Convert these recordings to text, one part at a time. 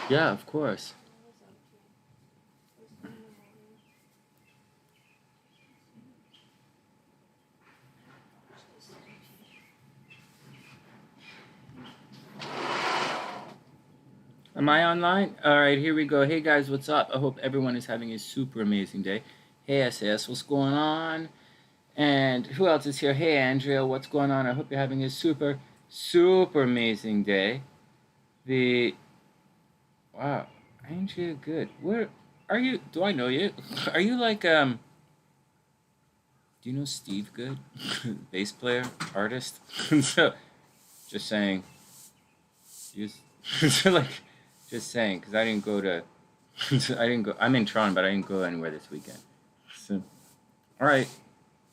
Yeah, of course. Am I online? All right, here we go. Hey guys, what's up? I hope everyone is having a super amazing day. Hey SAS, what's going on? And who else is here? Hey Andrea, what's going on? I hope you're having a super amazing day. The Wow, Andrea, good. Where are you? Do I know you? Are you like Do you know Steve Good, bass player, artist? So, just saying. You so like, just saying, because I didn't go to, I didn't go. I'm in Toronto, but I didn't go anywhere this weekend. So, all right,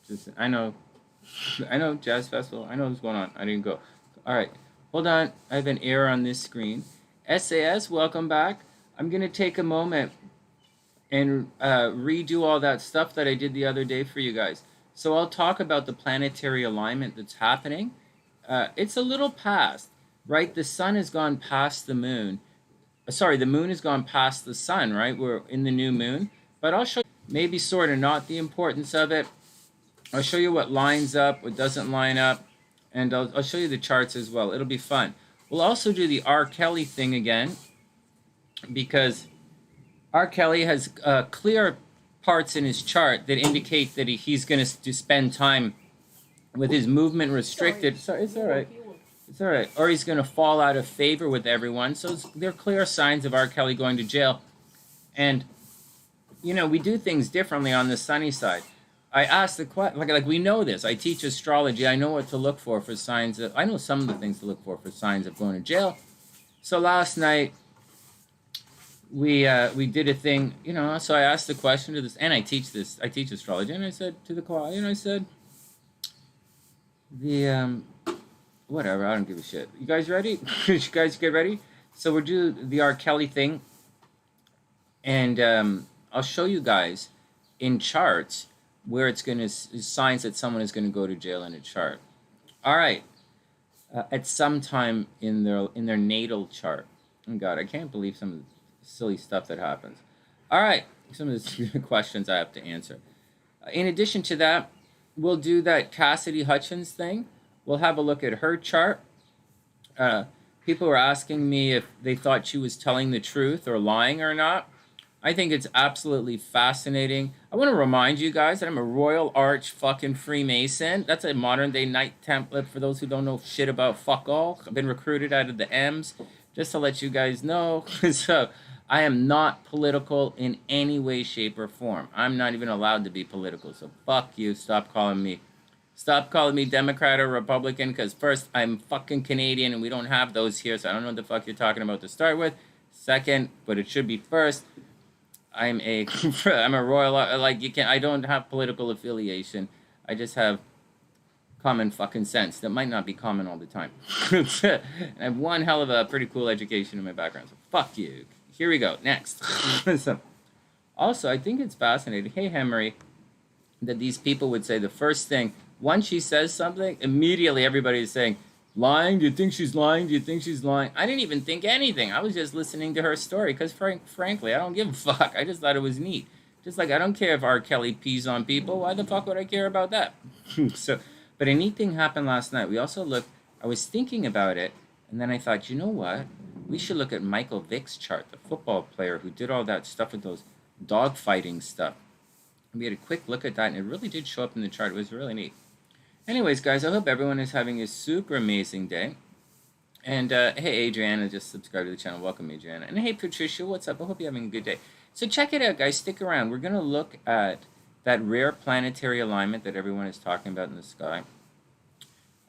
just I know Jazz Festival. I know what's going on. I didn't go. All right, hold on. I have an error on this screen. SAS, welcome back. I'm gonna take a moment and redo all that stuff that I did the other day for you guys. So I'll talk about the planetary alignment that's happening. It's a little past, right? The sun has gone past the moon. Sorry, the moon has gone past the sun, right? We're in the new moon. But I'll show you maybe sort of not the importance of it. I'll show you what lines up, what doesn't line up, and I'll show you the charts as well. It'll be fun. We'll also do the RKelly thing again, because RKelly has clear parts in his chart that indicate that he's going to spend time with his movement restricted. Sorry, it's all right. It's all right. Or he's going to fall out of favor with everyone. So there are clear signs of RKelly going to jail. And, you know, we do things differently on the sunny side. I asked the question, like we know this. I teach astrology. I know what to look for signs of, I know some of the things to look for signs of going to jail. So last night, we did a thing, you know, so I asked the question to this, and I teach astrology, and I said to the class, you know, I said, whatever, I don't give a shit. You guys ready? You guys get ready? So we'll do the RKelly thing, and I'll show you guys in charts where it's going to, signs that someone is going to go to jail in a chart. All right. At some time in their natal chart. Oh God, I can't believe some of the silly stuff that happens. All right, some of the questions I have to answer. In addition to that, we'll do that Cassidy Hutchison thing. We'll have a look at her chart. People were asking me if they thought she was telling the truth or lying or not. I think it's absolutely fascinating. I want to remind you guys that I'm a Royal Arch fucking Freemason. That's a modern day Knight template for those who don't know shit about fuck all. I've been recruited out of the M's, just to let you guys know. So I am not political in any way, shape, or form. I'm not even allowed to be political. So fuck you. Stop calling me Democrat or Republican, because first, I'm fucking Canadian and we don't have those here, so I don't know what the fuck you're talking about to start with. Second, but it should be first, I'm a royal, like, I don't have political affiliation. I just have common fucking sense that might not be common all the time. I have one hell of a pretty cool education in my background, so fuck you. Here we go, next. So, also, I think it's fascinating, hey Henry, that these people would say the first thing, once she says something, immediately everybody is saying, lying? Do you think she's lying? Do you think she's lying? I didn't even think anything. I was just listening to her story because, frankly, I don't give a fuck. I just thought it was neat. Just like I don't care if RKelly pees on people. Why the fuck would I care about that? So, but a neat thing happened last night. We also looked, I was thinking about it, and then I thought, you know what? We should look at Michael Vick's chart, the football player who did all that stuff with those dog fighting stuff. We had a quick look at that, and it really did show up in the chart. It was really neat. Anyways, guys, I hope everyone is having a super amazing day. And hey, Adriana just subscribed to the channel. Welcome, Adriana. And hey, Patricia, what's up? I hope you're having a good day. So check it out, guys. Stick around. We're going to look at that rare planetary alignment that everyone is talking about in the sky.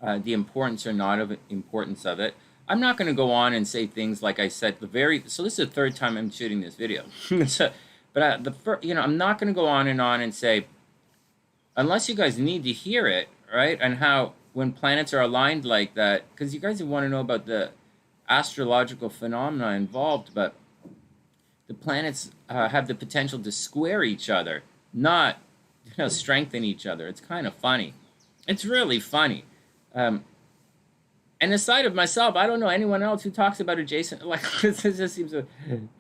The importance or not of importance of it. I'm not going to go on and say things like I said so this is the third time I'm shooting this video. But I'm not going to go on and say, unless you guys need to hear it, right? And how when planets are aligned like that, because you guys want to know about the astrological phenomena involved, but the planets have the potential to square each other, not strengthen each other. It's kind of funny. It's really funny. And aside of myself, I don't know anyone else who talks about adjacent. Like this just seems to,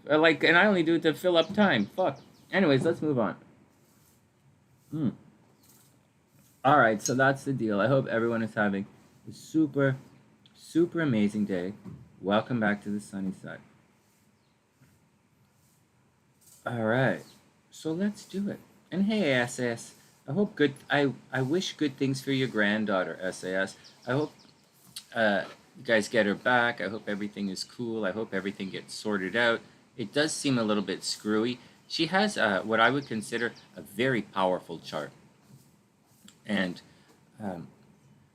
like, and I only do it to fill up time. Fuck. Anyways, let's move on. Hmm. All right, so that's the deal. I hope everyone is having a super, super amazing day. Welcome back to the sunny side. All right, so let's do it. And hey, SAS, I hope good. I wish good things for your granddaughter, SAS. I hope you guys get her back. I hope everything is cool. I hope everything gets sorted out. It does seem a little bit screwy. She has what I would consider a very powerful chart. And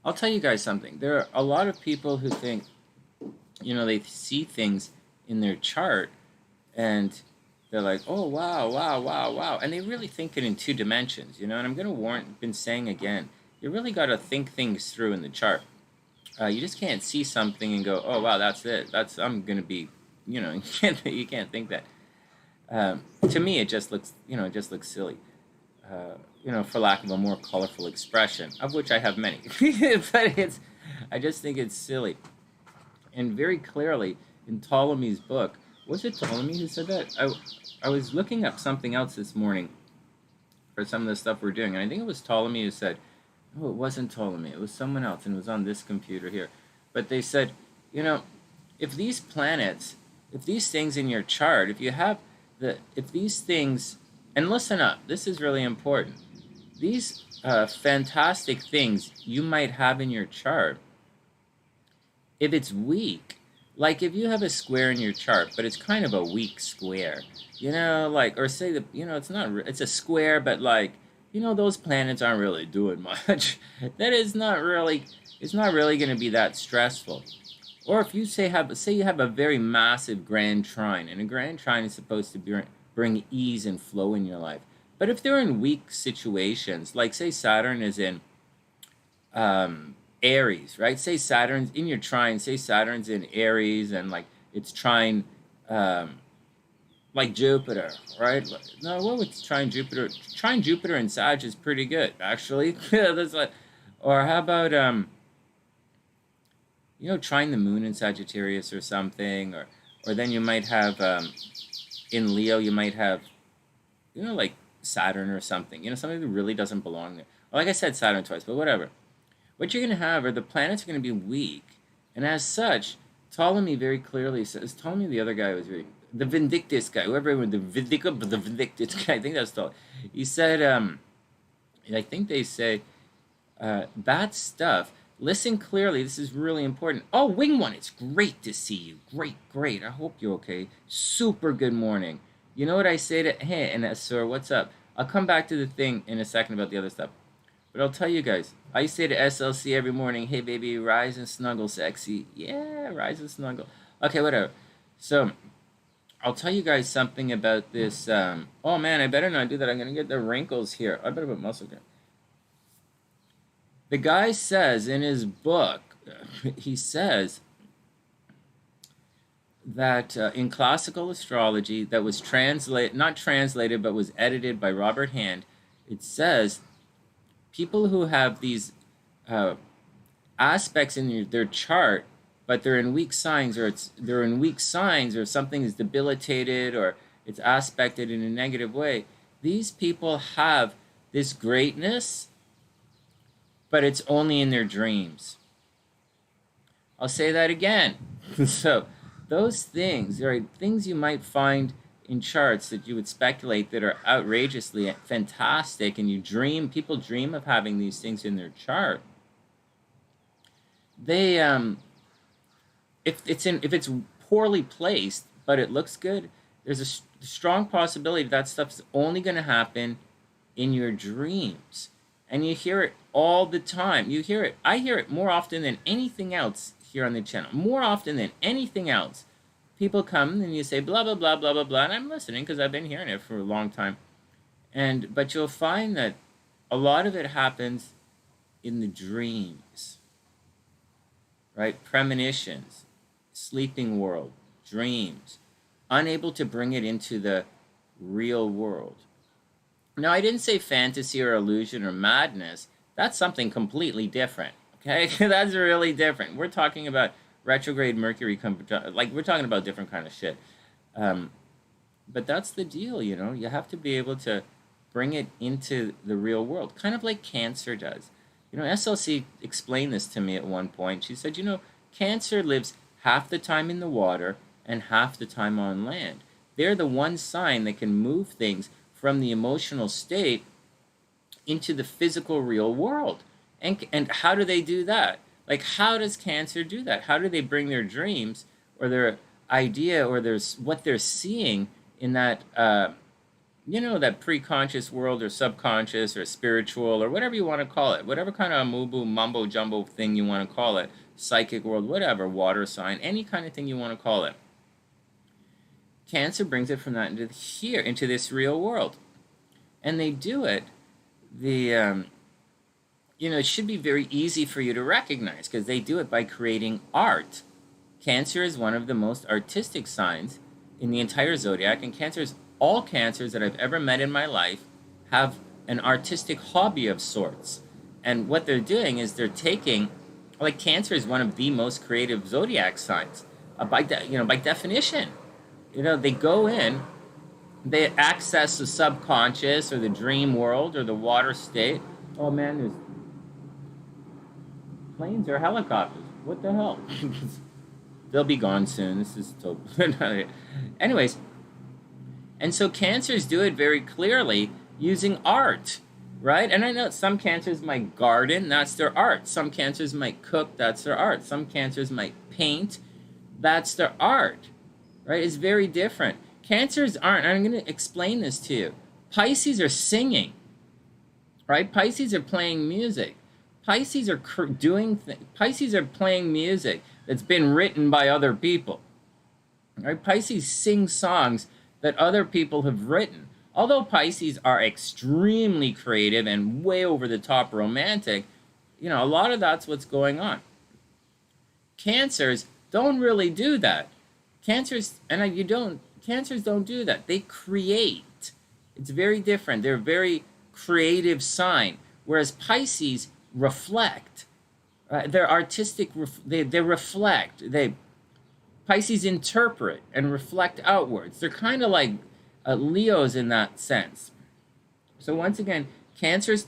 I'll tell you guys something. There are a lot of people who think, they see things in their chart and they're like, oh, wow, wow, wow, wow. And they really think it in two dimensions, And I'm going to been saying again, you really got to think things through in the chart. You just can't see something and go, oh, wow, that's it. I'm going to be, you can't think that. To me, it just looks, silly. For lack of a more colorful expression, of which I have many. But I just think it's silly. And very clearly, in Ptolemy's book, was it Ptolemy who said that? I was looking up something else this morning for some of the stuff we're doing, and I think it was Ptolemy who said, oh, it wasn't Ptolemy, it was someone else, and it was on this computer here. But they said, if these planets, if these things in your chart, if these things, and listen up, this is really important, these fantastic things you might have in your chart, if it's weak, like if you have a square in your chart, but it's kind of a weak square, or say that, it's a square, but like, those planets aren't really doing much. That is not really, it's not really going to be that stressful. Or if you say you have a very massive grand trine, and a grand trine is supposed to bring ease and flow in your life. But if they're in weak situations, like say Saturn is in Aries, right? Say Saturn's in your trine, say Saturn's in Aries, and like it's trine, like Jupiter, right? No, what was trine Jupiter? Trine Jupiter in Sag is pretty good, actually. That's like, or how about trine the moon in Sagittarius or something, or then you might have in Leo, you might have like Saturn or something, something that really doesn't belong there. Well, like I said, Saturn twice, but whatever. What you're going to have are the planets are going to be weak, and as such, Ptolemy very clearly says. Ptolemy, the other guy was very the Vindictus guy, whoever the Vindictus guy. I think that's Ptolemy. He said, I think they say that stuff. Listen clearly. This is really important. Oh, Wing One, it's great to see you. Great, great. I hope you're okay. Super good morning. You know what I say to hey, and sir, what's up? I'll come back to the thing in a second about the other stuff. But I'll tell you guys, I say to SLC every morning, hey baby, rise and snuggle, sexy. Yeah, rise and snuggle. Okay, whatever. So, I'll tell you guys something about this. Oh man, I better not do that. I'm going to get the wrinkles here. I better put muscle cream. The guy says in his book, he says that in classical astrology that was not translated, but was edited by Robert Hand, it says people who have these aspects in their chart, but they're in weak signs, or something is debilitated, or it's aspected in a negative way. These people have this greatness, but it's only in their dreams. I'll say that again. So those things are things you might find in charts that you would speculate that are outrageously fantastic, and people dream of having these things in their chart. They if it's poorly placed but it looks good, there's a strong possibility that stuff's only going to happen in your dreams. And you hear it all the time. I hear it more often than anything else here on the channel. More often than anything else. People come and you say blah blah blah blah blah blah, and I'm listening because I've been hearing it for a long time. But you'll find that a lot of it happens in the dreams, right? Premonitions, sleeping world, dreams, unable to bring it into the real world. Now, I didn't say fantasy or illusion or madness. That's something completely different. Okay, that's really different. We're talking about retrograde Mercury, like we're talking about different kind of shit. Um, but that's the deal, you know. You have to be able to bring it into the real world, kind of like Cancer does. You know, SLC explained this to me at one point. She said, you know, Cancer lives half the time in the water and half the time on land. They're the one sign that can move things from the emotional state into the physical real world. And how do they do that? Like, how does Cancer do that? How do they bring their dreams or their idea or their what they're seeing in that you know, that pre-conscious world or subconscious or spiritual or whatever you want to call it, whatever kind of mubu mumbo jumbo thing you want to call it, psychic world, whatever, water sign, any kind of thing you want to call it. Cancer brings it from that into here, into this real world. And they do it, you know, it should be very easy for you to recognize because they do it by creating art. Cancer is one of the most artistic signs in the entire zodiac, and all Cancers that I've ever met in my life have an artistic hobby of sorts. And what they're doing is they're taking, like Cancer is one of the most creative zodiac signs, by definition. You know, they go in, they access the subconscious or the dream world or the water state. Oh man, there's planes or helicopters. What the hell? They'll be gone soon. This is totally... Anyways, and so Cancers do it very clearly using art, right? And I know some Cancers might garden, that's their art. Some Cancers might cook, that's their art. Some Cancers might paint, that's their art, right? It's very different. Cancers aren't, and I'm going to explain this to you. Pisces are singing, right? Pisces are playing music. Pisces are Pisces are playing music that's been written by other people, right? Pisces sing songs that other people have written. Although Pisces are extremely creative and way over the top romantic, you know, a lot of that's what's going on. Cancers don't really do that. Cancers don't do that. They create. It's very different. They're a very creative sign, whereas Pisces reflect. They're artistic. They reflect. Pisces interpret and reflect outwards. They're kind of like Leos in that sense. So once again, Cancers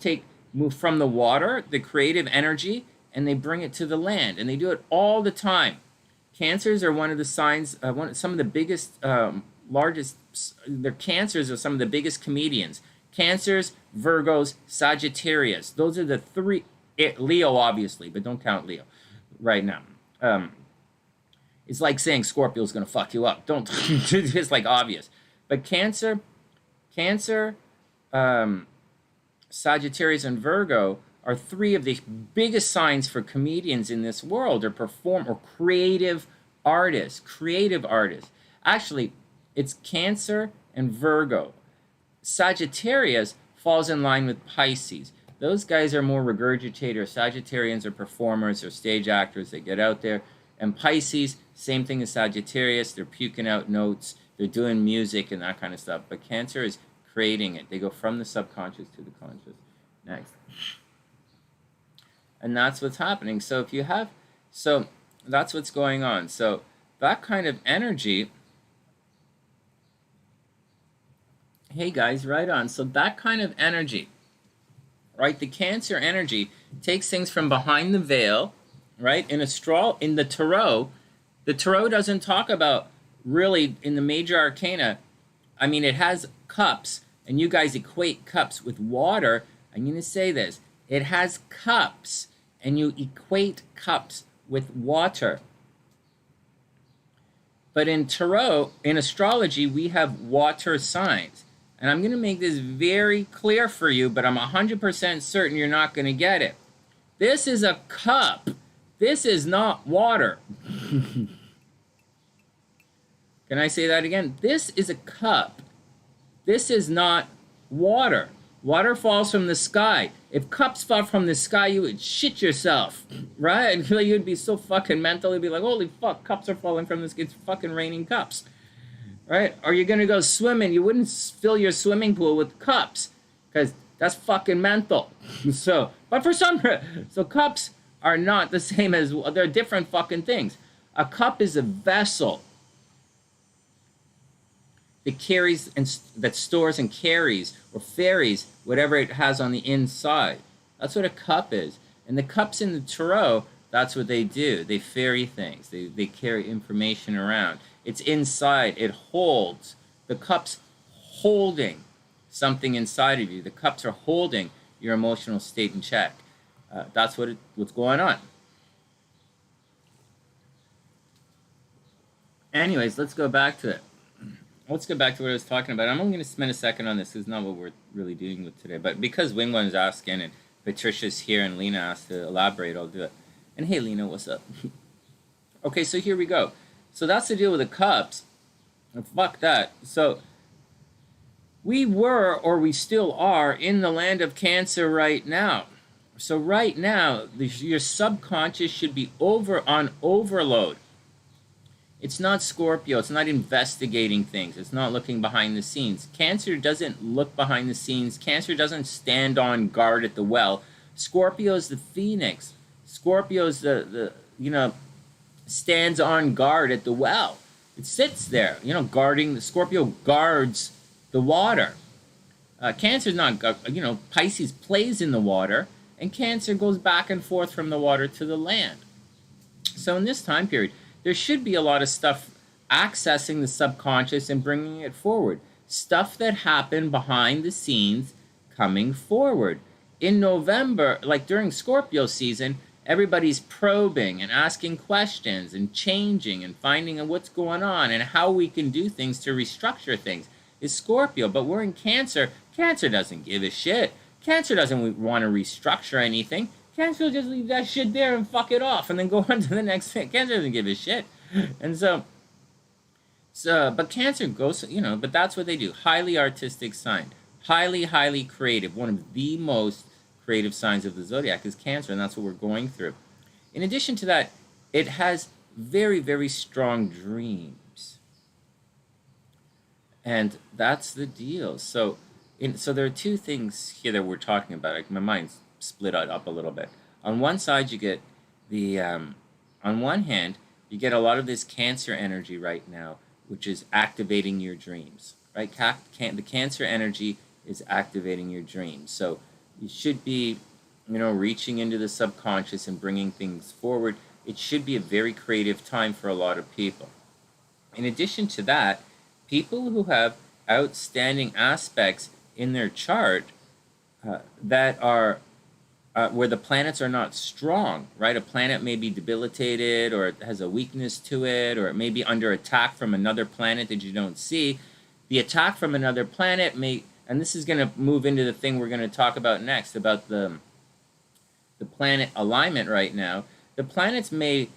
move from the water, the creative energy, and they bring it to the land, and they do it all the time. Cancers are one of the signs. Some of the biggest, largest. Their Cancers are some of the biggest comedians. Cancers, Virgos, Sagittarius. Those are the three. Leo, obviously, but don't count Leo right now. It's like saying Scorpio's going to fuck you up. Don't. It's like obvious. But Cancer, Sagittarius, and Virgo are three of the biggest signs for comedians in this world, or creative artists. Actually, it's Cancer and Virgo. Sagittarius falls in line with Pisces. Those guys are more regurgitators. Sagittarians are performers or stage actors. They get out there. And Pisces, same thing as Sagittarius. They're puking out notes. They're doing music and that kind of stuff. But Cancer is creating it. They go from the subconscious to the conscious. Next. And that's what's happening. So that's what's going on. So that kind of energy... Hey guys, right on. So that kind of energy, right? The Cancer energy takes things from behind the veil, right? In the Tarot doesn't talk about really in the major arcana. I mean, it has cups, and you guys equate cups with water. I'm going to say this. It has cups, and you equate cups with water. But in Tarot, in astrology, we have water signs. And I'm going to make this very clear for you, but I'm 100% certain you're not going to get it. This is a cup. This is not water. Can I say that again? This is a cup. This is not water. Water falls from the sky. If cups fell from the sky, you would shit yourself, right? You'd be so fucking mental. You'd be like, holy fuck, cups are falling from the sky. It's fucking raining cups. Right? Or you're going to go swimming. You wouldn't fill your swimming pool with cups because that's fucking mental. So cups are not the same as, they're different fucking things. A cup is a vessel that carries and that stores and carries or ferries whatever it has on the inside. That's what a cup is. And the cups in the tarot, that's what they do. They ferry things. They carry information around. It's inside. It holds. The cup's holding something inside of you. The cups are holding your emotional state in check. That's what's going on. Anyways, let's go back to it. Let's go back to what I was talking about. I'm only going to spend a second on this. This is not what we're really dealing with today. But because Wingwon's asking and Patricia's here and Lena asked to elaborate, I'll do it. And hey, Lena, what's up? Okay, so here we go. So that's the deal with the cups. And fuck that. So we were, or we still are, in the land of Cancer right now. So right now, your subconscious should be on overload. It's not Scorpio. It's not investigating things. It's not looking behind the scenes. Cancer doesn't look behind the scenes. Cancer doesn't stand on guard at the well. Scorpio's the phoenix. Scorpio's the stands on guard at the well. It sits there, guarding. The Scorpio guards the water. Cancer's not, Pisces plays in the water, and Cancer goes back and forth from the water to the land. So in this time period, there should be a lot of stuff accessing the subconscious and bringing it forward. Stuff that happened behind the scenes coming forward. In November, like during Scorpio season, everybody's probing and asking questions and changing and finding out what's going on and how we can do things to restructure things. Is Scorpio, but we're in Cancer. Cancer doesn't give a shit. Cancer doesn't want to restructure anything. Cancer will just leave that shit there and fuck it off and then go on to the next thing. Cancer doesn't give a shit. And but Cancer goes, but that's what they do. Highly artistic sign. Highly, highly creative. One of the most creative signs of the zodiac is Cancer, and that's what we're going through. In addition to that, it has very, very strong dreams. And that's the deal. So there are two things here that we're talking about. Like my mind's split up a little bit. On one side, you get on one hand, you get a lot of this Cancer energy right now, which is activating your dreams, right? The Cancer energy is activating your dreams. So you should be, reaching into the subconscious and bringing things forward. It should be a very creative time for a lot of people. In addition to that, people who have outstanding aspects in their chart that are where the planets are not strong, right? A planet may be debilitated, or it has a weakness to it, or it may be under attack from another planet that you don't see. The attack from another planet may, and this is going to move into the thing we're going to talk about next, about the planet alignment right now. The planets may,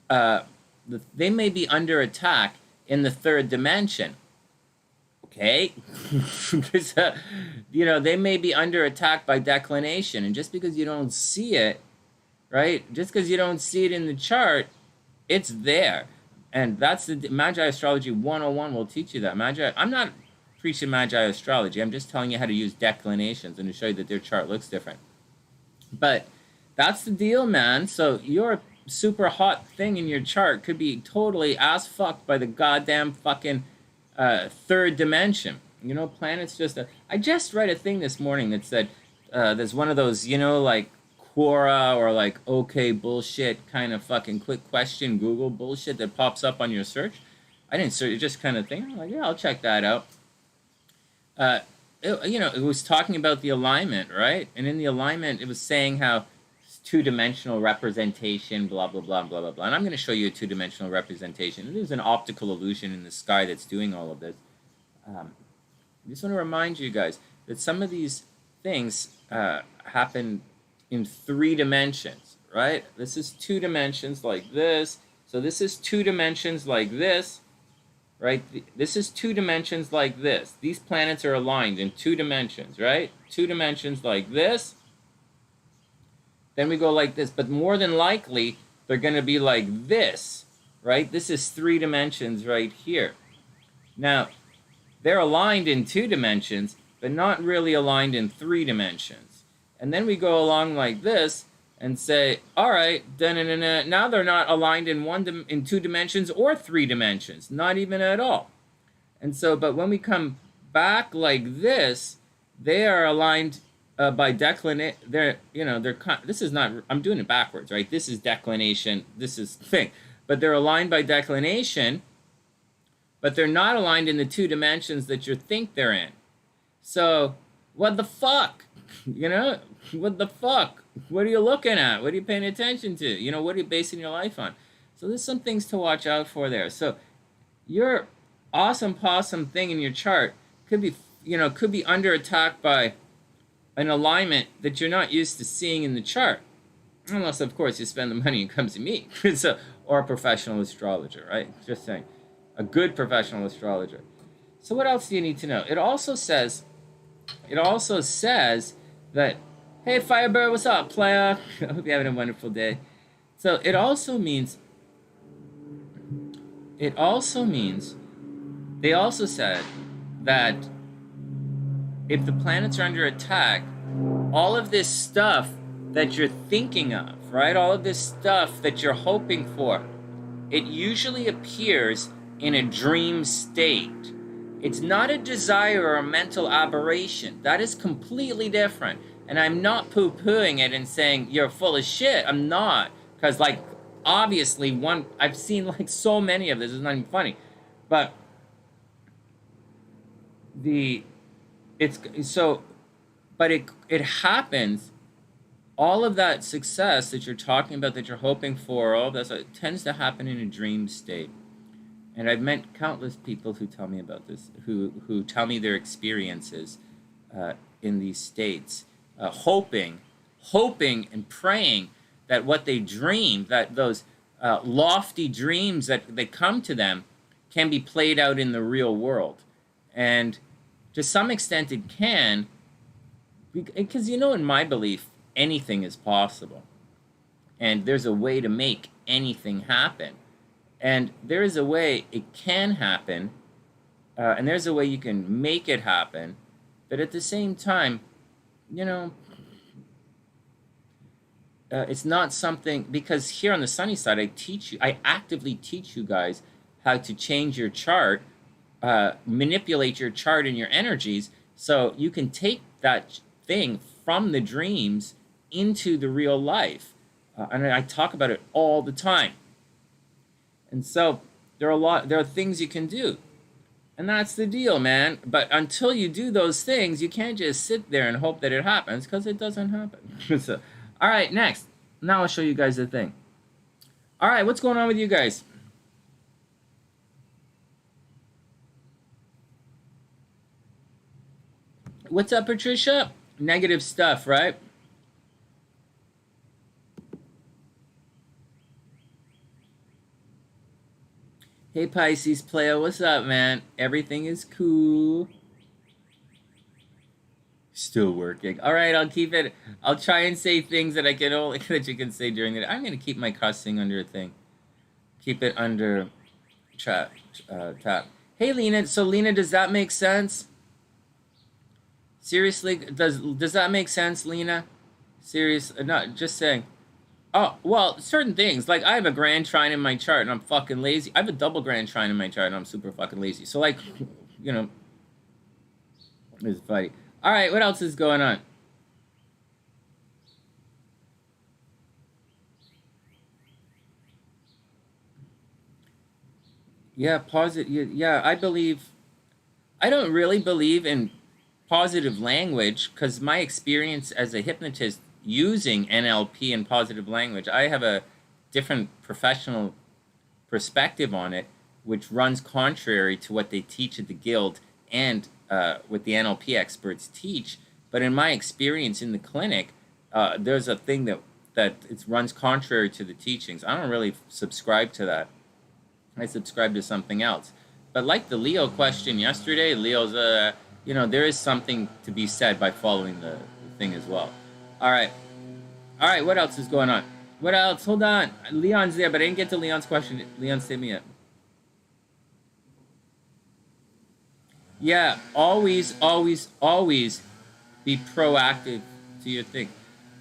they may be under attack in the third dimension. Okay, because they may be under attack by declination, and just because you don't see it, right? Just because you don't see it in the chart, it's there, and that's the Magi Astrology 101 will teach you that. I'm not preaching Magi Astrology. I'm just telling you how to use declinations and to show you that their chart looks different. But that's the deal, man. So your super hot thing in your chart could be totally ass fucked by the goddamn fucking third dimension. Planets just... I just read a thing this morning that said there's one of those, like Quora or like okay bullshit kind of fucking quick question Google bullshit that pops up on your search. I didn't search, it just kind of thing. I'm like, yeah, I'll check that out. It was talking about the alignment, right? And in the alignment, it was saying how two-dimensional representation, blah, blah, blah, blah, blah, blah. And I'm going to show you a two-dimensional representation. There's an optical illusion in the sky that's doing all of this. I just want to remind you guys that some of these things happen in 3 dimensions, right? This is 2 dimensions like this. So this is 2 dimensions like this, right? This is 2 dimensions like this. These planets are aligned in 2 dimensions, right? 2 dimensions like this. Then we go like this, but more than likely, they're going to be like this, right? This is 3 dimensions right here. Now, they're aligned in 2 dimensions, but not really aligned in 3 dimensions. And then we go along like this, and say, all right, now they're not aligned in 2 dimensions or 3 dimensions, not even at all. And so, but when we come back like this, they are aligned by declination. This is not, I'm doing it backwards, right? This is declination, this is thing. But they're aligned by declination, but they're not aligned in the 2 dimensions that you think they're in. So, what the fuck? What the fuck? What are you looking at? What are you paying attention to? What are you basing your life on? So there's some things to watch out for there. So your awesome possum thing in your chart could be under attack by an alignment that you're not used to seeing in the chart. Unless, of course, you spend the money and come to me. Or a professional astrologer, right? Just saying. A good professional astrologer. So what else do you need to know? It also says that, hey, Firebird, what's up, playa? I hope you're having a wonderful day. So it also means, they also said that if the planets are under attack, all of this stuff that you're thinking of, right? All of this stuff that you're hoping for, it usually appears in a dream state. It's not a desire or a mental aberration. That is completely different. And I'm not poo-pooing it and saying you're full of shit. I'm not. Because, obviously, I've seen, so many of this. It's not even funny. But it happens. All of that success that you're talking about, that you're hoping for, all of that, it tends to happen in a dream state. And I've met countless people who tell me about this, who tell me their experiences in these states, hoping and praying that what they dream, that those lofty dreams that they come to them, can be played out in the real world. And to some extent it can, because in my belief, anything is possible. And there's a way to make anything happen. And there is a way it can happen, and there's a way you can make it happen, but at the same time, it's not something, because here on the sunny side, I actively teach you guys how to change your chart, manipulate your chart and your energies, so you can take that thing from the dreams into the real life. And I talk about it all the time. And so there are things you can do. And that's the deal, man. But until you do those things, you can't just sit there and hope that it happens, because it doesn't happen. So, all right, next. Now I'll show you guys the thing. All right, what's going on with you guys? What's up, Patricia? Negative stuff, right? Hey, Pisces player, what's up, man? Everything is cool. Still working. All right, I'll keep it. I'll try and say things that that you can say during the day. I'm gonna keep my cussing under a thing. Keep it under tap. Hey, Lena. So, Lena, does that make sense? Seriously, does that make sense, Lena? Seriously, no, just saying. Oh, well, certain things. I have a grand trine in my chart, and I'm fucking lazy. I have a double grand trine in my chart, and I'm super fucking lazy. So, it's funny. All right, what else is going on? Yeah, positive. Yeah, I don't really believe in positive language, because my experience as a hypnotist using NLP and positive language, I have a different professional perspective on it, which runs contrary to what they teach at the Guild and what the NLP experts teach. But in my experience in the clinic, there's a thing that it runs contrary to the teachings. I don't really subscribe to that. I subscribe to something else. But like the Leo question yesterday, Leo's, there is something to be said by following the thing as well. All right, what else is going on? What else? Hold on. Leon's there, but I didn't get to Leon's question. Leon, stay me up. Yeah, always be proactive to your thing.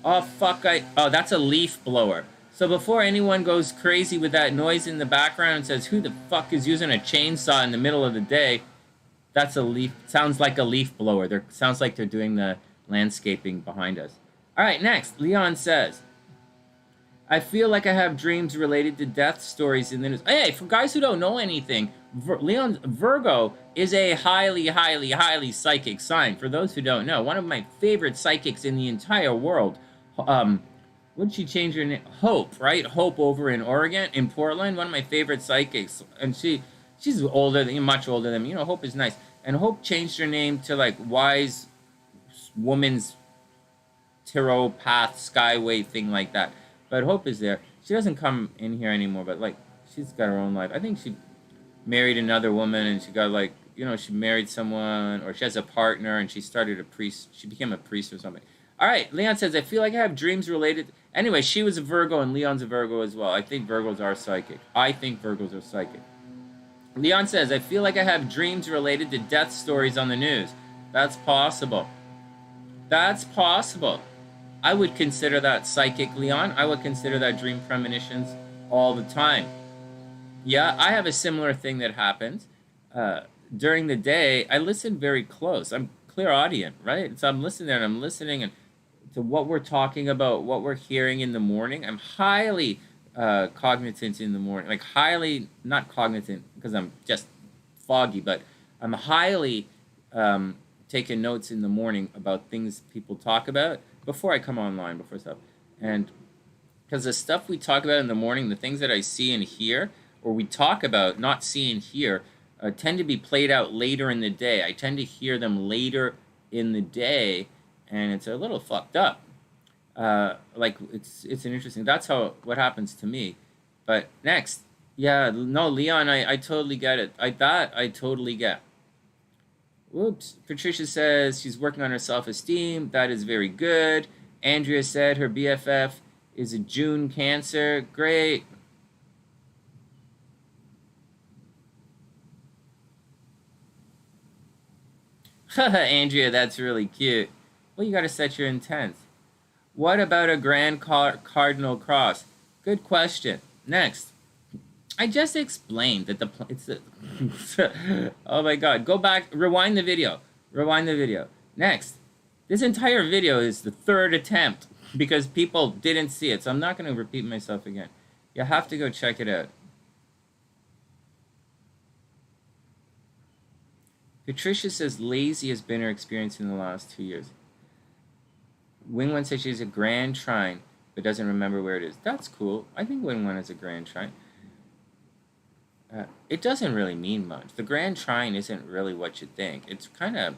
Oh, fuck, oh, that's a leaf blower. So before anyone goes crazy with that noise in the background and says, who the fuck is using a chainsaw in the middle of the day? That's a leaf. Sounds like a leaf blower. Sounds like they're doing the landscaping behind us. All right, next. Leon says, I feel like I have dreams related to death stories in the news. Hey, for guys who don't know anything, Leon Virgo is a highly, highly, highly psychic sign. For those who don't know, one of my favorite psychics in the entire world. What did she change her name? Hope, right? Hope over in Oregon, in Portland. One of my favorite psychics, and she's older than much older than me. You know, Hope is nice, and Hope changed her name to like Wise Woman's Tarot Path Skyway thing like that. But Hope is there. She doesn't come in here anymore, but like she's got her own life. I think she married another woman, and she got like, you know, she married someone, or she has a partner, and she started a priest. She became a priest or something. All right, Leon says, I feel like I have dreams related. Anyway, she was a Virgo, and Leon's a Virgo as well. I think Virgos are psychic. Leon says, I feel like I have dreams related to death stories on the news. That's possible. That's possible. I would consider that psychic, Leon. I would consider that dream premonitions all the time. Yeah, I have a similar thing that happens. During the day, I listen very close. I'm clairaudient, right? So I'm listening and I'm listening and to what we're talking about, what we're hearing in the morning. I'm highly cognizant in the morning. Like highly, not cognizant because I'm just foggy, but I'm highly taking notes in the morning about things people talk about before I come online, before stuff. And because the stuff we talk about in the morning, the things that I see and hear, or we talk about, not see and hear, tend to be played out later in the day. I tend to hear them later in the day, and it's a little fucked up. Like it's an interesting. That's what happens to me. But next, yeah, no, Leon, I totally get it. I totally get. Whoops. Patricia says she's working on her self-esteem. That is very good. Andrea said her BFF is a June Cancer. Great. Andrea, that's really cute. Well, you got to set your intent. What about a grand cardinal cross? Good question. Next. I just explained that it's the oh my god, go back, rewind the video. Next. This entire video is the third attempt because people didn't see it, so I'm not going to repeat myself again. You have to go check it out. Patricia says lazy has been her experience in the last 2 years. Wing One says she has a grand trine, but doesn't remember where it is. That's cool. I think Wing One has a grand trine. It doesn't really mean much. The grand trine isn't really what you think. It's kind of,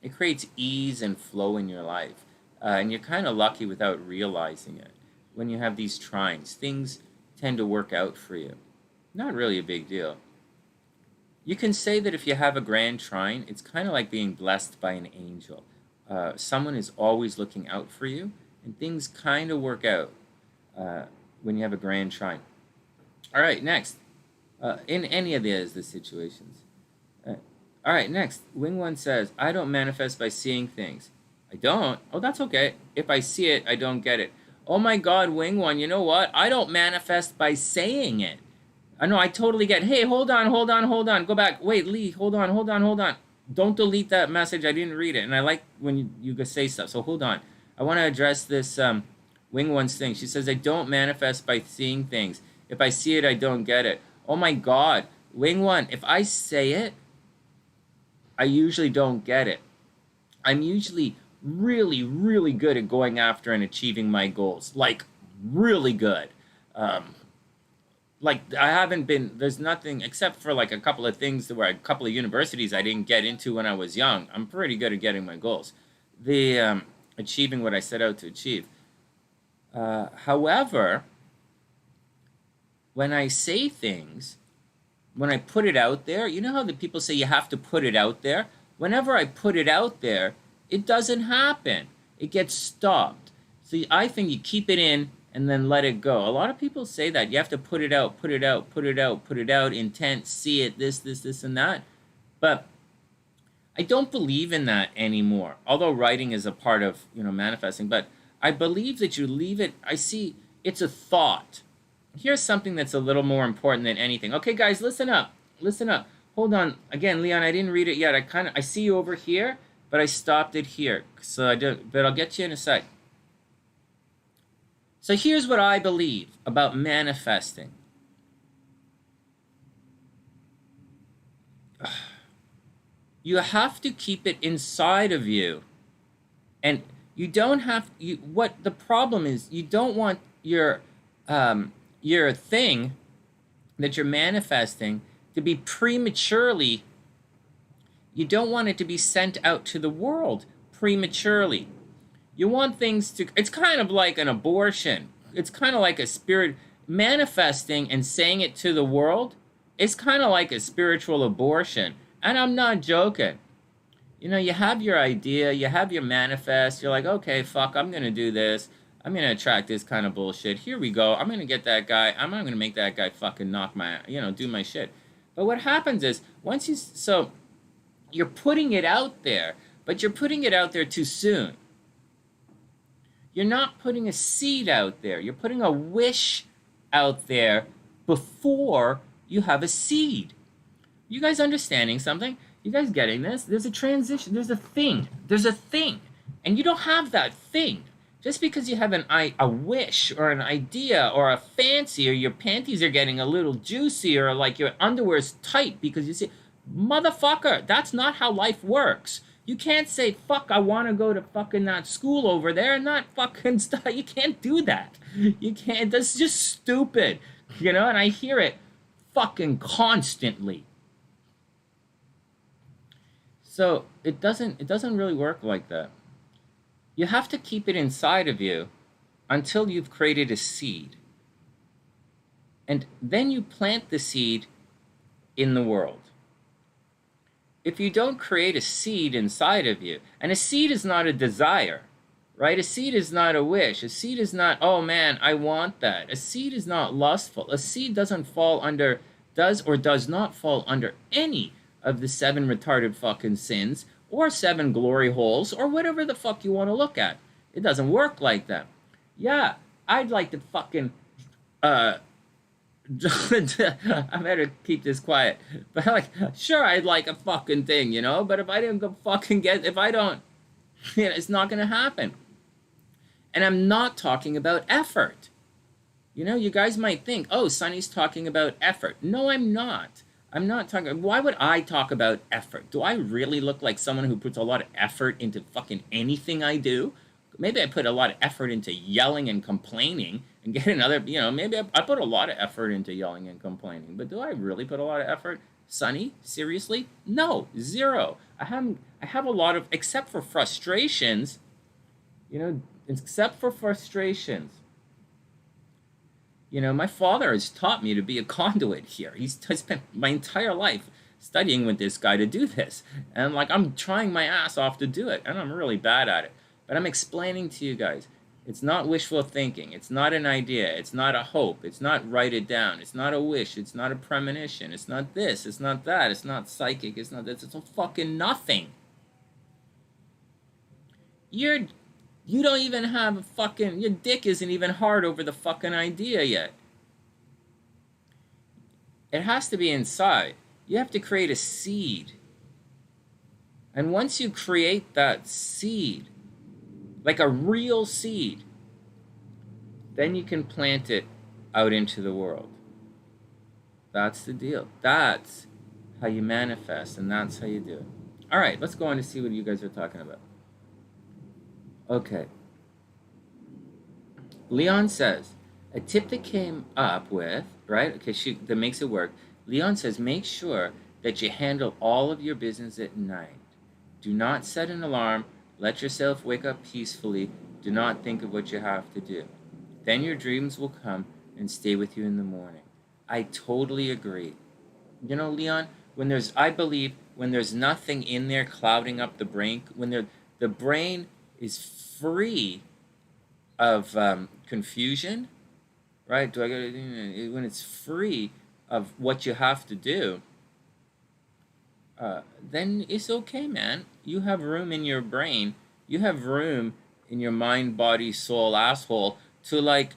it creates ease and flow in your life. And you're kind of lucky without realizing it. When you have these trines, things tend to work out for you. Not really a big deal. You can say that if you have a grand trine, it's kind of like being blessed by an angel. Someone is always looking out for you, and things kind of work out when you have a grand trine. All right, next. In any of the situations. All right, next. Wing One says, I don't manifest by seeing things. I don't? Oh, that's okay. If I see it, I don't get it. Oh my God, Wing One, you know what? I don't manifest by saying it. I know, I totally get, hey, hold on. Go back. Wait, Lee, hold on. Don't delete that message. I didn't read it. And I like when you say stuff. So hold on. I want to address this Wing One's thing. She says, I don't manifest by seeing things. If I see it, I don't get it. Oh my God. Wing One, if I say it, I usually don't get it. I'm usually really, really good at going after and achieving my goals. Like, really good. Like, I haven't been, there's nothing, except for like a couple of things where a couple of universities I didn't get into when I was young. I'm pretty good at getting my goals. Achieving what I set out to achieve. However, when I say things, when I put it out there, you know how the people say you have to put it out there? Whenever I put it out there, it doesn't happen. It gets stopped. So I think you keep it in and then let it go. A lot of people say that. You have to put it out, intent, see it, this, and that. But I don't believe in that anymore. Although writing is a part of, manifesting. But I believe that you leave it. I see it's a thought. Here's something that's a little more important than anything. Okay, guys, listen up. Listen up. Hold on. Again, Leon, I didn't read it yet. I see you over here, but I stopped it here. So I don't, but I'll get to you in a sec. So here's what I believe about manifesting. You have to keep it inside of you. And you don't have, what the problem is, you don't want your thing that you're manifesting to be prematurely, you don't want it to be sent out to the world prematurely. You want things to, it's kind of like an abortion. It's kind of like a spirit, manifesting and saying it to the world. It's kind of like a spiritual abortion. And I'm not joking. You know, you have your idea, you have your manifest, you're like, okay, fuck, I'm going to do this. I'm going to attract this kind of bullshit. Here we go. I'm going to get that guy. I'm not going to make that guy fucking knock my, do my shit. But what happens is, once you, so you're putting it out there, but you're putting it out there too soon. You're not putting a seed out there. You're putting a wish out there before you have a seed. You guys understanding something? You guys getting this? There's a transition. There's a thing. There's a thing. And you don't have that thing. Just because you have a wish or an idea or a fancy, or your panties are getting a little juicy, or like your underwear's tight because you see, motherfucker, that's not how life works. You can't say, fuck, I want to go to fucking that school over there and not fucking stuff. You can't do that. You can't. That's just stupid. And I hear it fucking constantly. So it doesn't really work like that. You have to keep it inside of you until you've created a seed. And then you plant the seed in the world. If you don't create a seed inside of you, and a seed is not a desire, right? A seed is not a wish. A seed is not, oh man, I want that. A seed is not lustful. A seed doesn't fall under, does or does not fall under any of the 7 retarded fucking sins, or 7 glory holes, or whatever the fuck you want to look at. It doesn't work like that. Yeah, I'd like to fucking, I better keep this quiet. But sure, I'd like a fucking thing, but if I didn't go fucking if I don't, it's not going to happen. And I'm not talking about effort. You guys might think, oh, Sonny's talking about effort. No, I'm not. I'm not talking, why would I talk about effort? Do I really look like someone who puts a lot of effort into fucking anything I do? Maybe I put a lot of effort into yelling and complaining and get another, maybe I put a lot of effort into yelling and complaining, but do I really put a lot of effort? Sonny, seriously? No, 0. I have a lot of, except for frustrations, my father has taught me to be a conduit here. I spent my entire life studying with this guy to do this. And I'm trying my ass off to do it. And I'm really bad at it. But I'm explaining to you guys, it's not wishful thinking. It's not an idea. It's not a hope. It's not write it down. It's not a wish. It's not a premonition. It's not this. It's not that. It's not psychic. It's not this. It's a fucking nothing. You don't even have a fucking, your dick isn't even hard over the fucking idea yet. It has to be inside. You have to create a seed. And once you create that seed, like a real seed, then you can plant it out into the world. That's the deal. That's how you manifest, and that's how you do it. All right, let's go on to see what you guys are talking about. Okay. Leon says, a tip that came up with, right? Okay, that makes it work. Leon says, make sure that you handle all of your business at night. Do not set an alarm. Let yourself wake up peacefully. Do not think of what you have to do. Then your dreams will come and stay with you in the morning. I totally agree. Leon, I believe when there's nothing in there clouding up the brain, when the brain is free of confusion, right? When it's free of what you have to do, then it's okay, man. You have room in your brain. You have room in your mind, body, soul, asshole to like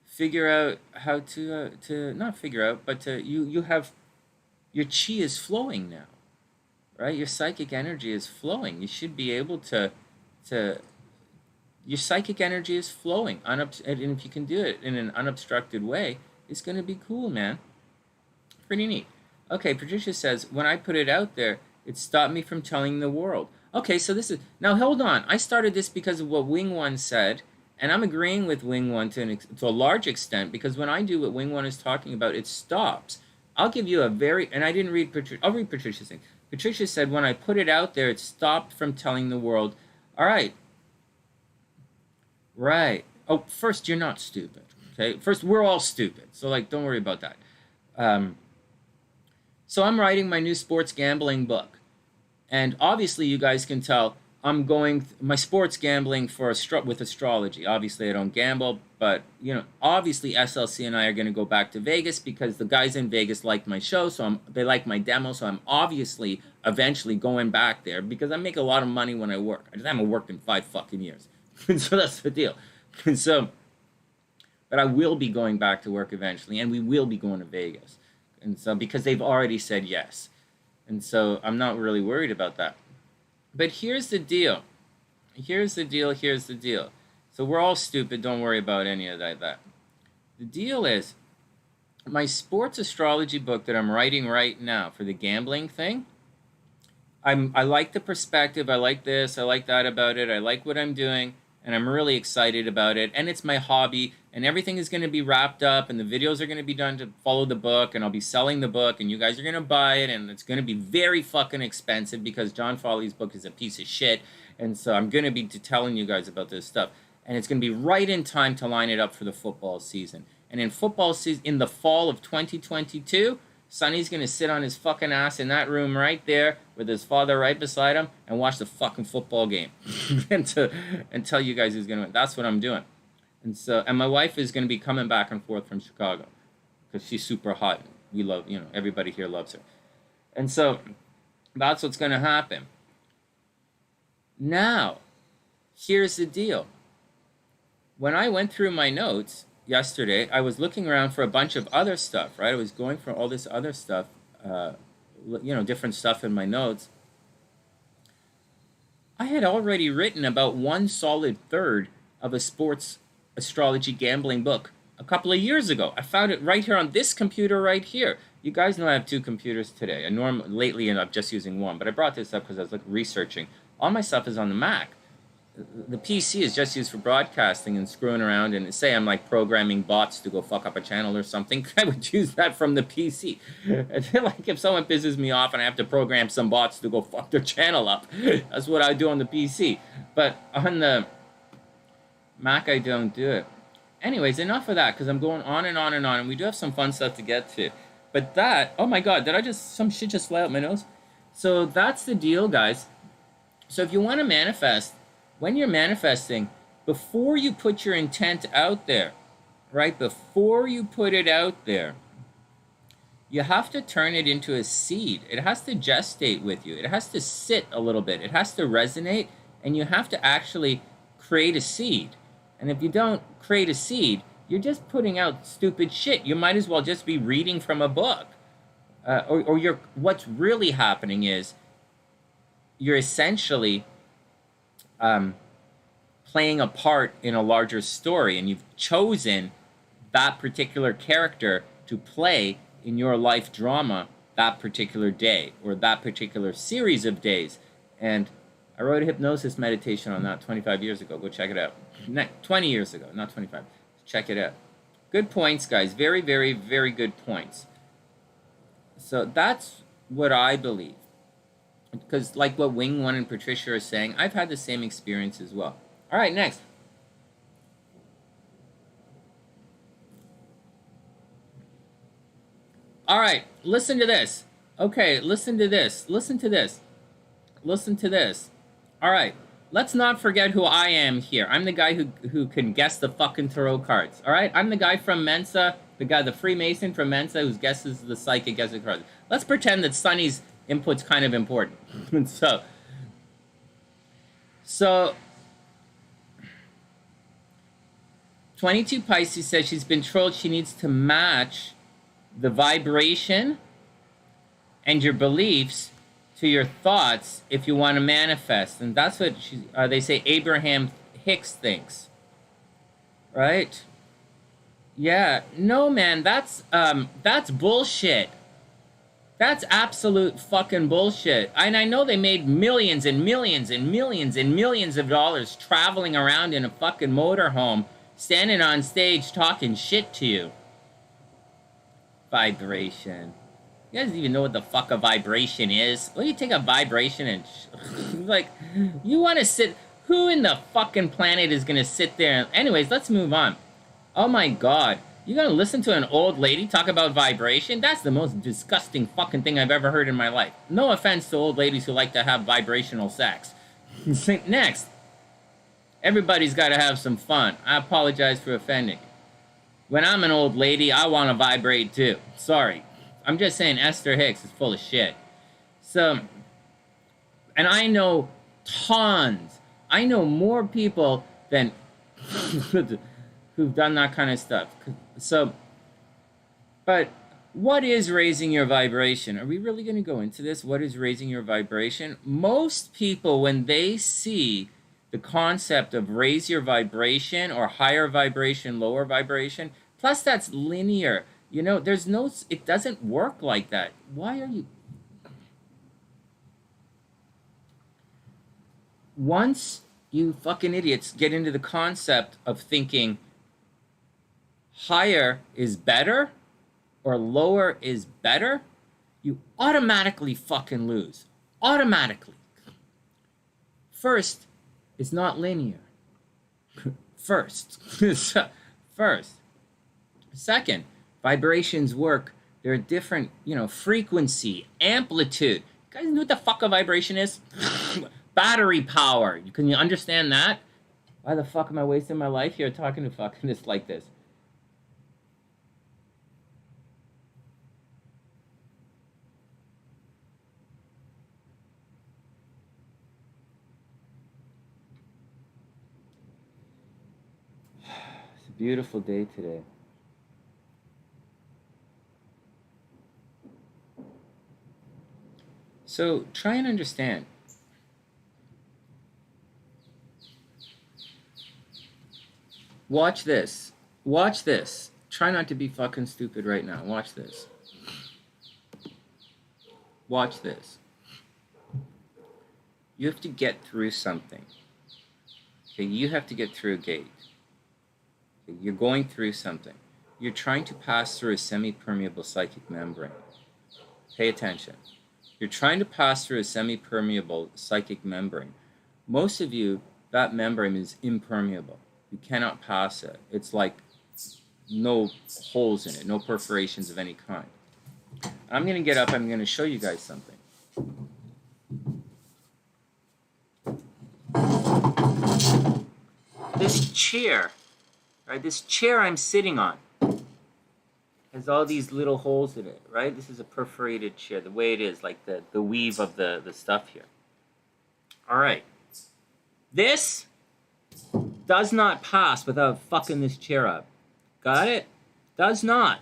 figure out how to not figure out, but you have your chi is flowing now, right? Your psychic energy is flowing. You should be able to your psychic energy is flowing, and if you can do it in an unobstructed way, it's going to be cool, man. Pretty neat. Okay, Patricia says, when I put it out there, it stopped me from telling the world. Okay, so this is... Now, hold on. I started this because of what Wing One said, and I'm agreeing with Wing One to a large extent, because when I do what Wing One is talking about, it stops. I'll give you a very... And I didn't read Patricia... I'll read Patricia's thing. Patricia said, when I put it out there, it stopped from telling the world. All right. Right. Oh, first, you're not stupid. Okay? First, we're all stupid. So, like, don't worry about that. So I'm writing my new sports gambling book. And obviously, you guys can tell I'm going my sports gambling with astrology. Obviously, I don't gamble, but you know, obviously SLC and I are going to go back to Vegas because the guys in Vegas liked my show, so they like my demo, so I'm obviously eventually going back there because I make a lot of money when I work. I just haven't worked in 5 fucking years. So that's the deal. And so, but I will be going back to work eventually, and we will be going to Vegas. And so, because they've already said yes. And so, I'm not really worried about that. But here's the deal. Here's the deal. So, we're all stupid. Don't worry about any of that. The deal is, my sports astrology book that I'm writing right now for the gambling thing, I like the perspective. I like this. I like that about it. I like what I'm doing. And I'm really excited about it. And it's my hobby. And everything is going to be wrapped up. And the videos are going to be done to follow the book. And I'll be selling the book. And you guys are going to buy it. And it's going to be very fucking expensive because John Foley's book is a piece of shit. And so I'm going to be telling you guys about this stuff. And it's going to be right in time to line it up for the football season. And in football season, in the fall of 2022... Sonny's going to sit on his fucking ass in that room right there with his father right beside him and watch the fucking football game and tell you guys who's going to win. That's what I'm doing. And my wife is going to be coming back and forth from Chicago because she's super hot. We love, everybody here loves her. And so that's what's going to happen. Now, here's the deal. When I went through my notes yesterday, I was looking around for a bunch of other stuff, right? I was going for all this other stuff, different stuff in my notes. I had already written about 1/3 of a sports astrology gambling book a couple of years ago. I found it right here on this computer right here. You guys know I have 2 computers today. Lately, I'm just using one, but I brought this up because I was researching. All my stuff is on the Mac. The PC is just used for broadcasting and screwing around, and say I'm like programming bots to go fuck up a channel or something, I would use that from the PC. I feel like if someone pisses me off and I have to program some bots to go fuck their channel up, that's what I do on the PC. But on the Mac, I don't do it. Anyways, enough of that, because I'm going on and on and on, and we do have some fun stuff to get to. But that, oh my god, some shit just fly out my nose? So that's the deal, guys. So if you want to manifest, when you're manifesting, before you put your intent out there, right, before you put it out there, you have to turn it into a seed. It has to gestate with you. It has to sit a little bit. It has to resonate, and you have to actually create a seed. And if you don't create a seed, you're just putting out stupid shit. You might as well just be reading from a book. What's really happening is you're essentially playing a part in a larger story, and you've chosen that particular character to play in your life drama that particular day or that particular series of days. And I wrote a hypnosis meditation on that 25 years ago. Go check it out. 20 years ago, not 25. Check it out. Good points, guys. Very, very, very good points. So that's what I believe. Because like what Wing One and Patricia are saying, I've had the same experience as well. All right, next. All right, listen to this. Okay, listen to this. Listen to this. Listen to this. All right, let's not forget who I am here. I'm the guy who can guess the fucking tarot cards. All right, I'm the guy from Mensa, the Freemason from Mensa who guesses the psychic guessing cards. Let's pretend that Sonny's input's kind of important. So 22 Pisces says she's been trolled. She needs to match the vibration and your beliefs to your thoughts if you want to manifest. And that's what they say Abraham Hicks thinks. Right? Yeah. No, man, that's bullshit. That's absolute fucking bullshit. And I know they made millions and millions and millions and millions of dollars traveling around in a fucking motorhome, standing on stage talking shit to you. Vibration. You guys even know what the fuck a vibration is? Well, you take a vibration and like, you want to sit... Who in the fucking planet is going to sit there? Anyways, let's move on. Oh my god. You gonna listen to an old lady talk about vibration? That's the most disgusting fucking thing I've ever heard in my life. No offense to old ladies who like to have vibrational sex. Next. Everybody's got to have some fun. I apologize for offending. When I'm an old lady, I want to vibrate too. Sorry. I'm just saying Esther Hicks is full of shit. So, and I know tons. I know more people than who've done that kind of stuff. So, but what is raising your vibration? Are we really going to go into this? What is raising your vibration? Most people, when they see the concept of raise your vibration or higher vibration, lower vibration, plus that's linear. You know, there's no, it doesn't work like that. Why are you? Once you fucking idiots get into the concept of thinking higher is better or lower is better, you automatically fucking lose. Automatically. First, it's not linear. First. First. Second, vibrations work. They're a different, you know, frequency, amplitude. You guys know what the fuck a vibration is? Battery power. Can you understand that? Why the fuck am I wasting my life here talking to fucking this like this? It's a beautiful day today. So try and understand. Watch this. Watch this. Try not to be fucking stupid right now. Watch this. Watch this. You have to get through something. Okay, you have to get through a gate. Okay, you're going through something. You're trying to pass through a semi-permeable psychic membrane. Pay attention. You're trying to pass through a semi-permeable psychic membrane. Most of you, that membrane is impermeable. You cannot pass it. It's like no holes in it, no perforations of any kind. I'm going to get up. I'm going to show you guys something. This chair, right? This chair I'm sitting on has all these little holes in it, right? This is a perforated chair, the way it is, like the weave of the stuff here. All right. This does not pass without fucking this chair up. Got it? Does not.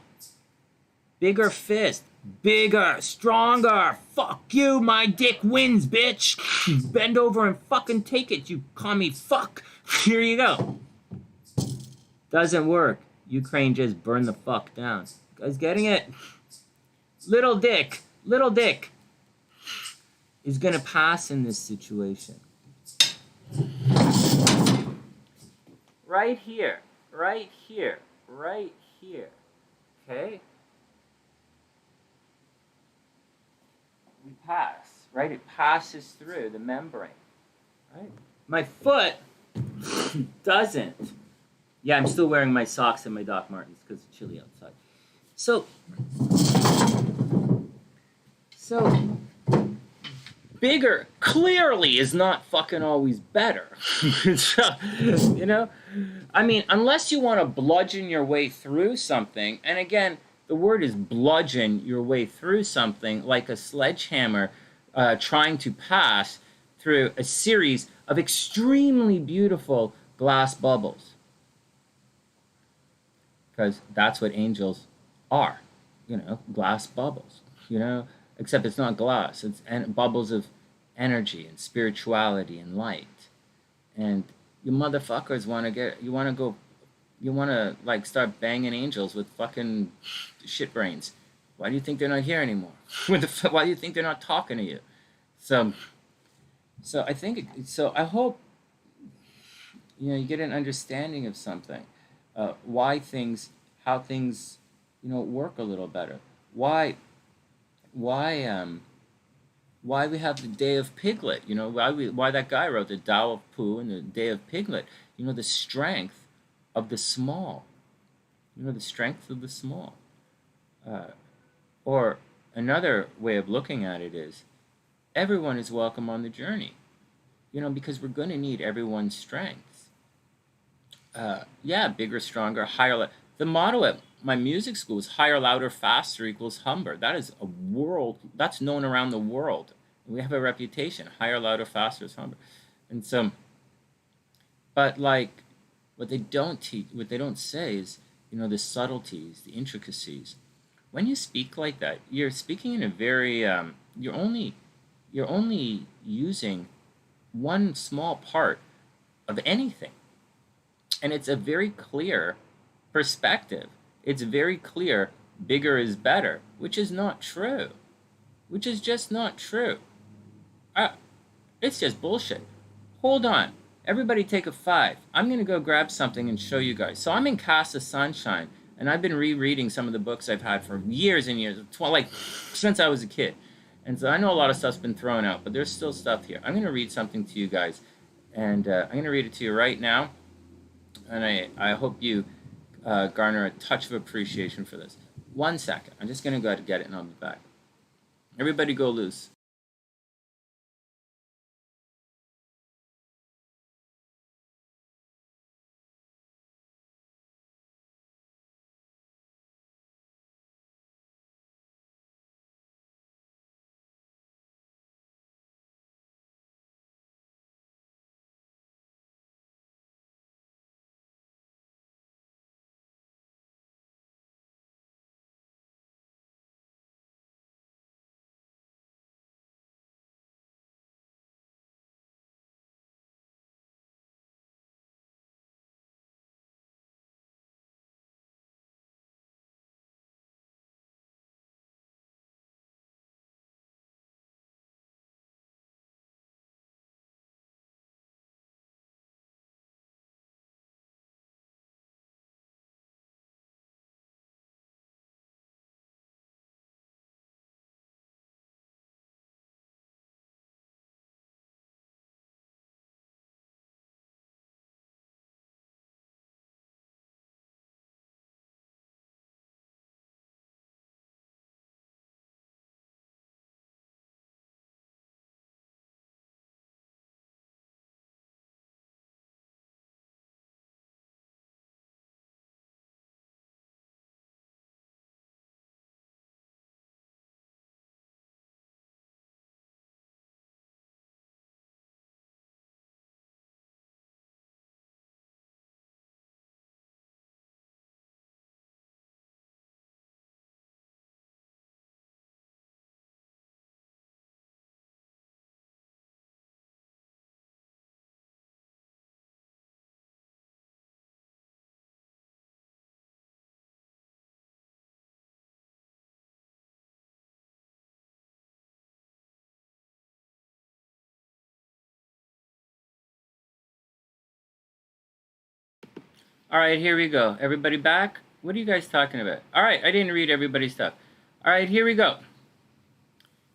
Bigger fist. Bigger. Stronger. Fuck you. My dick wins, bitch. Bend over and fucking take it, you commie fuck. Here you go. Doesn't work. Ukraine just burned the fuck down. You guys getting it? Little dick is gonna pass in this situation. Right here, right here, right here, okay? We pass, right? It passes through the membrane, right? My foot doesn't. Yeah, I'm still wearing my socks and my Doc Martens because it's chilly outside. So, bigger clearly is not fucking always better. So, you know? I mean, unless you want to bludgeon your way through something, and again, the word is bludgeon your way through something like a sledgehammer trying to pass through a series of extremely beautiful glass bubbles. Because that's what angels are, glass bubbles, except it's not glass, it's bubbles of energy and spirituality and light. And you motherfuckers you want to like start banging angels with fucking shit brains. Why do you think they're not here anymore? Why do you think they're not talking to you? So, I hope you get an understanding of something, how things, work a little better. Why, why we have the Day of Piglet? Why that guy wrote the Tao of Pooh and the Day of Piglet? The strength of the small. The strength of the small. Or another way of looking at it is, everyone is welcome on the journey. Because we're going to need everyone's strengths. Yeah, bigger, stronger, higher. The motto at my music school is higher, louder, faster equals humber. That is that's known around the world. We have a reputation, higher, louder, faster is humber. And so, but like, what they don't say is, the subtleties, the intricacies. When you speak like that, you're speaking in a very, you're only using one small part of anything. And it's a very clear perspective. It's very clear, bigger is better, which is not true. Which is just not true. It's just bullshit. Hold on. Everybody take a 5. I'm going to go grab something and show you guys. So I'm in PappaSunshine, and I've been rereading some of the books I've had for years and years, like since I was a kid. And so I know a lot of stuff's been thrown out, but there's still stuff here. I'm going to read something to you guys, and I'm going to read it to you right now. And I hope you garner a touch of appreciation for this. 1 second. I'm just going to go ahead and get it, and I'll be back. Everybody go loose. All right, here we go. Everybody back? What are you guys talking about? All right, I didn't read everybody's stuff. All right, here we go.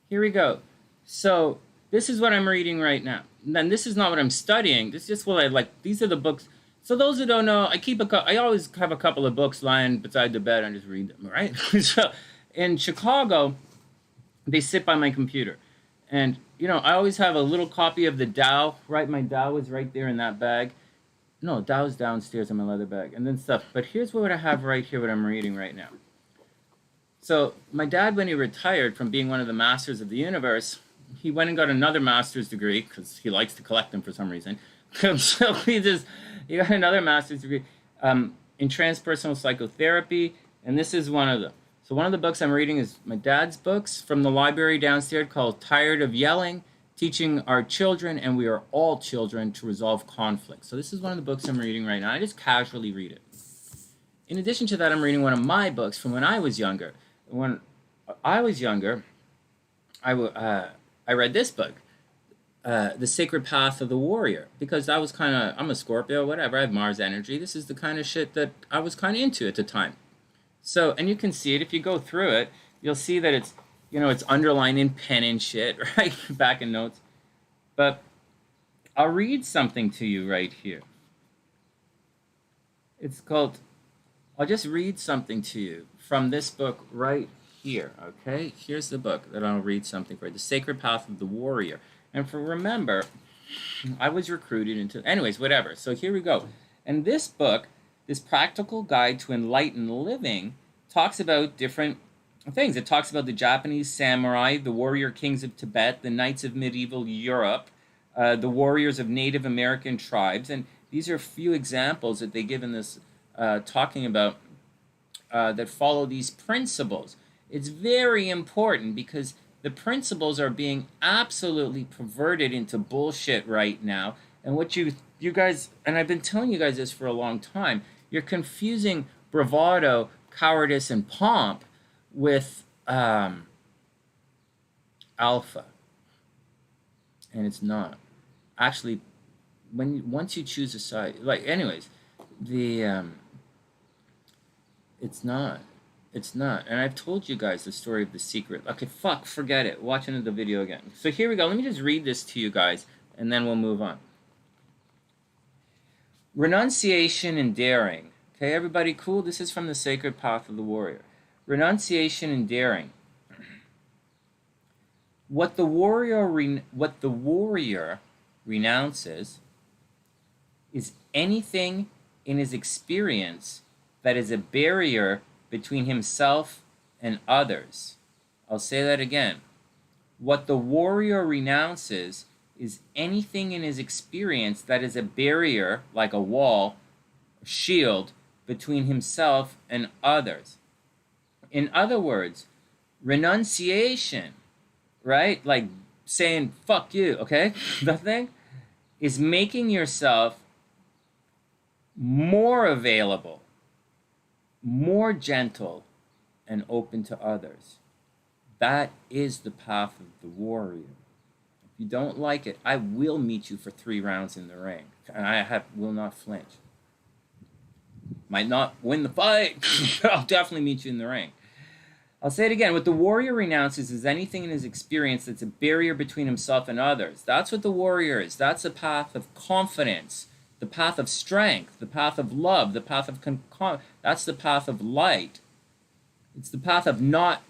Here we go. So this is what I'm reading right now. And then this is not what I'm studying. This is just what I like. These are the books. So those who don't know, I always have a couple of books lying beside the bed and just read them, right? So in Chicago, they sit by my computer. And, I always have a little copy of the Tao, right? My Tao is right there in that bag. No, Tao's downstairs in my leather bag. And then stuff. But here's what I have right here, what I'm reading right now. So my dad, when he retired from being one of the masters of the universe, he went and got another master's degree because he likes to collect them for some reason. So he got another master's degree in transpersonal psychotherapy, and this is one of them. So one of the books I'm reading is my dad's books from the library downstairs called Tired of Yelling, Teaching Our Children, and We Are All Children to Resolve Conflict. So this is one of the books I'm reading right now. I just casually read it. In addition to that, I'm reading one of my books from when I was younger. When I was younger, I read this book, The Sacred Path of the Warrior, because I was kind of, I'm a Scorpio, whatever, I have Mars energy. This is the kind of shit that I was kind of into at the time. So, and you can see it, if you go through it, you'll see that it's, you know, it's underlined in pen and shit, right, back in notes. But I'll read something to you right here. It's called, I'll just read something to you from this book right here, okay? Here's the book that I'll read something for you, The Sacred Path of the Warrior. And remember, I was recruited into, anyways, whatever. So here we go. And this book, this practical guide to enlightened living, talks about different things. It talks about the Japanese samurai, the warrior kings of Tibet, the knights of medieval Europe, the warriors of Native American tribes. And these are a few examples that they give in this talking about that follow these principles. It's very important because the principles are being absolutely perverted into bullshit right now. And what you guys, and I've been telling you guys this for a long time, you're confusing bravado, cowardice, and pomp with alpha. And it's not. Actually, once you choose a side, like, anyways, it's not. It's not. And I've told you guys the story of The Secret. Okay, forget it. Watch another video again. So here we go. Let me just read this to you guys, and then we'll move on. Renunciation and daring. Okay, everybody cool? This is from The Sacred Path of the Warrior. Renunciation and daring. What the warrior renounces is anything in his experience that is a barrier between himself and others. I'll say that again. What the warrior renounces is anything in his experience that is a barrier, like a wall, a shield, between himself and others. In other words, renunciation, right? Like saying, fuck you, okay? Nothing is making yourself more available, more gentle, and open to others. That is the path of the warrior. If you don't like it, I will meet you for 3 rounds in the ring, and I will not flinch. Might not win the fight, but I'll definitely meet you in the ring. I'll say it again. What the warrior renounces is anything in his experience that's a barrier between himself and others. That's what the warrior is. That's the path of confidence, the path of strength, the path of love, the path of that's the path of light. It's the path of not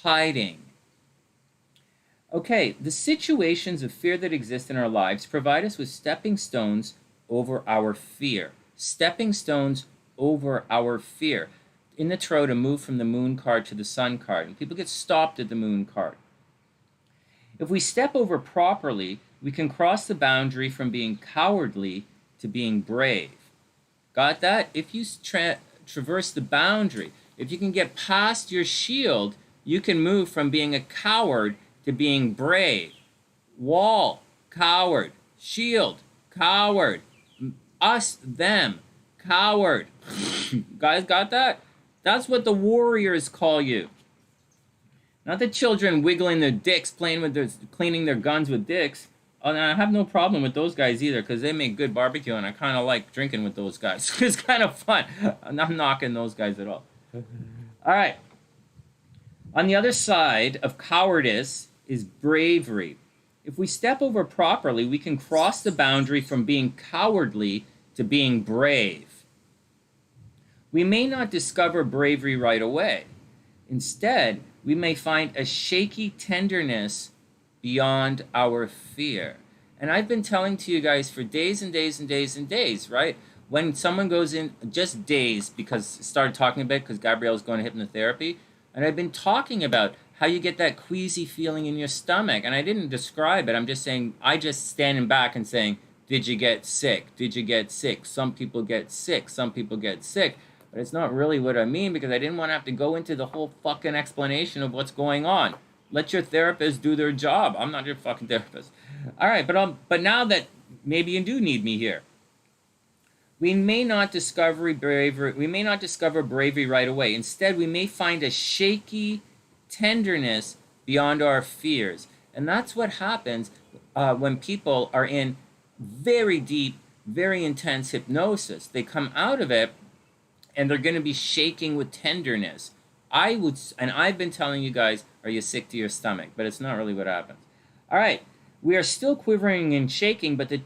hiding. Okay, the situations of fear that exist in our lives provide us with stepping stones over our fear. Stepping stones over our fear. In the tarot, to move from the moon card to the sun card, and people get stopped at the moon card. If we step over properly, we can cross the boundary from being cowardly to being brave. Got that? If you traverse the boundary, if you can get past your shield, you can move from being a coward to being brave. Wall, coward. Shield, coward. Us, them, coward. Guys got that? That's what the warriors call you. Not the children wiggling their dicks, cleaning their guns with dicks. Oh, and I have no problem with those guys either, because they make good barbecue, and I kind of like drinking with those guys. It's kind of fun. I'm not knocking those guys at all. All right. On the other side of cowardice is bravery. If we step over properly, we can cross the boundary from being cowardly to being brave. We may not discover bravery right away. Instead, we may find a shaky tenderness beyond our fear. And I've been telling to you guys for days and days and days and days, right? When someone goes in, just days, because I started talking about it because Gabrielle's going to hypnotherapy, and I've been talking about how you get that queasy feeling in your stomach. And I didn't describe it. I'm just saying, I just standing back and saying, did you get sick? Did you get sick? Some people get sick. Some people get sick. But it's not really what I mean, because I didn't want to have to go into the whole fucking explanation of what's going on. Let your therapist do their job. I'm not your fucking therapist. All right, but now that maybe you do need me here, we may not discover bravery. We may not discover bravery right away. Instead, we may find a shaky tenderness beyond our fears, and that's what happens when people are in very deep, very intense hypnosis. They come out of it, and they're going to be shaking with tenderness. And I've been telling you guys, are you sick to your stomach? But it's not really what happens. All right, we are still quivering and shaking, but there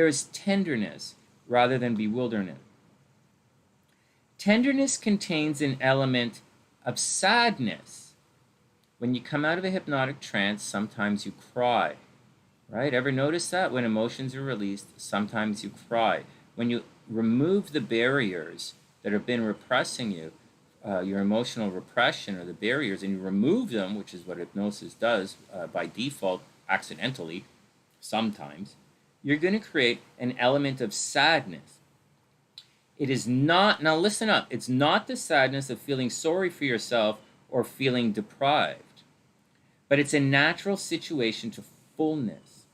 is tenderness rather than bewilderment. Tenderness contains an element of sadness. When you come out of a hypnotic trance, sometimes you cry, right? Ever notice that? When emotions are released, sometimes you cry. When you remove the barriers that have been repressing you, your emotional repression or the barriers, and you remove them, which is what hypnosis does by default, accidentally, sometimes, you're going to create an element of sadness. It is not, now listen up, it's not the sadness of feeling sorry for yourself or feeling deprived, but it's a natural situation to fullness.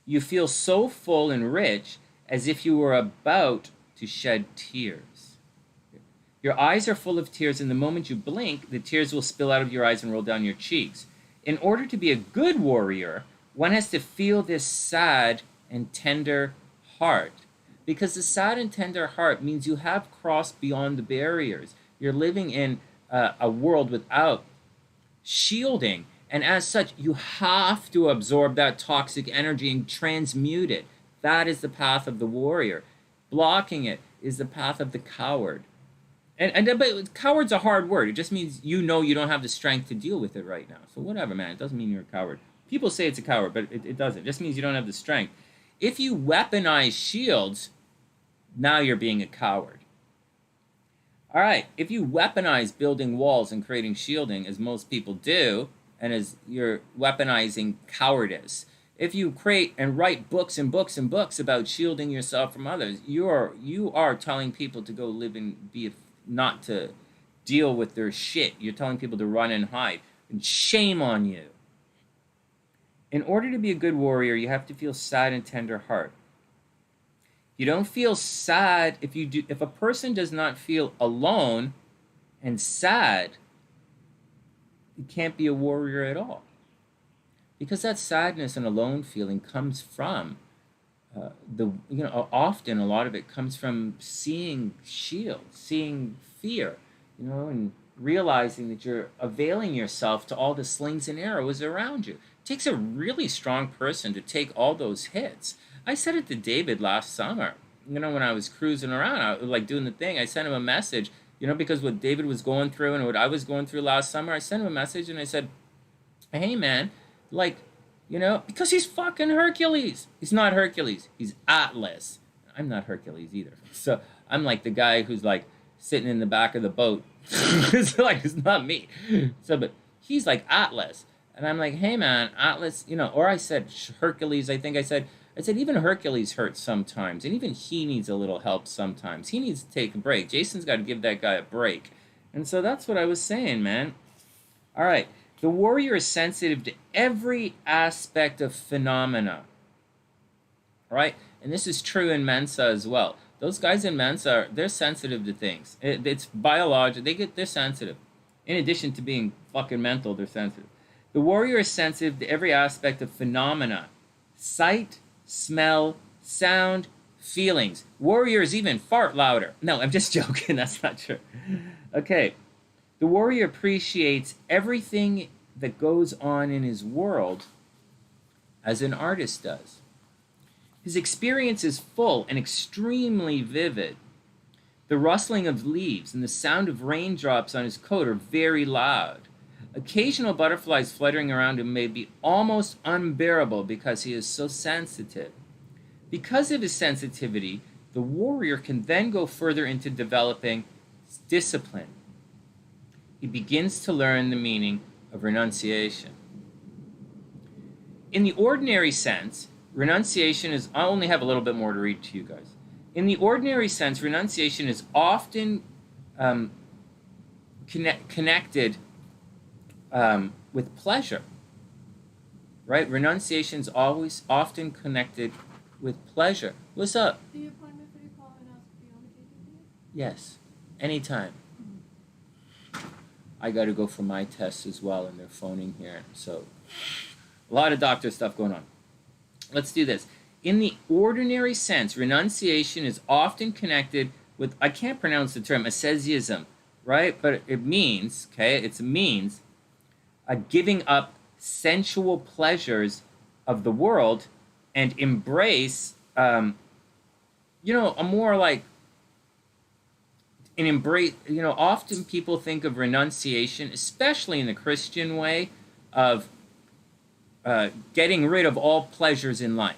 You feel so full and rich as if you were about to shed tears. Your eyes are full of tears, and the moment you blink, the tears will spill out of your eyes and roll down your cheeks. In order to be a good warrior, one has to feel this sad and tender heart. Because the sad and tender heart means you have crossed beyond the barriers. You're living in a world without shielding. And as such, you have to absorb that toxic energy and transmute it. That is the path of the warrior. Blocking it is the path of the coward. But coward's a hard word. It just means you know you don't have the strength to deal with it right now. So whatever, man. It doesn't mean you're a coward. People say it's a coward, but it doesn't. It just means you don't have the strength. If you weaponize shields, now you're being a coward. All right, if you weaponize building walls and creating shielding, as most people do, and as you're weaponizing cowardice, if you create and write books and books and books about shielding yourself from others, you are telling people to go live and not to deal with their shit. You're telling people to run and hide. And shame on you. In order to be a good warrior, you have to feel sad and tender heart. You don't feel sad if a person does not feel alone and sad, you can't be a warrior at all. Because that sadness and alone feeling comes from often a lot of it comes from seeing shields, seeing fear, and realizing that you're availing yourself to all the slings and arrows around you. It takes a really strong person to take all those hits. I said it to David last summer, when I was cruising around, doing the thing. I sent him a message, because what David was going through and what I was going through last summer, I sent him a message and I said, hey man, because he's fucking Hercules. He's not Hercules. He's Atlas. I'm not Hercules either. So I'm like the guy who's like sitting in the back of the boat. It's not me. But he's like Atlas. And I'm like, hey man, Atlas, or I said Hercules. I said even Hercules hurts sometimes. And even he needs a little help sometimes. He needs to take a break. Jason's got to give that guy a break. And so that's what I was saying, man. All right. The warrior is sensitive to every aspect of phenomena, right? And this is true in Mensa as well. Those guys in Mensa, they're sensitive to things. It's biological. They're sensitive. In addition to being fucking mental, they're sensitive. The warrior is sensitive to every aspect of phenomena. Sight, smell, sound, feelings. Warriors even fart louder. No, I'm just joking. That's not true. Okay. The warrior appreciates everything that goes on in his world as an artist does. His experience is full and extremely vivid. The rustling of leaves and the sound of raindrops on his coat are very loud. Occasional butterflies fluttering around him may be almost unbearable because he is so sensitive. Because of his sensitivity, the warrior can then go further into developing discipline. he begins to learn the meaning of renunciation. In the ordinary sense, renunciation is, I only have a little bit more to read to you guys. In the ordinary sense, renunciation is often connected with pleasure, right? Renunciation is always often connected with pleasure. What's up? The appointment for the colonoscopy on the KTV? Yes, anytime. I got to go for my tests as well, and they're phoning here, so a lot of doctor stuff going on. Let's do this. In the ordinary sense, renunciation is often connected with, I can't pronounce the term, asceticism, right? But it means, okay, it means giving up sensual pleasures of the world and embrace, a more like, often people think of renunciation, especially in the Christian way, of getting rid of all pleasures in life.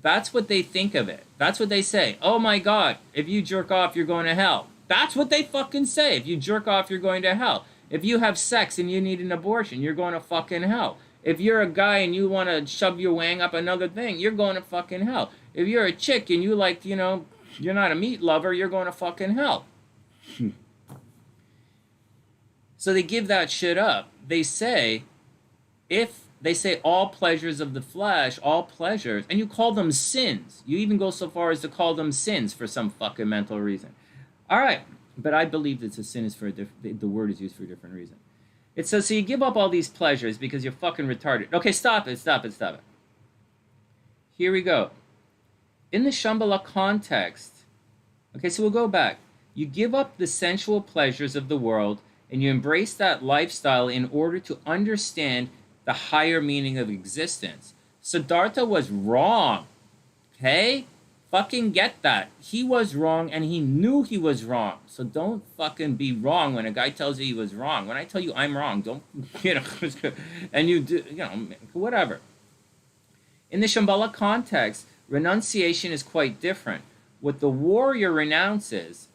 That's what they think of it. That's what they say. Oh my God, if you jerk off, you're going to hell. That's what they fucking say. If you jerk off, you're going to hell. If you have sex and you need an abortion, you're going to fucking hell. If you're a guy and you want to shove your wang up another thing, you're going to fucking hell. If you're a chick and you like, you're not a meat lover, you're going to fucking hell. So they give that shit up. They say, all pleasures of the flesh, all pleasures, and you call them sins. You even go so far as to call them sins for some fucking mental reason. All right, but I believe that a sin is for the word is used for a different reason. It says, so you give up all these pleasures because you're fucking retarded. Okay, stop it. Here we go. In the Shambhala context, okay, so we'll go back. You give up the sensual pleasures of the world and you embrace that lifestyle in order to understand the higher meaning of existence. Siddhartha was wrong, okay? Fucking get that. He was wrong and he knew he was wrong. So don't fucking be wrong when a guy tells you he was wrong. When I tell you I'm wrong, don't, and you do, whatever. In the Shambhala context, renunciation is quite different. What the warrior renounces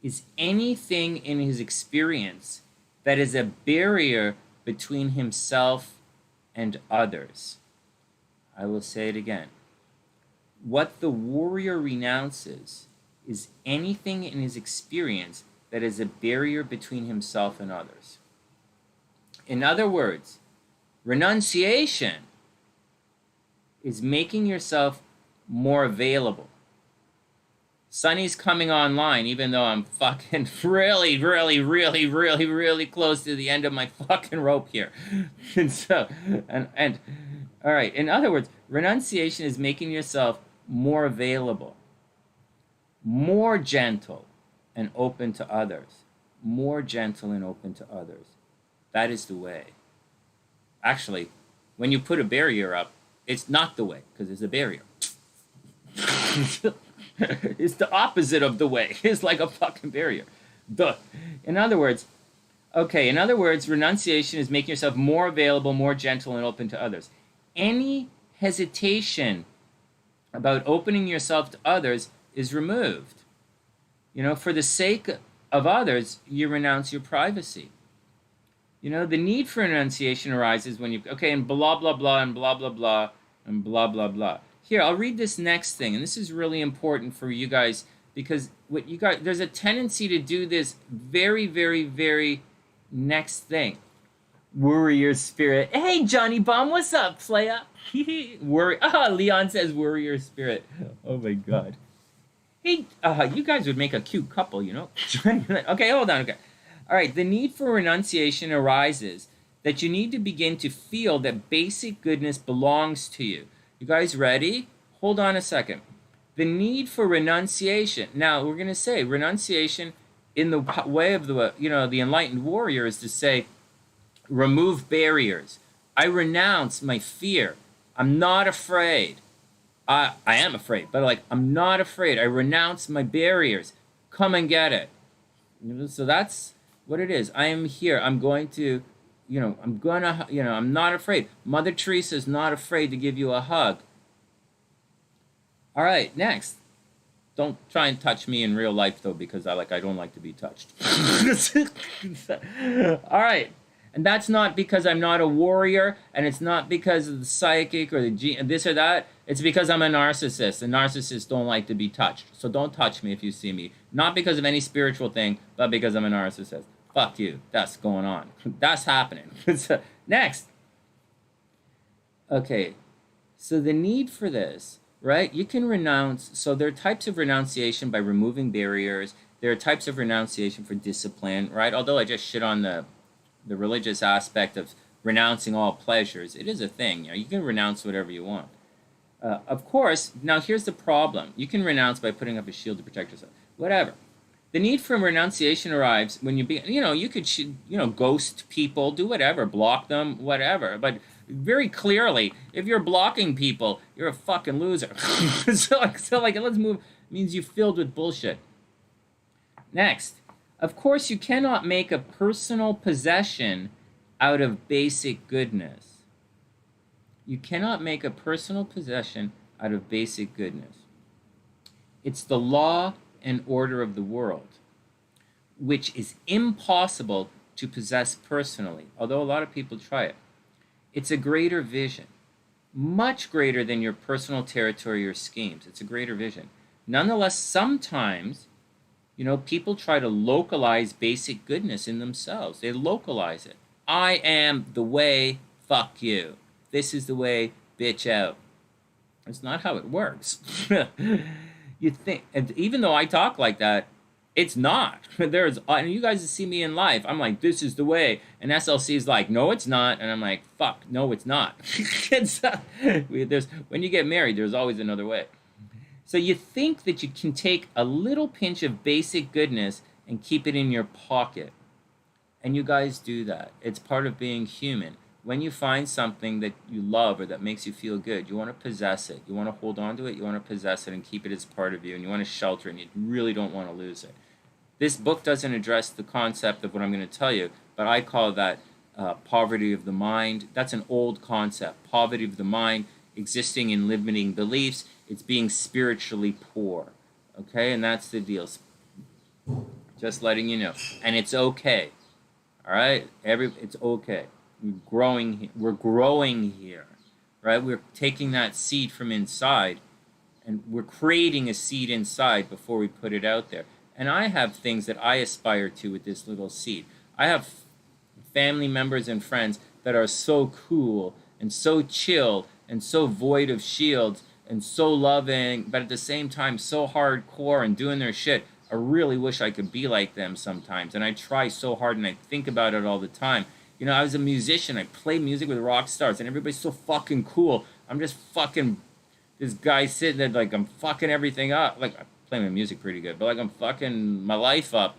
is anything in his experience that is a barrier between himself and others. I will say it again. What the warrior renounces is anything in his experience that is a barrier between himself and others. In other words, renunciation is making yourself more available. Sonny's coming online, even though I'm fucking really close to the end of my fucking rope here. And all right, in other words, renunciation is making yourself more available, more gentle and open to others. More gentle and open to others. That is the way. Actually, when you put a barrier up, it's not the way, because it's a barrier. It's the opposite of the way. It's like a fucking barrier. In other words, renunciation is making yourself more available, more gentle, and open to others. Any hesitation about opening yourself to others is removed. For the sake of others, you renounce your privacy. The need for renunciation arises when and blah, blah, blah, and blah, blah, blah, and blah, blah, blah. Here, I'll read this next thing, and this is really important for you guys, because there's a tendency to do this very, very, very next thing. Warrior spirit. Hey, Johnny Bomb, what's up, playa? Leon says warrior spirit. Oh my God. Hey, you guys would make a cute couple, Okay, hold on. Okay. All right, the need for renunciation arises that you need to begin to feel that basic goodness belongs to you. You guys ready? Hold on a second. The need for renunciation. Now, we're going to say renunciation in the way of the enlightened warrior is to say, remove barriers. I renounce my fear. I'm not afraid. I am afraid, but I'm not afraid. I renounce my barriers. Come and get it. So that's what it is. I am here. I'm going to, I'm not afraid. Mother Teresa is not afraid to give you a hug. All right, next. Don't try and touch me in real life though, because I don't like to be touched. All right. And that's not because I'm not a warrior, and it's not because of the psychic or this or that. It's because I'm a narcissist, and narcissists don't like to be touched. So don't touch me if you see me. Not because of any spiritual thing, but because I'm a narcissist. Fuck you. That's going on. That's happening. Next. Okay. So the need for this, right? You can renounce. So there are types of renunciation by removing barriers. There are types of renunciation for discipline, right? Although I just shit on the religious aspect of renouncing all pleasures, it is a thing. You can renounce whatever you want. Of course, now here's the problem. You can renounce by putting up a shield to protect yourself. Whatever. The need for renunciation arrives when you could, ghost people, do whatever, block them, whatever. But very clearly, if you're blocking people, you're a fucking loser. so let's move. It means you're filled with bullshit. Next. Of course, you cannot make a personal possession out of basic goodness. You cannot make a personal possession out of basic goodness. It's the law and order of the world, which is impossible to possess personally, although a lot of people try it. It's a greater vision, much greater than your personal territory or schemes. It's a greater vision. Nonetheless, sometimes people try to localize basic goodness in themselves. They localize it. I am the way, fuck you. This is the way, bitch out. It's not how it works. You think, and even though I talk like that, it's not. And you guys see me in life, I'm like, this is the way. And SLC is like, no, it's not. And I'm like, fuck, no, it's not. When you get married, there's always another way. So you think that you can take a little pinch of basic goodness and keep it in your pocket. And you guys do that. It's part of being human. When you find something that you love or that makes you feel good, you want to possess it. You want to hold on to it. You want to possess it and keep it as part of you. And you want to shelter it. And you really don't want to lose it. This book doesn't address the concept of what I'm going to tell you, but I call that poverty of the mind. That's an old concept. Poverty of the mind, existing in limiting beliefs. It's being spiritually poor, okay? And that's the deal. Just letting you know. And it's okay, all right? It's okay. We're growing here, right? We're taking that seed from inside, and we're creating a seed inside before we put it out there. And I have things that I aspire to with this little seed. I have family members and friends that are so cool and so chill and so void of shields and so loving, but at the same time so hardcore and doing their shit. I really wish I could be like them sometimes. And I try so hard and I think about it all the time. I was a musician. I play music with rock stars and everybody's so fucking cool. I'm just fucking this guy sitting there like I'm fucking everything up. Like I play my music pretty good, but like I'm fucking my life up.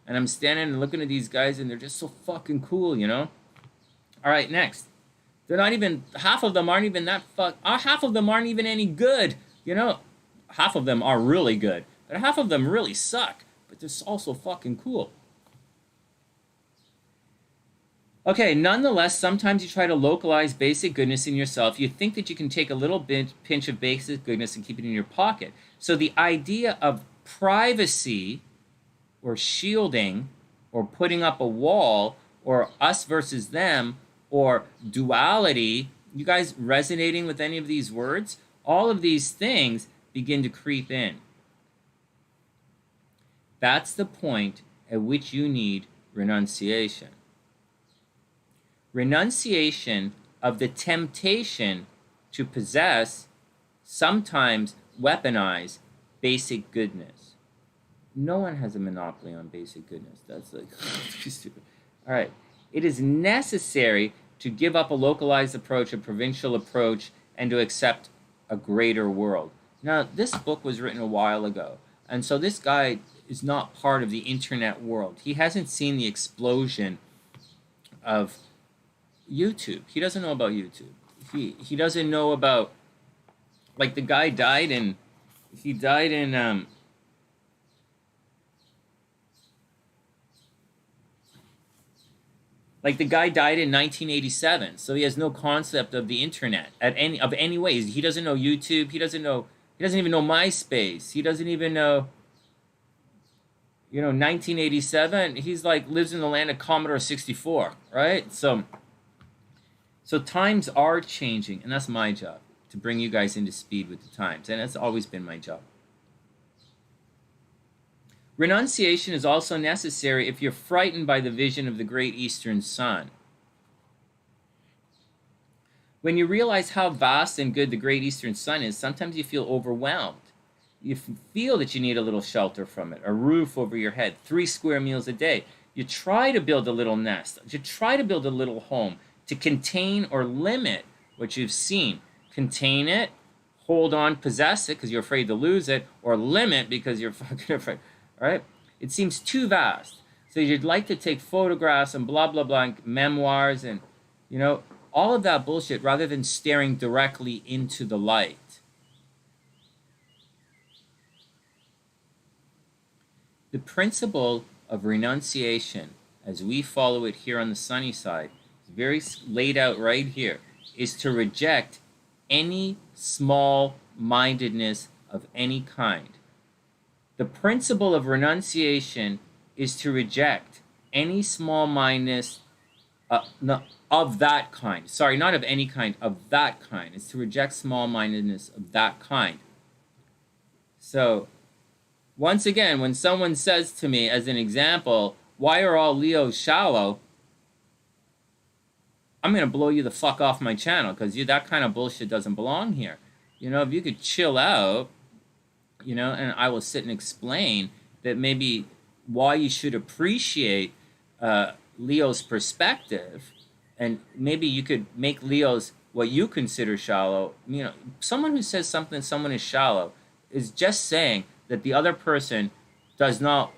And I'm standing and looking at these guys and they're just so fucking cool, All right, next. They're not even, half of them aren't even half of them aren't even any good, Half of them are really good, but half of them really suck, but they're also fucking cool. Okay, nonetheless, sometimes you try to localize basic goodness in yourself. You think that you can take a little pinch of basic goodness and keep it in your pocket. So the idea of privacy or shielding or putting up a wall or us versus them or duality, you guys resonating with any of these words? All of these things begin to creep in. That's the point at which you need renunciation. Renunciation of the temptation to possess, sometimes weaponize, basic goodness. No one has a monopoly on basic goodness. That's like stupid. All right. It is necessary to give up a localized approach, a provincial approach, and to accept a greater world. Now, this book was written a while ago, and so this guy is not part of the internet world. He hasn't seen the explosion of YouTube. He doesn't know about YouTube. He doesn't know about, like, the guy died in Like the guy died in 1987, so he has no concept of the internet of any ways. He doesn't know YouTube. He doesn't know He doesn't even know MySpace. He doesn't even know, 1987. He's like lives in the land of Commodore 64, right? So times are changing, and that's my job, to bring you guys into speed with the times, and that's always been my job. Renunciation is also necessary if you're frightened by the vision of the great eastern sun. When you realize how vast and good the great eastern sun is, sometimes you feel overwhelmed. You feel that you need a little shelter from it, a roof over your head, 3 square meals a day. You try to build a little nest. You try to build a little home to contain or limit what you've seen. Contain it, hold on, possess it because you're afraid to lose it, or limit because you're fucking afraid. All right? It seems too vast. So you'd like to take photographs and blah, blah, blah, and memoirs and, all of that bullshit rather than staring directly into the light. The principle of renunciation, as we follow it here on the sunny side, is very laid out right here, is to reject any small-mindedness of any kind. The principle of renunciation is to reject any small-mindedness of that kind. Sorry, not of any kind, of that kind. It's to reject small-mindedness of that kind. So, once again, when someone says to me, as an example, why are all Leos shallow? I'm going to blow you the fuck off my channel because that kind of bullshit doesn't belong here. If you could chill out, and I will sit and explain that maybe why you should appreciate Leo's perspective, and maybe you could make Leo's what you consider shallow. Someone who says someone is shallow is just saying that the other person does not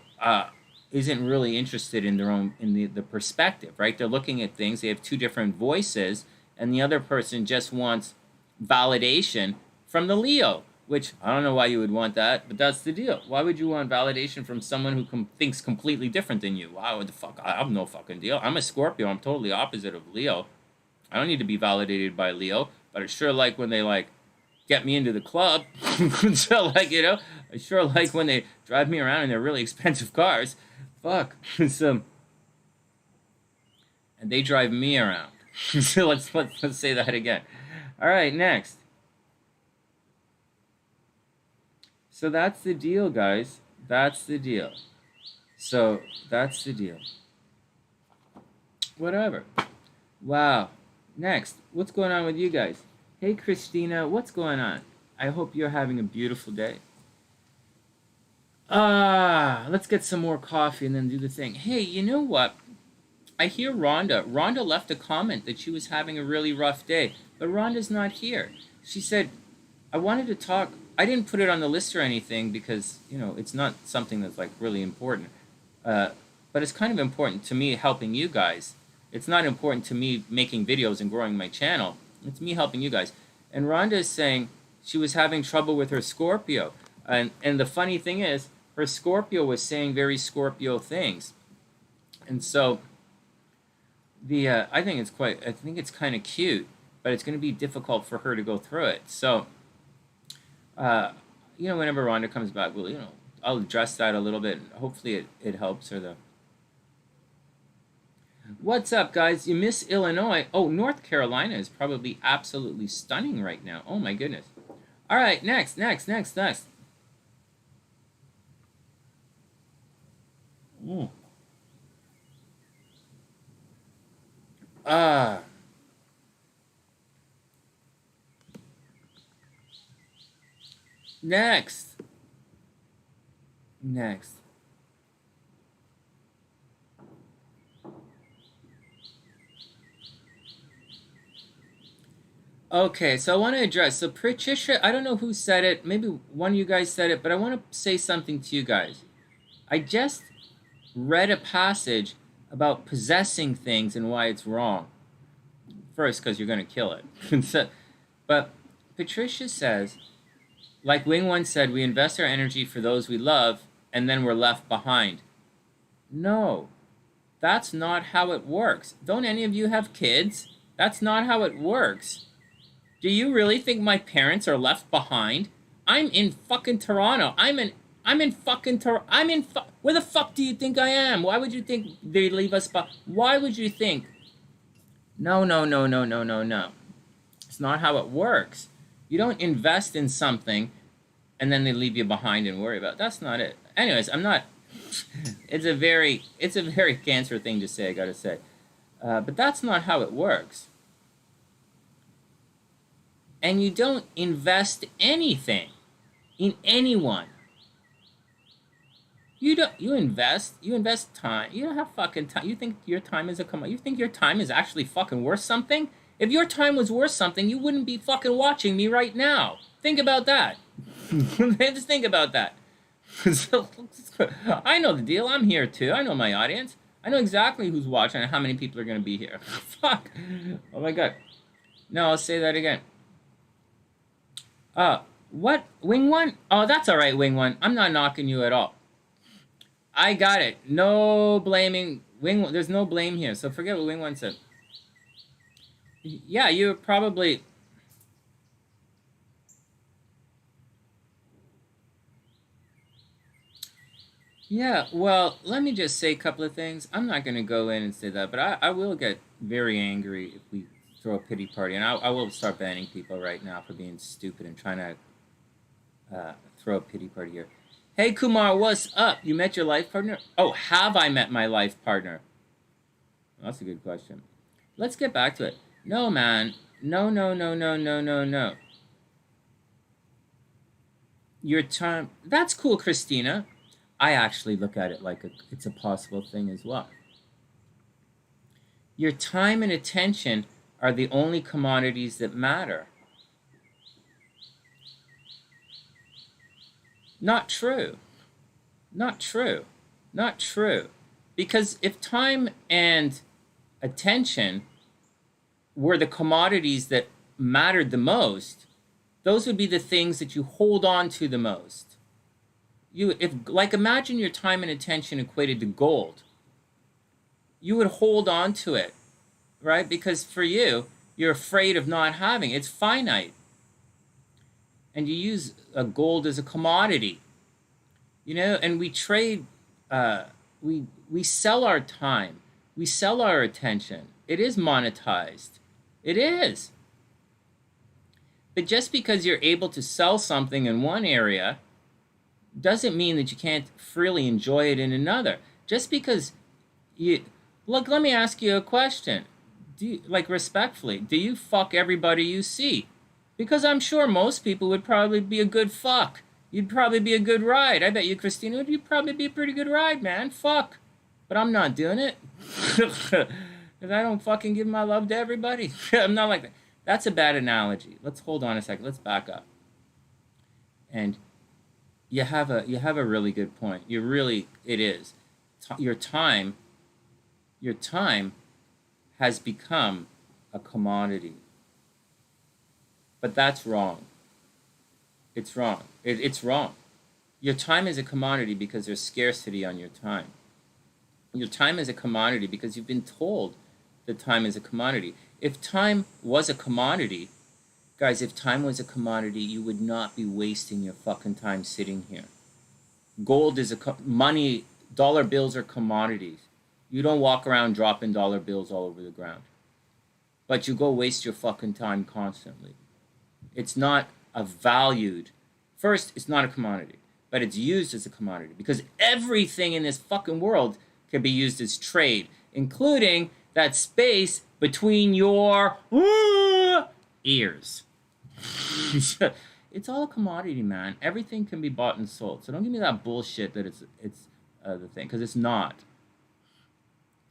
isn't really interested in their own the perspective, right? They're looking at things. They have 2 different voices, and the other person just wants validation from the Leo. Which, I don't know why you would want that, but that's the deal. Why would you want validation from someone who thinks completely different than you? Why would the fuck? I have no fucking deal. I'm a Scorpio. I'm totally opposite of Leo. I don't need to be validated by Leo, but I sure like when they, get me into the club. So, I sure like when they drive me around in their really expensive cars. Fuck. And they drive me around. So let's say that again. All right, next. So that's the deal, guys. That's the deal. So that's the deal. Whatever. Wow. Next, what's going on with you guys? Hey, Christina, what's going on? I hope you're having a beautiful day. Let's get some more coffee and then do the thing. Hey, you know what? I hear Rhonda. Rhonda left a comment that she was having a really rough day, but Rhonda's not here. She said, I wanted to talk. I didn't put it on the list or anything because, it's not something that's really important. But it's kind of important to me helping you guys. It's not important to me making videos and growing my channel. It's me helping you guys. And Rhonda is saying she was having trouble with her Scorpio. And the funny thing is, her Scorpio was saying very Scorpio things. And so, I think it's kind of cute, but it's going to be difficult for her to go through it. So, whenever Rhonda comes back, I'll address that a little bit. Hopefully it helps her, though. What's up, guys? You miss Illinois. Oh, North Carolina is probably absolutely stunning right now. Oh, my goodness. All right, next. Next. Okay, so I want to address. So Patricia, I don't know who said it. Maybe one of you guys said it, but I want to say something to you guys. I just read a passage about possessing things and why it's wrong. First, because you're going to kill it. But Patricia says, like Wing One said, we invest our energy for those we love, and then we're left behind. No, that's not how it works. Don't any of you have kids? That's not how it works. Do you really think my parents are left behind? I'm in fucking Toronto. I'm in fucking Toronto. Where the fuck do you think I am? Why would you think they leave us? Why would you think? No, no, no, no, no, no, no. It's not how it works. You don't invest in something and then they leave you behind and worry about it. That's not it. Anyways, I'm not. It's a very Cancer thing to say, I gotta say. But that's not how it works. And you don't invest anything in anyone. You invest time. You don't have fucking time. You think your time is you think your time is actually fucking worth something? If your time was worth something, you wouldn't be fucking watching me right now. Think about that. Just think about that. I know the deal. I'm here too. I know my audience. I know exactly who's watching and how many people are going to be here. Fuck. Oh my god. No, I'll say that again. What? Wing One? Oh, that's alright, Wing One. I'm not knocking you at all. I got it. No blaming. There's no blame here, so forget what Wing One said. Yeah, you probably... Yeah, well, let me just say a couple of things. I'm not going to go in and say that, but I will get very angry if we throw a pity party. And I will start banning people right now for being stupid and trying to throw a pity party here. Hey, Kumar, what's up? You met your life partner? Oh, have I met my life partner? That's a good question. Let's get back to it. No, man. No, no, no, no, no, no, no. Your time... That's cool, Christina. I actually look at it like it's a possible thing as well. Your time and attention are the only commodities that matter. Not true. Not true. Not true. Because if time and attention were the commodities that mattered the most, those would be the things that you hold on to the most. Imagine your time and attention equated to gold. You would hold on to it, right? Because for you, you're afraid of not having it. It's finite. And you use gold as a commodity, you know, and we trade, we sell our time. We sell our attention. It is monetized. It is. But just because you're able to sell something in one area doesn't mean that you can't freely enjoy it in another. Just because you... Look, let me ask you a question. Respectfully, do you fuck everybody you see? Because I'm sure most people would probably be a good fuck. You'd probably be a good ride. I bet you, Christina, you'd probably be a pretty good ride, man. Fuck. But I'm not doing it. Because I don't fucking give my love to everybody. I'm not like that. That's a bad analogy. Let's hold on a second. Let's back up. And you have a really good point. It is. Your time has become a commodity. But that's wrong. It's wrong. It's wrong. Your time is a commodity because there's scarcity on your time. Your time is a commodity because you've been told that time is a commodity. If time was a commodity, guys, if time was a commodity, you would not be wasting your fucking time sitting here. Gold is money, dollar bills are commodities. You don't walk around dropping dollar bills all over the ground. But you go waste your fucking time constantly. It's not a valued... First, it's not a commodity, but it's used as a commodity because everything in this fucking world can be used as trade, including that space between your ears. It's all a commodity, man. Everything can be bought and sold. So don't give me that bullshit that it's the thing, because it's not.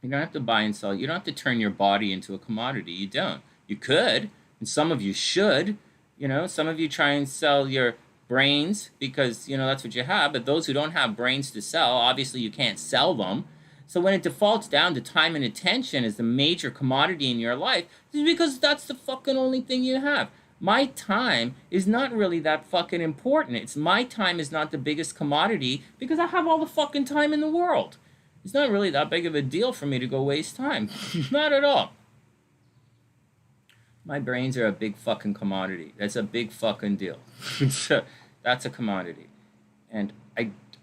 You don't have to buy and sell. You don't have to turn your body into a commodity. You don't. You could, and some of you should. You know, some of you try and sell your brains because, you know, that's what you have. But those who don't have brains to sell, obviously you can't sell them. So when it defaults down to time and attention as the major commodity in your life, it's because that's the fucking only thing you have. My time is not really that fucking important. My time is not the biggest commodity because I have all the fucking time in the world. It's not really that big of a deal for me to go waste time. Not at all. My brains are a big fucking commodity. That's a big fucking deal. That's a commodity. And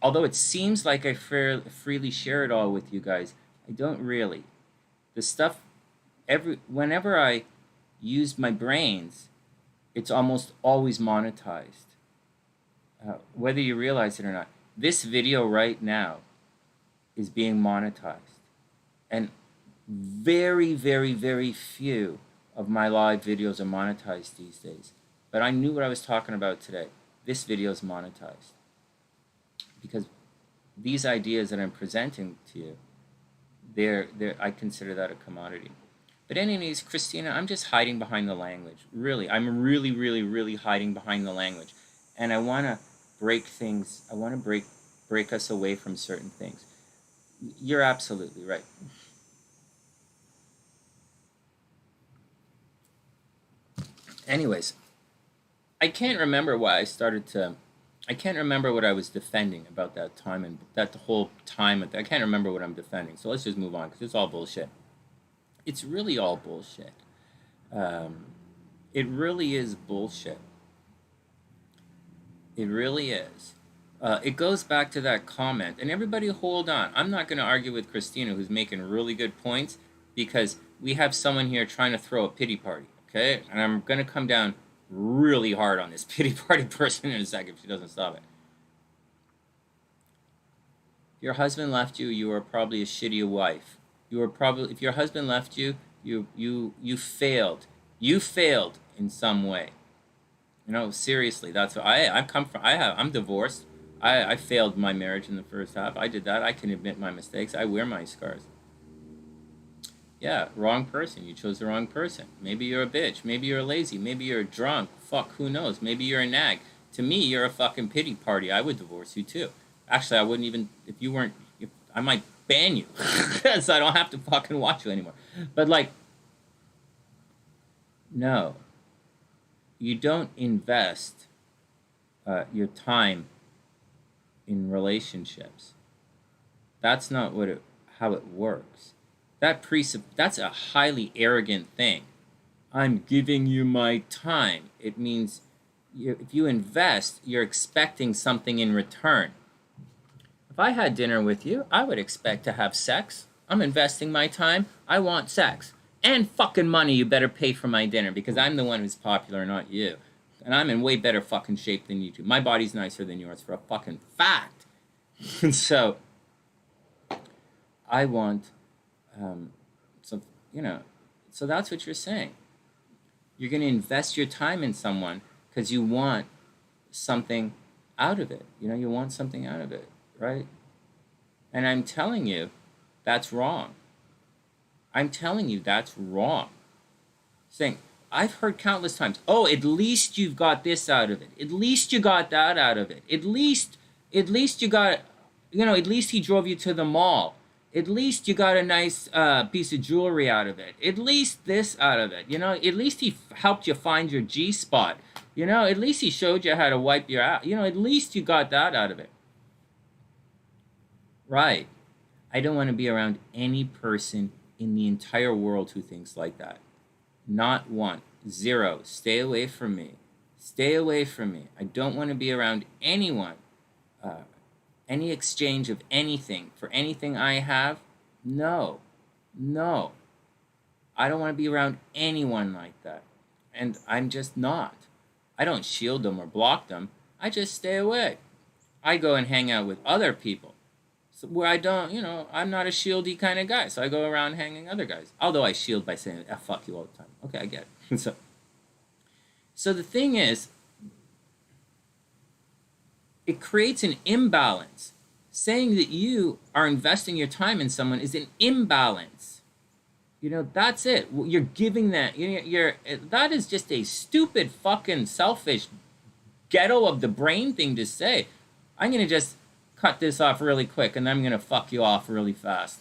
although it seems like I freely share it all with you guys, I don't really. The stuff, whenever I use my brains, it's almost always monetized, whether you realize it or not. This video right now is being monetized, and very, very, very few of my live videos are monetized these days. But I knew what I was talking about today. This video is monetized because these ideas that I'm presenting to you, I consider that a commodity. But anyways, Christina, I'm just hiding behind the language. Really, I'm really, really, really hiding behind the language. And I want to break things. I want to break us away from certain things. You're absolutely right. Anyways, I can't remember why I can't remember what I was defending about that time and that the whole time. I can't remember what I'm defending. So let's just move on because it's all bullshit. It's really all bullshit. It really is bullshit. It really is. It goes back to that comment. And everybody hold on. I'm not going to argue with Christina, who's making really good points, because we have someone here trying to throw a pity party, okay? And I'm going to come down really hard on this pity party person in a second if she doesn't stop it. If your husband left you, you are probably a shitty wife. You are probably, if your husband left you, you failed. You failed in some way. You know, seriously, that's what I've come from. I'm divorced. I failed my marriage in the first half. I did that. I can admit my mistakes. I wear my scars. Yeah, wrong person. You chose the wrong person. Maybe you're a bitch. Maybe you're lazy. Maybe you're drunk. Fuck, who knows? Maybe you're a nag. To me, you're a fucking pity party. I would divorce you too. Actually, I wouldn't even, if you weren't, I might ban you. So I don't have to fucking watch you anymore. But like, no. You don't invest your time in relationships. That's not how it works. That's a highly arrogant thing. I'm giving you my time. It means if you invest, you're expecting something in return. If I had dinner with you, I would expect to have sex. I'm investing my time. I want sex. And fucking money, you better pay for my dinner because I'm the one who's popular, not you. And I'm in way better fucking shape than you two. My body's nicer than yours for a fucking fact. So, I want, so that's what you're saying. You're going to invest your time in someone because you want something out of it. You know, you want something out of it, right? And I'm telling you, that's wrong. I'm telling you, that's wrong. Saying, I've heard countless times, oh, at least you've got this out of it. At least you got that out of it. At least you got, at least he drove you to the mall. At least you got a nice piece of jewelry out of it. At least this out of it. At least he helped you find your G-spot. At least he showed you how to wipe your ass. At least you got that out of it. Right. I don't want to be around any person in the entire world who thinks like that. Not one. Zero. Stay away from me. Stay away from me. I don't want to be around anyone. Any exchange of anything for anything I have? No. No. I don't want to be around anyone like that. And I'm just not. I don't shield them or block them. I just stay away. I go and hang out with other people. So where I don't, I'm not a shieldy kind of guy. So I go around hanging other guys. Although I shield by saying, fuck you all the time. Okay, I get it. So the thing is, it creates an imbalance. Saying that you are investing your time in someone is an imbalance. That's it. You're giving that. That is just a stupid, fucking, selfish, ghetto of the brain thing to say. I'm going to just cut this off really quick, and I'm going to fuck you off really fast.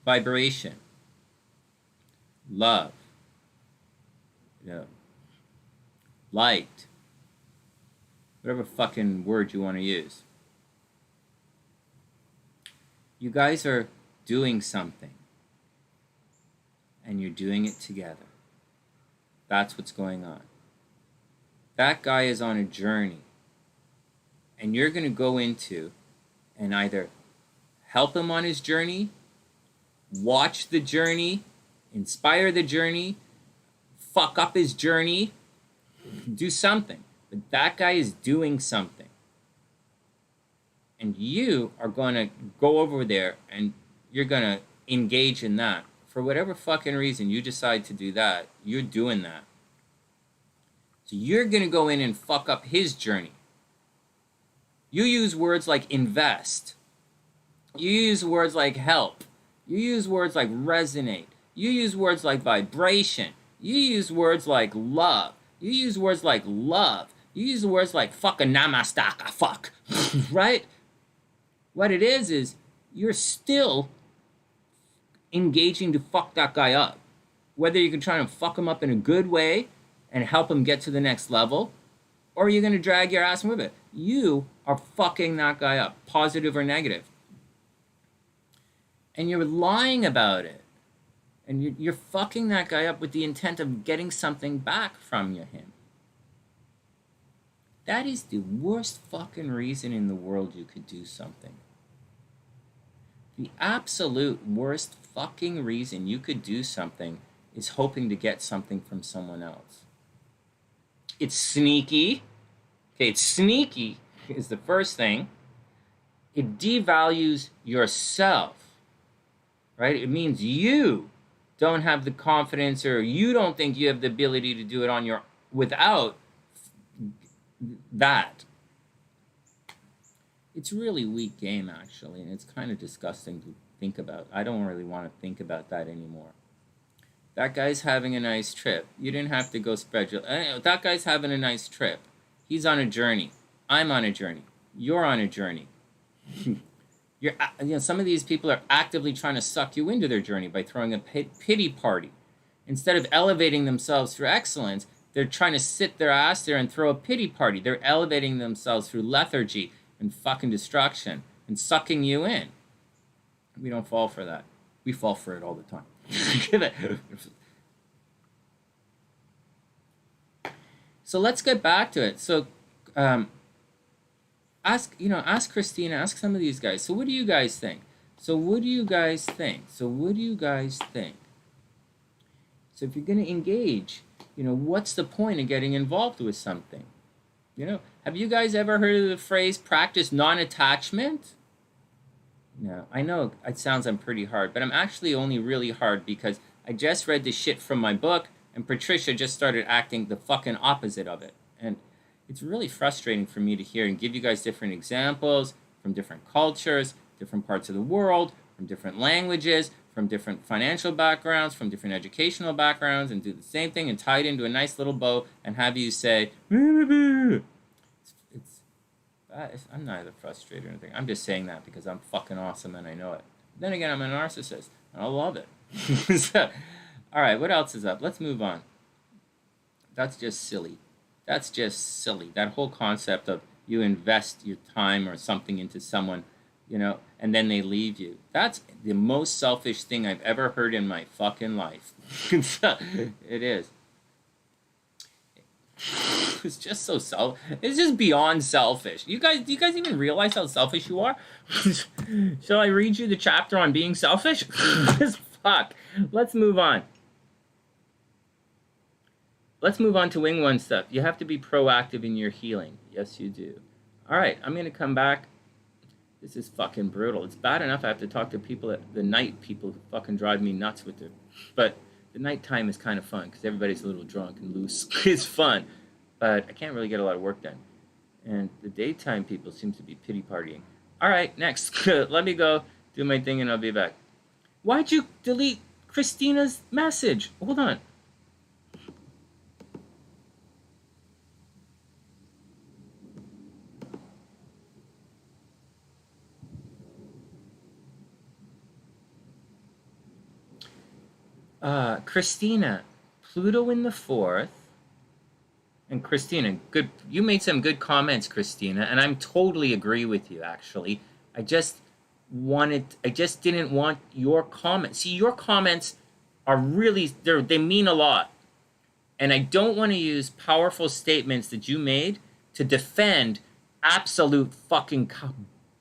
Vibration. Love. Light. Whatever fucking word you want to use. You guys are doing something. And you're doing it together. That's what's going on. That guy is on a journey. And you're going to go into and either help him on his journey, watch the journey, inspire the journey, fuck up his journey, do something. But that guy is doing something. And you are going to go over there and you're going to engage in that. For whatever fucking reason you decide to do that, you're doing that. So you're going to go in and fuck up his journey. You use words like invest. You use words like help. You use words like resonate. You use words like vibration. You use words like love. You use words like love. You use words like fucking namastaka fuck. Right? What it is you're still engaging to fuck that guy up. Whether you can try and fuck him up in a good way and help him get to the next level, or you're going to drag your ass with it. You are fucking that guy up, positive or negative. And you're lying about it. And you're fucking that guy up with the intent of getting something back from him. That is the worst fucking reason in the world you could do something. The absolute worst fucking reason you could do something is hoping to get something from someone else. It's sneaky. Okay, it's sneaky is the first thing. It devalues yourself, right? It means you don't have the confidence, or you don't think you have the ability to do it on your without that. It's a really weak game, actually, and it's kind of disgusting to think about. I don't really want to think about that anymore. That guy's having a nice trip. You didn't have to go spread your... That guy's having a nice trip. He's on a journey. I'm on a journey. You're on a journey. Some of these people are actively trying to suck you into their journey by throwing a pity party. Instead of elevating themselves through excellence, they're trying to sit their ass there and throw a pity party. They're elevating themselves through lethargy and fucking destruction and sucking you in. We don't fall for that. We fall for it all the time. So let's get back to it. So ask Christina, ask some of these guys. So what do you guys think? So if you're going to engage, what's the point of getting involved with something? Have you guys ever heard of the phrase practice non-attachment? No, I know it sounds I'm pretty hard, but I'm actually only really hard because I just read the shit from my book and Patricia just started acting the fucking opposite of it. And it's really frustrating for me to hear and give you guys different examples from different cultures, different parts of the world, from different languages, from different financial backgrounds, from different educational backgrounds, and do the same thing and tie it into a nice little bow and have you say, I'm not either frustrated or anything. I'm just saying that because I'm fucking awesome and I know it. Then again, I'm a narcissist and I love it. So, all right, what else is up? Let's move on. That's just silly. That whole concept of you invest your time or something into someone, and then they leave you. That's the most selfish thing I've ever heard in my fucking life. It is. It's just so it's just beyond selfish. Do you guys even realize how selfish you are? Shall I read you the chapter on being selfish? Just fuck. Let's move on. Let's move on to Wing One stuff. You have to be proactive in your healing. Yes, you do. All right, I'm going to come back. This is fucking brutal. It's bad enough I have to talk to people at the night. People who fucking drive me nuts with it. But the nighttime is kind of fun because everybody's a little drunk and loose. It's fun. But I can't really get a lot of work done. And the daytime people seem to be pity partying. All right, next. Let me go do my thing and I'll be back. Why'd you delete Christina's message? Hold on. Christina, Pluto in the 4th. And Christina, good. You made some good comments, Christina, and I'm totally agree with you, actually. I just didn't want your comments. See, your comments are really, they mean a lot. And I don't want to use powerful statements that you made to defend absolute fucking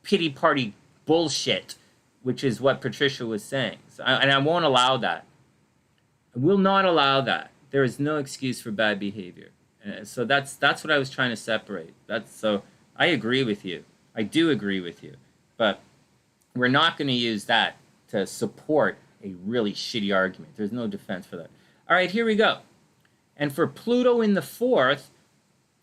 pity party bullshit, which is what Patricia was saying. So and I won't allow that. I will not allow that. There is no excuse for bad behavior. So that's what I was trying to separate. So I agree with you. I do agree with you. But we're not going to use that to support a really shitty argument. There's no defense for that. All right, here we go. And for Pluto in the fourth,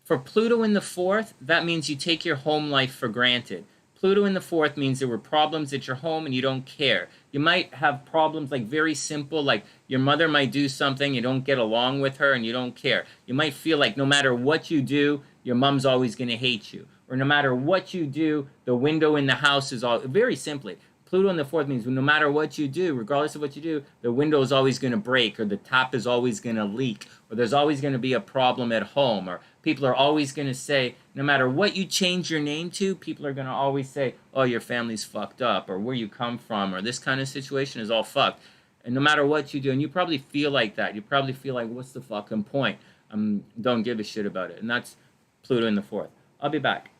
that means you take your home life for granted. Pluto in the fourth means there were problems at your home and you don't care. You might have problems like very simple, like your mother might do something, you don't get along with her and you don't care. You might feel like no matter what you do, your mom's always going to hate you. Or no matter what you do, the window in the house is all, very simply, Pluto in the fourth means no matter what you do, regardless of what you do, the window is always going to break, or the tap is always going to leak, or there's always going to be a problem at home, or people are always going to say, no matter what you change your name to, people are going to always say, oh, your family's fucked up, or where you come from, or this kind of situation is all fucked. And no matter what you do, and you probably feel like that. You probably feel like, what's the fucking point? Don't give a shit about it. And that's Pluto in the fourth. I'll be back.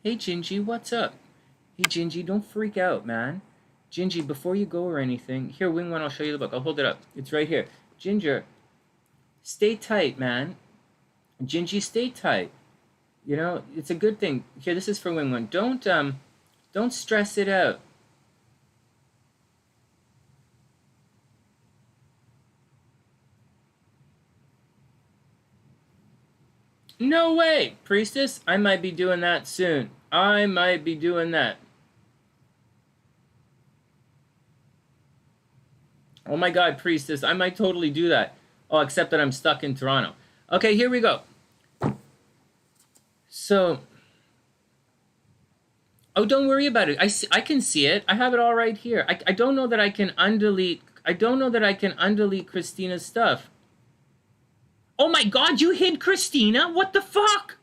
Hey, Gingy, what's up? Hey, Gingy, don't freak out, man. Gingy, before you go or anything, here, Wing One, I'll show you the book. I'll hold it up. It's right here. Ginger, stay tight, man. Gingy, stay tight. You know, it's a good thing. Here, this is for Wing One. Don't stress it out. No way, Priestess. I might be doing that soon. I might be doing that. Oh my God, Priestess. I might totally do that. Oh, except that I'm stuck in Toronto. Okay, here we go. So, oh, don't worry about it. I can see it. I have it all right here. I don't know that I can undelete. I don't know that I can undelete Christina's stuff. Oh my God, you hid Christina? What the fuck?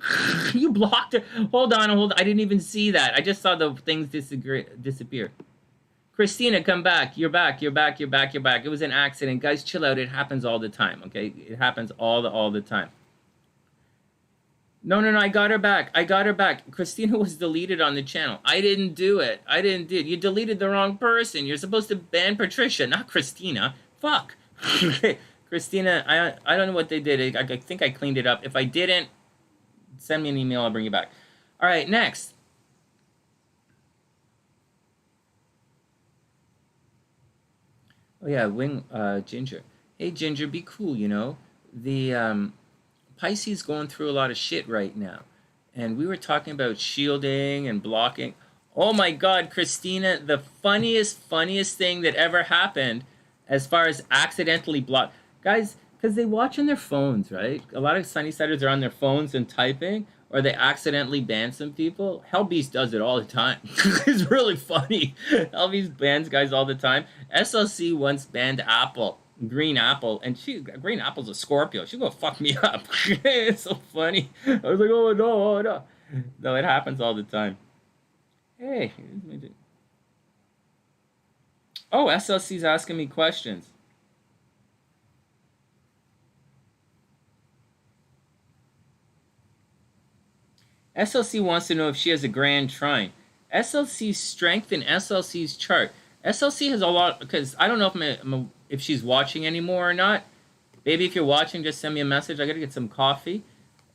You blocked her. Hold on. I didn't even see that. I just saw the things disappear. Christina, come back. You're back. It was an accident. Guys, chill out. It happens all the time, okay? It happens all the time. No, I got her back. Christina was deleted on the channel. I didn't do it. You deleted the wrong person. You're supposed to ban Patricia, not Christina. Fuck. Christina, I don't know what they did. I think I cleaned it up. If I didn't, send me an email. I'll bring you back. All right, next. Oh, yeah, Ginger. Hey, Ginger, be cool, you know. The Pisces going through a lot of shit right now. And we were talking about shielding and blocking. Oh, my God, Christina, the funniest thing that ever happened as far as accidentally block. Guys, because they watch on their phones, right? A lot of Sunnysiders are on their phones and typing, or they accidentally ban some people. Hellbeast does it all the time. It's really funny. Hellbeast bans guys all the time. SLC once banned Green Apple, and Green Apple's a Scorpio. She's gonna fuck me up. It's so funny. I was like, oh no. No, it happens all the time. Hey. Oh, SLC's asking me questions. SLC wants to know if she has a grand trine. SLC's strength in SLC's chart. SLC has a lot, because I don't know if she's watching anymore or not. Baby, if you're watching, just send me a message. I got to get some coffee.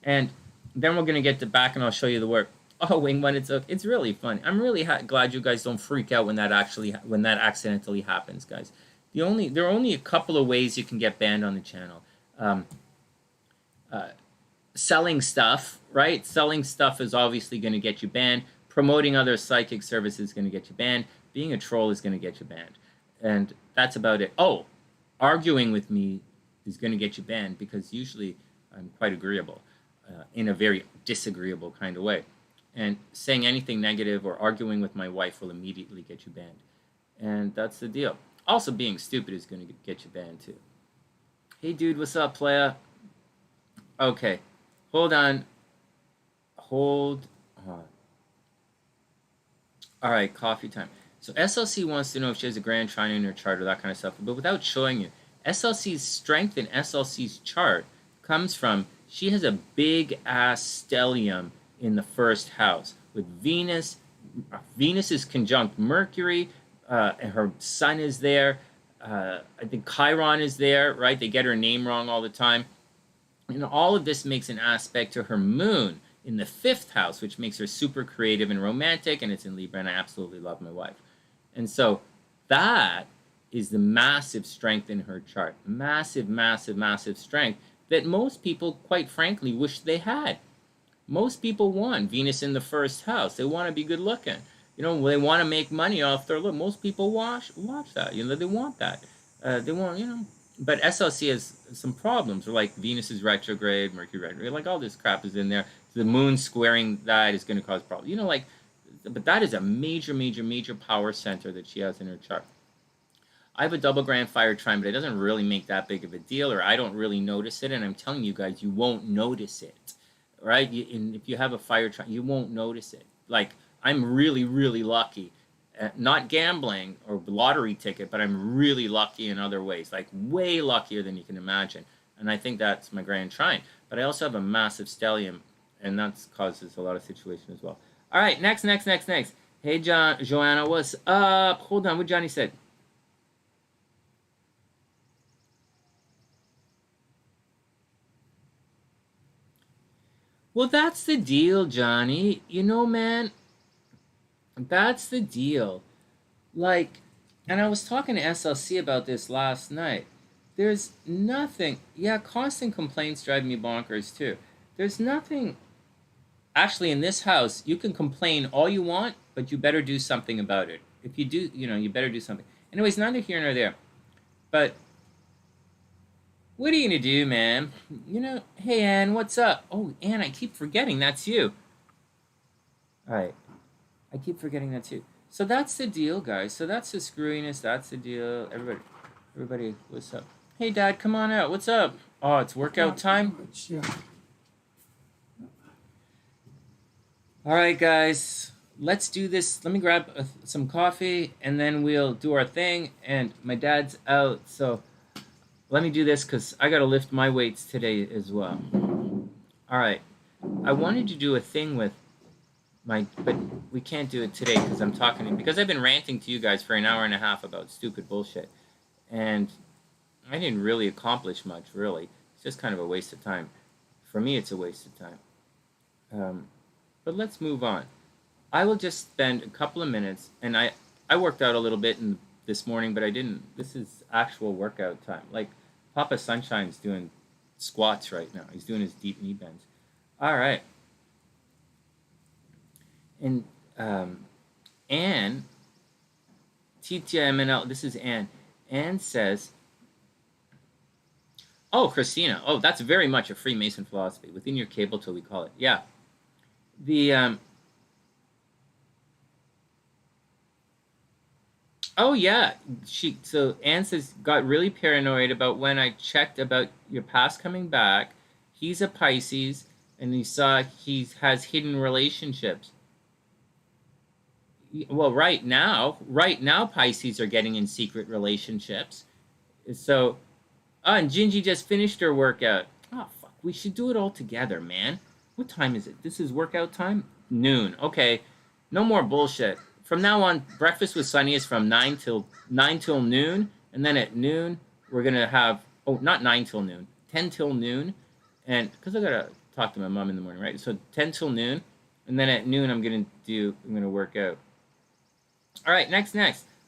And then we're going to get back and I'll show you the work. Oh, Wing One, it's really fun. I'm really glad you guys don't freak out when that accidentally happens, guys. There are only a couple of ways you can get banned on the channel. Selling stuff, right? Selling stuff is obviously going to get you banned. Promoting other psychic services is going to get you banned. Being a troll is going to get you banned. And that's about it. Oh, arguing with me is going to get you banned because usually I'm quite agreeable in a very disagreeable kind of way. And saying anything negative or arguing with my wife will immediately get you banned. And that's the deal. Also, being stupid is going to get you banned too. Hey, dude, what's up, playa? Okay. Hold on. All right, coffee time. So SLC wants to know if she has a grand trine in her chart or that kind of stuff. But without showing you, SLC's strength in SLC's chart comes from she has a big ass stellium in the first house with Venus. Venus is conjunct Mercury, and her sun is there. I think Chiron is there, right? They get her name wrong all the time. And all of this makes an aspect to her moon in the fifth house, which makes her super creative and romantic, and it's in Libra, and I absolutely love my wife. And so that is the massive strength in her chart. Massive, massive, massive strength that most people, quite frankly, wish they had. Most people want Venus in the first house. They want to be good looking. You know, they want to make money off their look. Most people watch that. You know, they want that. They want, you know. But SLC has some problems. Like Venus is retrograde, Mercury retrograde. Like all this crap is in there. The moon squaring that is going to cause problems. You know, like, but that is a major, major, major power center that she has in her chart. I have a double grand fire trine, but it doesn't really make that big of a deal, or I don't really notice it. And I'm telling you guys, you won't notice it, right? And if you have a fire trine, you won't notice it. Like, I'm really, really lucky. Not gambling or lottery ticket, but I'm really lucky in other ways, like way luckier than you can imagine. And I think that's my grand trine. But I also have a massive stellium, and that causes a lot of situation as well. All right, next. Hey, Joanna, what's up? Hold on, what Johnny said. Well, that's the deal, Johnny. You know, man, that's the deal. Like, and I was talking to SLC about this last night. There's nothing, yeah, constant complaints drive me bonkers too. There's nothing, actually, in this house, you can complain all you want, but you better do something about it. If you do, you know, you better do something. Anyways, neither here nor there. But what are you gonna do, man? You know, hey, Ann, what's up? Oh, Ann, I keep forgetting that's you. All right. I keep forgetting that too. So that's the deal, guys. So that's the screwiness. That's the deal. Everybody, what's up? Hey, Dad, come on out. What's up? Oh, it's workout time? Yeah. All right, guys. Let's do this. Let me grab some coffee, and then we'll do our thing. And my dad's out, so let me do this because I got to lift my weights today as well. All right. I wanted to do a thing with but we can't do it today because I'm talking, because I've been ranting to you guys for an hour and a half about stupid bullshit. And I didn't really accomplish much, really. It's just kind of a waste of time. For me, it's a waste of time. But let's move on. I will just spend a couple of minutes, and I worked out a little bit this morning, but I didn't. This is actual workout time. Like, PappaSunshine's doing squats right now. He's doing his deep knee bends. All right. And Anne, TTMNL, this is Anne. Anne says, oh, Christina, oh, that's very much a Freemason philosophy. Within your cable tool, we call it. Yeah. Oh, yeah. So Anne says, got really paranoid about when I checked about your past coming back. He's a Pisces, and he saw he has hidden relationships. Well, right now, Pisces are getting in secret relationships. So, and Gingy just finished her workout. Oh, fuck. We should do it all together, man. What time is it? This is workout time? Noon. Okay. No more bullshit. From now on, breakfast with Sonny is from 9 till noon. And then at noon, we're going to have, oh, not 9 till noon, 10 till noon. And, because I got to talk to my mom in the morning, right? So 10 till noon. And then at noon, I'm going to work out. All right, next.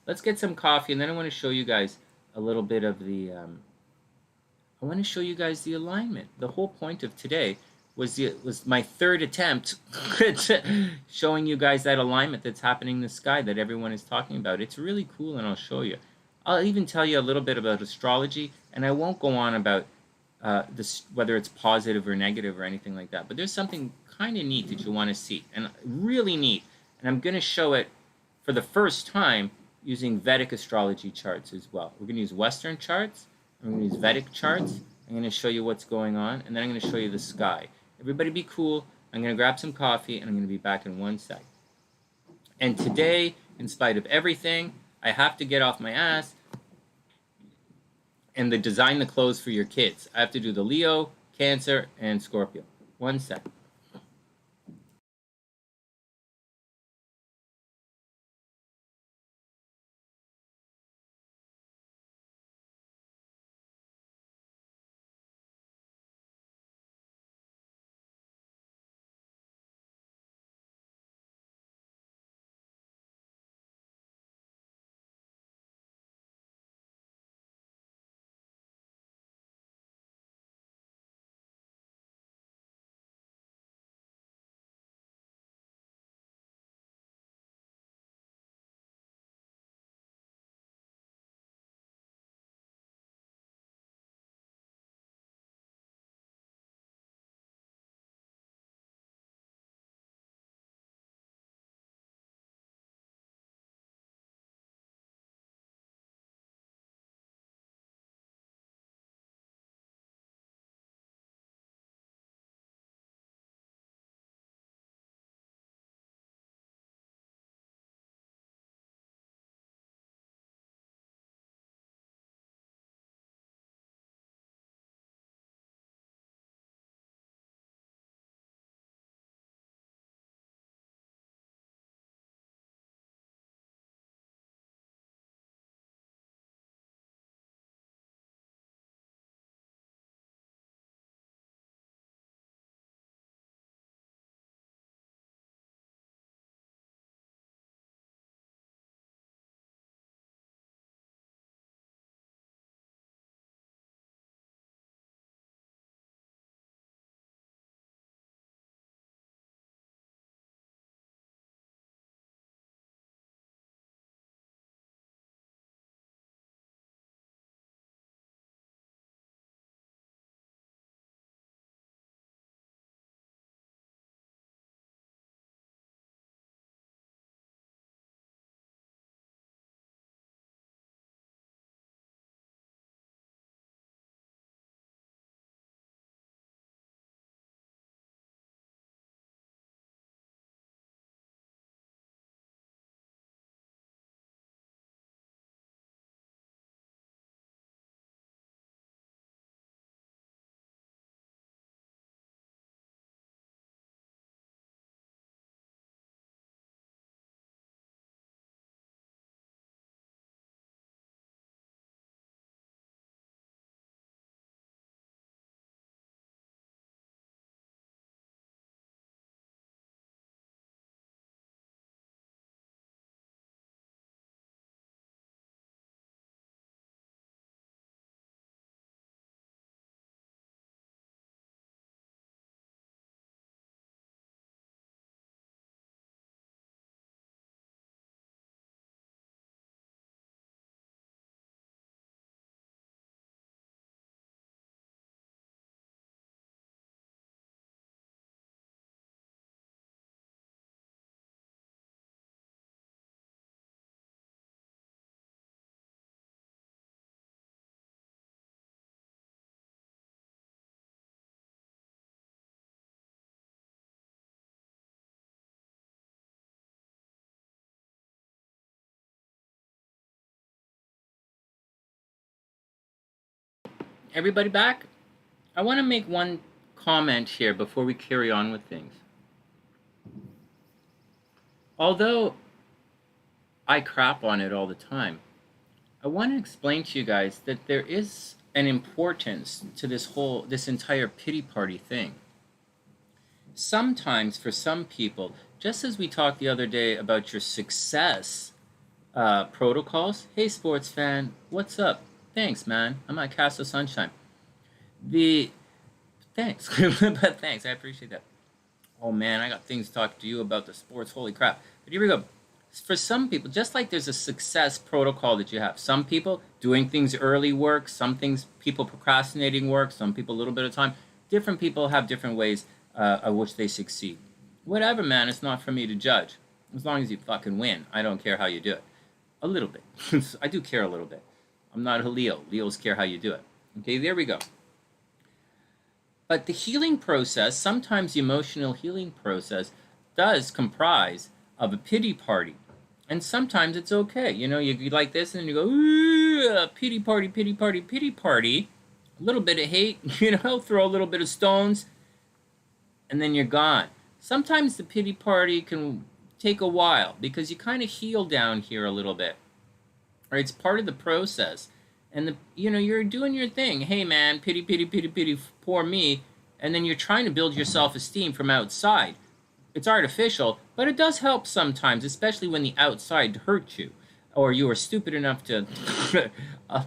Let's get some coffee, and then I want to show you guys a little bit of the, I want to show you guys the alignment. The whole point of today was my third attempt at showing you guys that alignment that's happening in the sky that everyone is talking about. It's really cool, and I'll show you. I'll even tell you a little bit about astrology, and I won't go on about whether it's positive or negative or anything like that. But there's something kind of neat that you want to see, and really neat. And I'm going to show it for the first time using Vedic astrology charts as well. We're going to use Western charts. I'm going to use Vedic charts. I'm going to show you what's going on, and then I'm going to show you the sky. Everybody be cool. I'm going to grab some coffee, and I'm going to be back in one sec. And today, in spite of everything, I have to get off my ass and design the clothes for your kids. I have to do the Leo, Cancer, and Scorpio. One sec. Everybody back? I want to make one comment here before we carry on with things. Although I crap on it all the time, I want to explain to you guys that there is an importance to this entire pity party thing. Sometimes for some people, just as we talked the other day about your success protocols, hey sports fan, what's up? Thanks, man. I'm at PappaSunshine. Thanks, but thanks, I appreciate that. Oh man, I got things to talk to you about the sports. Holy crap! But here we go. For some people, just like there's a success protocol that you have, some people doing things early work, some things people procrastinating work, some people a little bit of time. Different people have different ways of which they succeed. Whatever, man, it's not for me to judge. As long as you fucking win, I don't care how you do it. A little bit. I do care a little bit. I'm not a Leo. Leos care how you do it. Okay, there we go. But the healing process, sometimes the emotional healing process, does comprise of a pity party. And sometimes it's okay. You know, you like this and then you go, ooh, pity party, pity party, pity party. A little bit of hate, you know, throw a little bit of stones, and then you're gone. Sometimes the pity party can take a while because you kind of heal down here a little bit. Right? It's part of the process. And, you know, you're doing your thing. Hey, man, pity, pity, pity, pity, poor me. And then you're trying to build your self-esteem from outside. It's artificial, but it does help sometimes, especially when the outside hurts you, or you were stupid enough to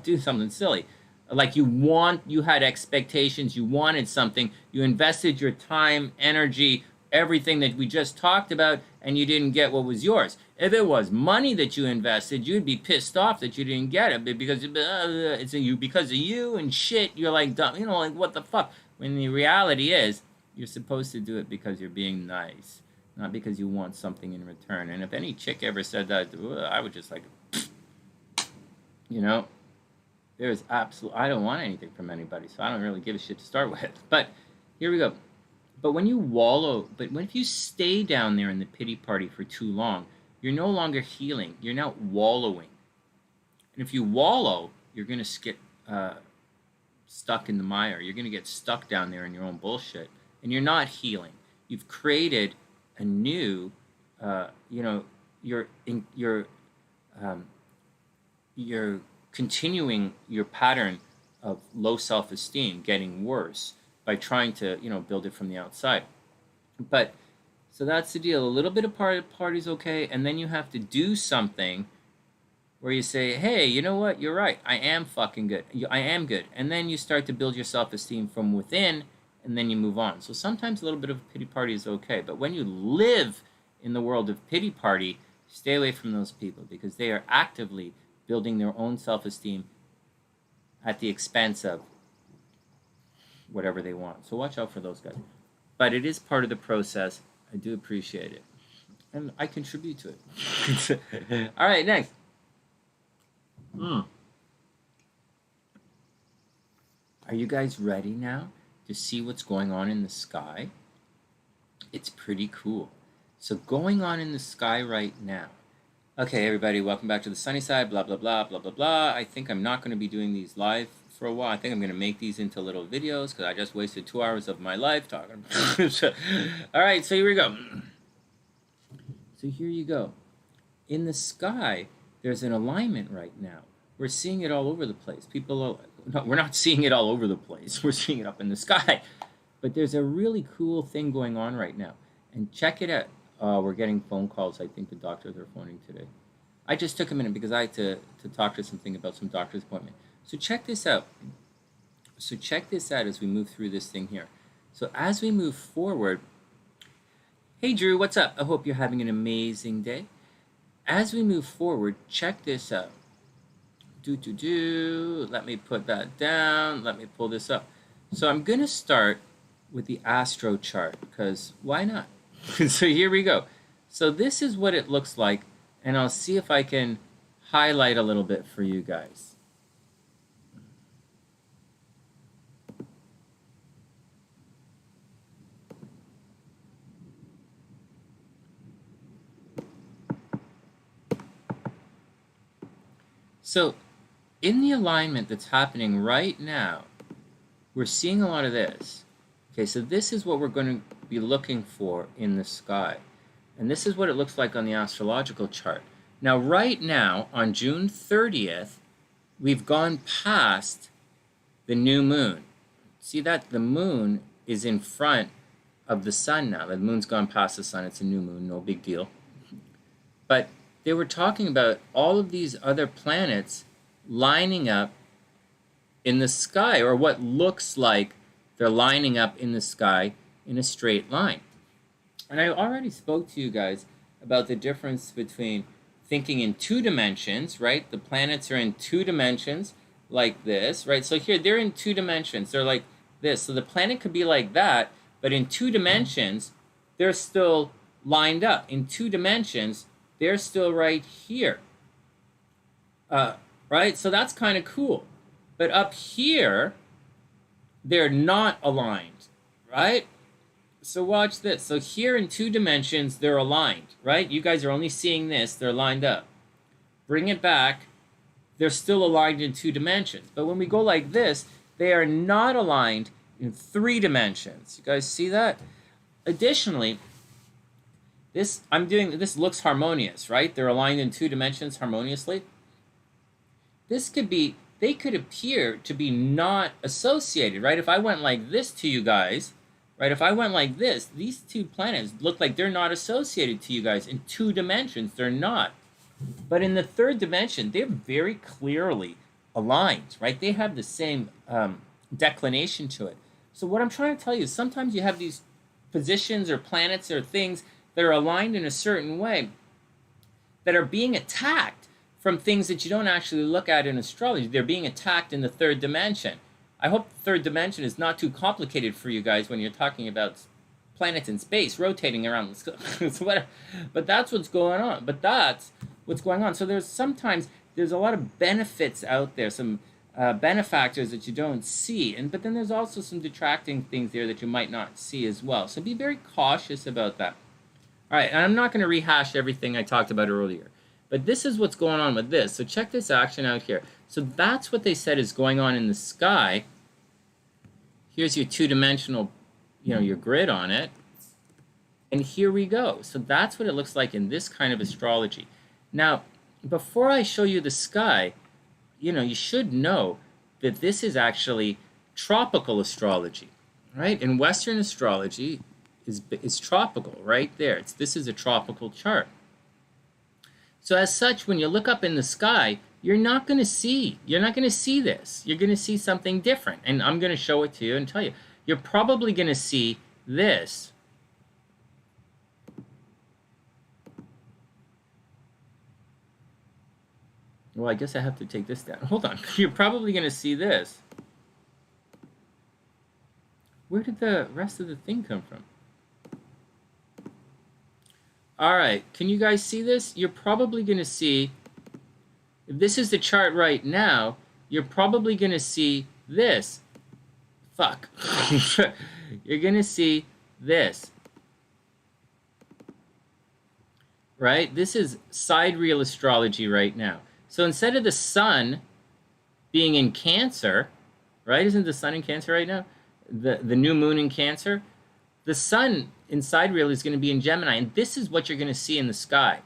do something silly. Like you had expectations, you wanted something, you invested your time, energy, everything that we just talked about, and you didn't get what was yours. If it was money that you invested, you'd be pissed off that you didn't get it, but because of you and shit, you're like, dumb, you know, like what the fuck? When the reality is, you're supposed to do it because you're being nice, not because you want something in return. And if any chick ever said that, I would just like, you know, there's absolutely, I don't want anything from anybody, so I don't really give a shit to start with. But here we go. But when you wallow, if you stay down there in the pity party for too long, you're no longer healing. You're now wallowing. And if you wallow, you're going to get stuck in the mire. You're going to get stuck down there in your own bullshit. And you're not healing. You've created a new, you know, you're continuing your pattern of low self-esteem getting worse by trying to, you know, build it from the outside. But so that's the deal. A little bit of party's okay, and then you have to do something where you say, hey, you know what? You're right. I am fucking good. I am good. And then you start to build your self-esteem from within, and then you move on. So sometimes a little bit of a pity party is okay. But when you live in the world of pity party, stay away from those people because they are actively building their own self-esteem at the expense of whatever they want. So watch out for those guys. But it is part of the process. I do appreciate it. And I contribute to it. All right, next. Are you guys ready now to see what's going on in the sky? It's pretty cool. So going on in the sky right now. Okay, everybody, welcome back to the sunny side, blah, blah, blah, blah, blah, blah. I think I'm not going to be doing these live for a while. I think I'm going to make these into little videos because I just wasted 2 hours of my life talking. All right, so here we go. So here you go. In the sky, there's an alignment right now. We're seeing it all over the place. We're not seeing it all over the place. We're seeing it up in the sky. But there's a really cool thing going on right now. And check it out. We're getting phone calls. I think the doctors are phoning today. I just took a minute because I had to talk to something about some doctor's appointment. So check this out. So check this out as we move through this thing here. So as we move forward, hey Drew, what's up? I hope you're having an amazing day. As we move forward, check this out. Let me put that down. Let me pull this up. So I'm going to start with the astro chart because why not? So here we go. So this is what it looks like, and I'll see if I can highlight a little bit for you guys. So in the alignment that's happening right now, we're seeing a lot of this. Okay, so this is what we're going to be looking for in the sky. And this is what it looks like on the astrological chart. Now, right now, on June 30th, we've gone past the new moon. See that? The moon is in front of the sun now. The moon's gone past the sun. It's a new moon, no big deal. But they were talking about all of these other planets lining up in the sky, or what looks like they're lining up in the sky in a straight line. And I already spoke to you guys about the difference between thinking in 2 dimensions, right? The planets are in 2 dimensions like this, right? So here, they're in 2 dimensions. They're like this. So the planet could be like that, but in 2 dimensions, they're still lined up. In 2 dimensions, they're still right here, right? So that's kind of cool. But up here, they're not aligned, right? So watch this. So here in 2 dimensions, they're aligned, right? You guys are only seeing this. They're lined up. Bring it back. They're still aligned in 2 dimensions. But when we go like this, they are not aligned in 3 dimensions. You guys see that? Additionally, this looks harmonious, right? They're aligned in 2 dimensions harmoniously. They could appear to be not associated, right? If I went like this to you guys, right? If I went like this, these 2 planets look like they're not associated to you guys in 2 dimensions. They're not. But in the 3rd dimension, they're very clearly aligned, right? They have the same declination to it. So what I'm trying to tell you is sometimes you have these positions or planets or things that are aligned in a certain way that are being attacked from things that you don't actually look at in astrology. They're being attacked in the 3rd dimension. I hope the 3rd dimension is not too complicated for you guys when you're talking about planets in space rotating around the sky. But that's what's going on. So there's a lot of benefits out there, some benefactors that you don't see, but then there's also some detracting things there that you might not see as well. So be very cautious about that. All right, and I'm not going to rehash everything I talked about earlier, but this is what's going on with this. So check this action out here. So that's what they said is going on in the sky. Here's your 2-dimensional, your grid on it. And here we go. So that's what it looks like in this kind of astrology. Now, before I show you the sky, you should know that this is actually tropical astrology, right? In Western astrology is tropical right there. This is a tropical chart. So as such, when you look up in the sky, you're not going to see this. You're going to see something different. And I'm going to show it to you and tell you. You're probably going to see this. Well, I guess I have to take this down. Hold on. You're probably going to see this. Where did the rest of the thing come from? All right. Can you guys see this? You're probably going to see, if this is the chart right now, you're probably going to see this. Fuck. You're going to see this. Right? This is sidereal astrology right now. So instead of the sun being in Cancer, right? Isn't the sun in Cancer right now? The new moon in Cancer? The sun in sidereal is going to be in Gemini, and this is what you're going to see in the sky.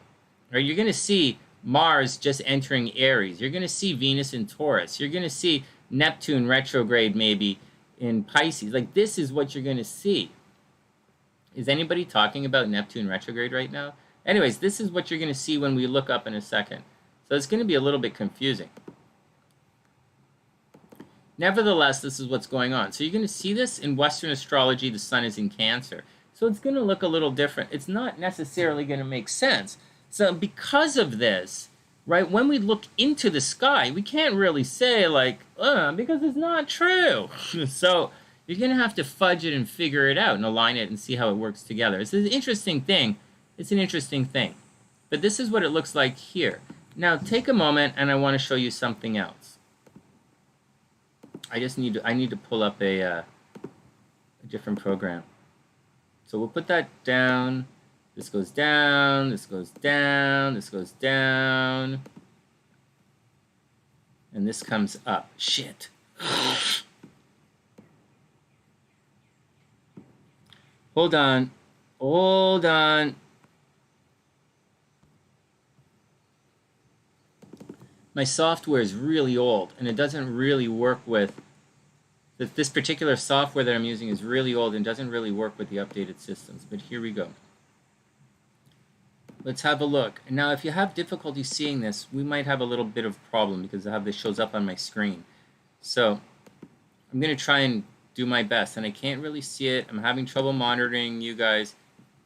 Right? You're going to see Mars just entering Aries. You're going to see Venus in Taurus. You're going to see Neptune retrograde maybe in Pisces. Like, this is what you're going to see. Is anybody talking about Neptune retrograde right now? Anyways, this is what you're going to see when we look up in a second. So it's going to be a little bit confusing. Nevertheless, this is what's going on. So you're going to see this in Western astrology. The sun is in Cancer. So it's going to look a little different. It's not necessarily going to make sense. So because of this, right, when we look into the sky, we can't really say, like, because it's not true. So you're going to have to fudge it and figure it out and align it and see how it works together. It's an interesting thing. It's an interesting thing. But this is what it looks like here. Now, take a moment, and I want to show you something else. I need to pull up a different program. So we'll put that down. This goes down. This goes down. This goes down. And this comes up. Shit. Hold on. Hold on. My software is really old, and it doesn't really work with... This particular software that I'm using is really old and doesn't really work with the updated systems. But here we go. Let's have a look. Now, if you have difficulty seeing this, we might have a little bit of problem because I have this shows up on my screen. So I'm going to try and do my best, and I can't really see it. I'm having trouble monitoring you guys,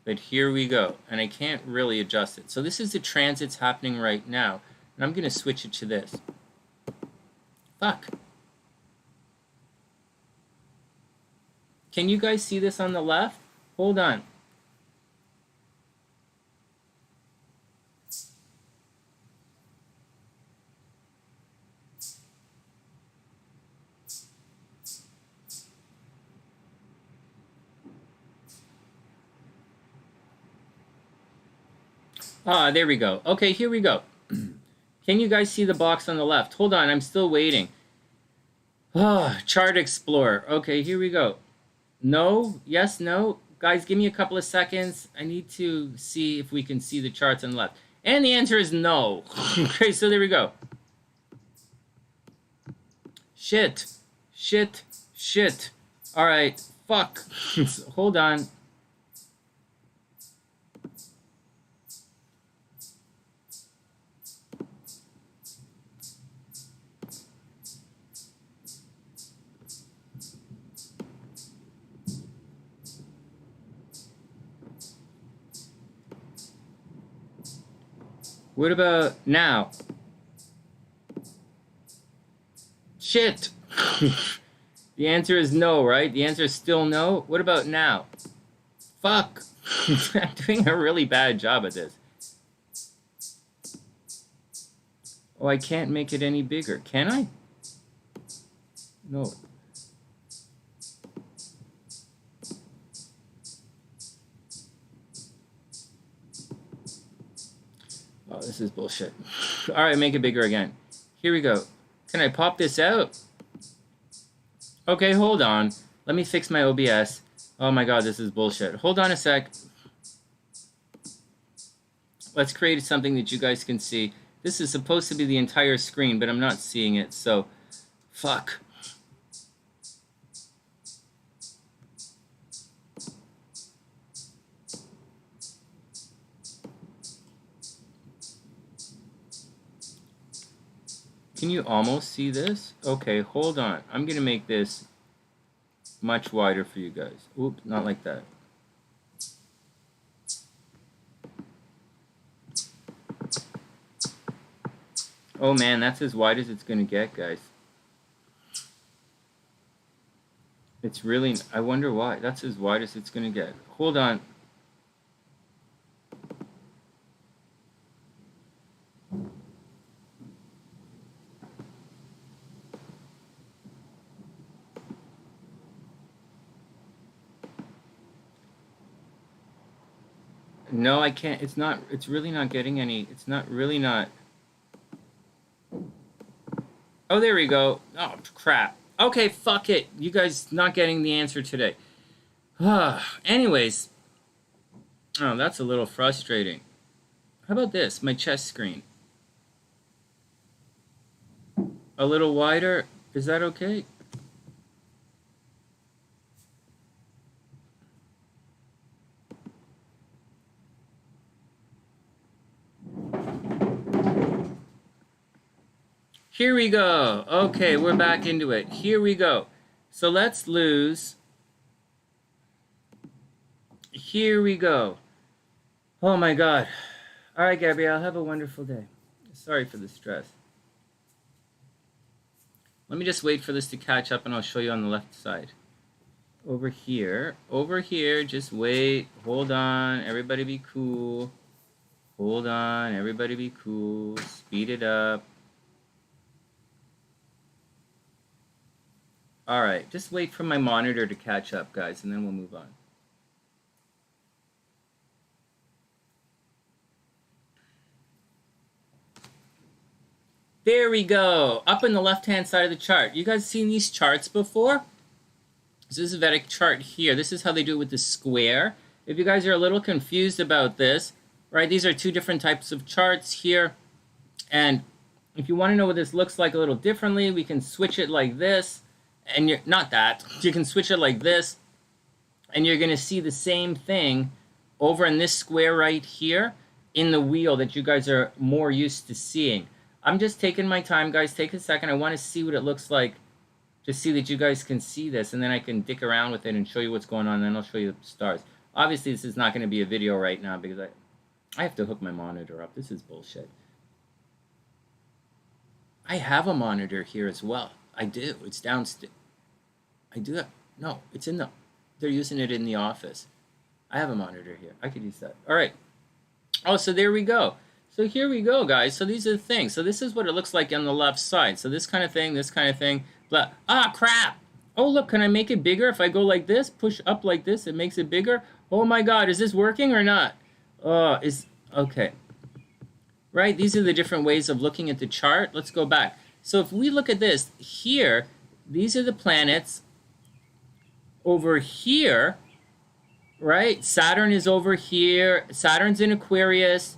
but here we go. And I can't really adjust it. So this is the transits happening right now. And I'm going to switch it to this. Fuck. Can you guys see this on the left? Hold on. Ah, there we go. Okay, here we go. Can you guys see the box on the left? Hold on, I'm still waiting. Ah, Chart Explorer. Okay, here we go. No? Yes, no? Guys, give me a couple of seconds. I need to see if we can see the charts on the left. And the answer is no. Okay, so there we go. Shit. Shit. Shit. All right. Fuck. Hold on. What about now? Shit. The answer is no, right? The answer is still no. What about now? Fuck. I'm doing a really bad job at this. Oh, I can't make it any bigger. Can I? No. Oh, this is bullshit. All right, make it bigger again. Here we go. Can I pop this out? Okay, hold on. Let me fix my OBS. Oh my god, this is bullshit. Hold on a sec. Let's create something that you guys can see. This is supposed to be the entire screen, but I'm not seeing it, so... Fuck. Can you almost see this? Okay, hold on. I'm gonna make this much wider for you guys. Oops, not like that. Oh man, that's as wide as it's gonna get, guys. It's really, I wonder why. That's as wide as it's gonna get. Hold on. No, I can't. It's not, it's really not getting any, it's not really not. Oh, there we go. Oh, crap. Okay, fuck it. You guys not getting the answer today. Anyways. Oh, that's a little frustrating. How about this? My chest screen. A little wider. Is that okay? Here we go. Okay, we're back into it. Here we go. So let's lose. Here we go. Oh my god. All right, Gabrielle, have a wonderful day. Sorry for the stress. Let me just wait for this to catch up and I'll show you on the left side. Over here, just wait. Hold on, everybody be cool. Hold on, everybody be cool. Speed it up. All right, just wait for my monitor to catch up, guys, and then we'll move on. There we go, up in the left-hand side of the chart. You guys seen these charts before? So this is a Vedic chart here. This is how they do it with the square. If you guys are a little confused about this, right, these are two different types of charts here. And if you want to know what this looks like a little differently, we can switch it like this. And you're not that. You can switch it like this, and you're going to see the same thing over in this square right here in the wheel that you guys are more used to seeing. I'm just taking my time, guys. Take a second. I want to see what it looks like to see that you guys can see this, and then I can dick around with it and show you what's going on, and then I'll show you the stars. Obviously, this is not going to be a video right now because I have to hook my monitor up. This is bullshit. I have a monitor here as well. I do. It's downstairs. I do that. No, it's in the... They're using it in the office. I have a monitor here. I could use that. All right. Oh, so there we go. So here we go, guys. So these are the things. So this is what it looks like on the left side. So this kind of thing, blah. Ah, crap. Oh, look, can I make it bigger? If I go like this, push up like this, it makes it bigger. Oh, my God. Is this working or not? Okay. right? These are the different ways of looking at the chart. Let's go back. So if we look at this here, these are the planets. Over here, right? Saturn is over here. Saturn's in Aquarius,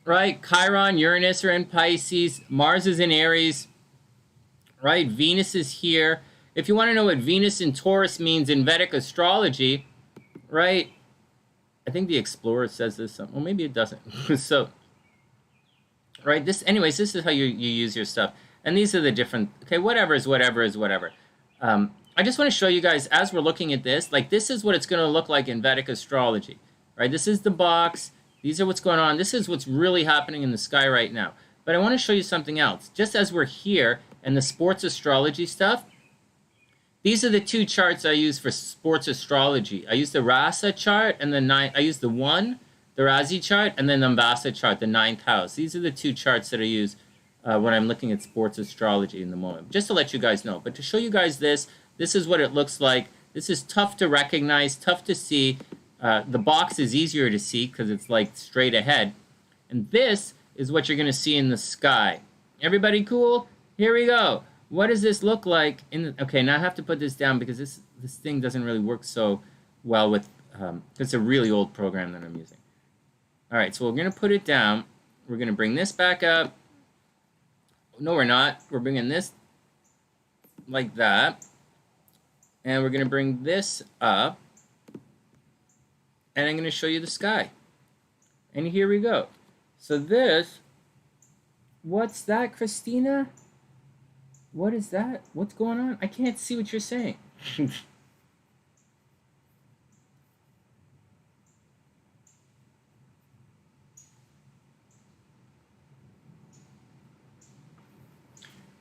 right? Chiron, Uranus are in Pisces. Mars is in Aries, right? Venus is here. If you want to know what Venus in Taurus means in Vedic astrology, right? I think the Explorer says this. Well, maybe it doesn't. So, right? Anyways, this is how you use your stuff. And these are the different, okay, whatever is whatever is whatever. I just want to show you guys, as we're looking at this, like this is what it's going to look like in Vedic astrology, right? This is the box. These are what's going on. This is what's really happening in the sky right now. But I want to show you something else. Just as we're here and the sports astrology stuff, these are the two charts I use for sports astrology. I use the Rasa chart and I use the Razi chart, and then the Ambasa chart, the 9th house. These are the two charts that I use when I'm looking at sports astrology in the moment. Just to let you guys know. But to show you guys this is what it looks like. This is tough to recognize, tough to see. The box is easier to see because it's like straight ahead. And this is what you're going to see in the sky. Everybody cool? Here we go. What does this look like? Okay, now I have to put this down because this thing doesn't really work so well with... it's a really old program that I'm using. All right, so we're going to put it down. We're going to bring this back up. No, we're not. We're bringing this like that. And we're going to bring this up. And I'm going to show you the sky. And here we go. So this... What's that, Christina? What is that? What's going on? I can't see what you're saying.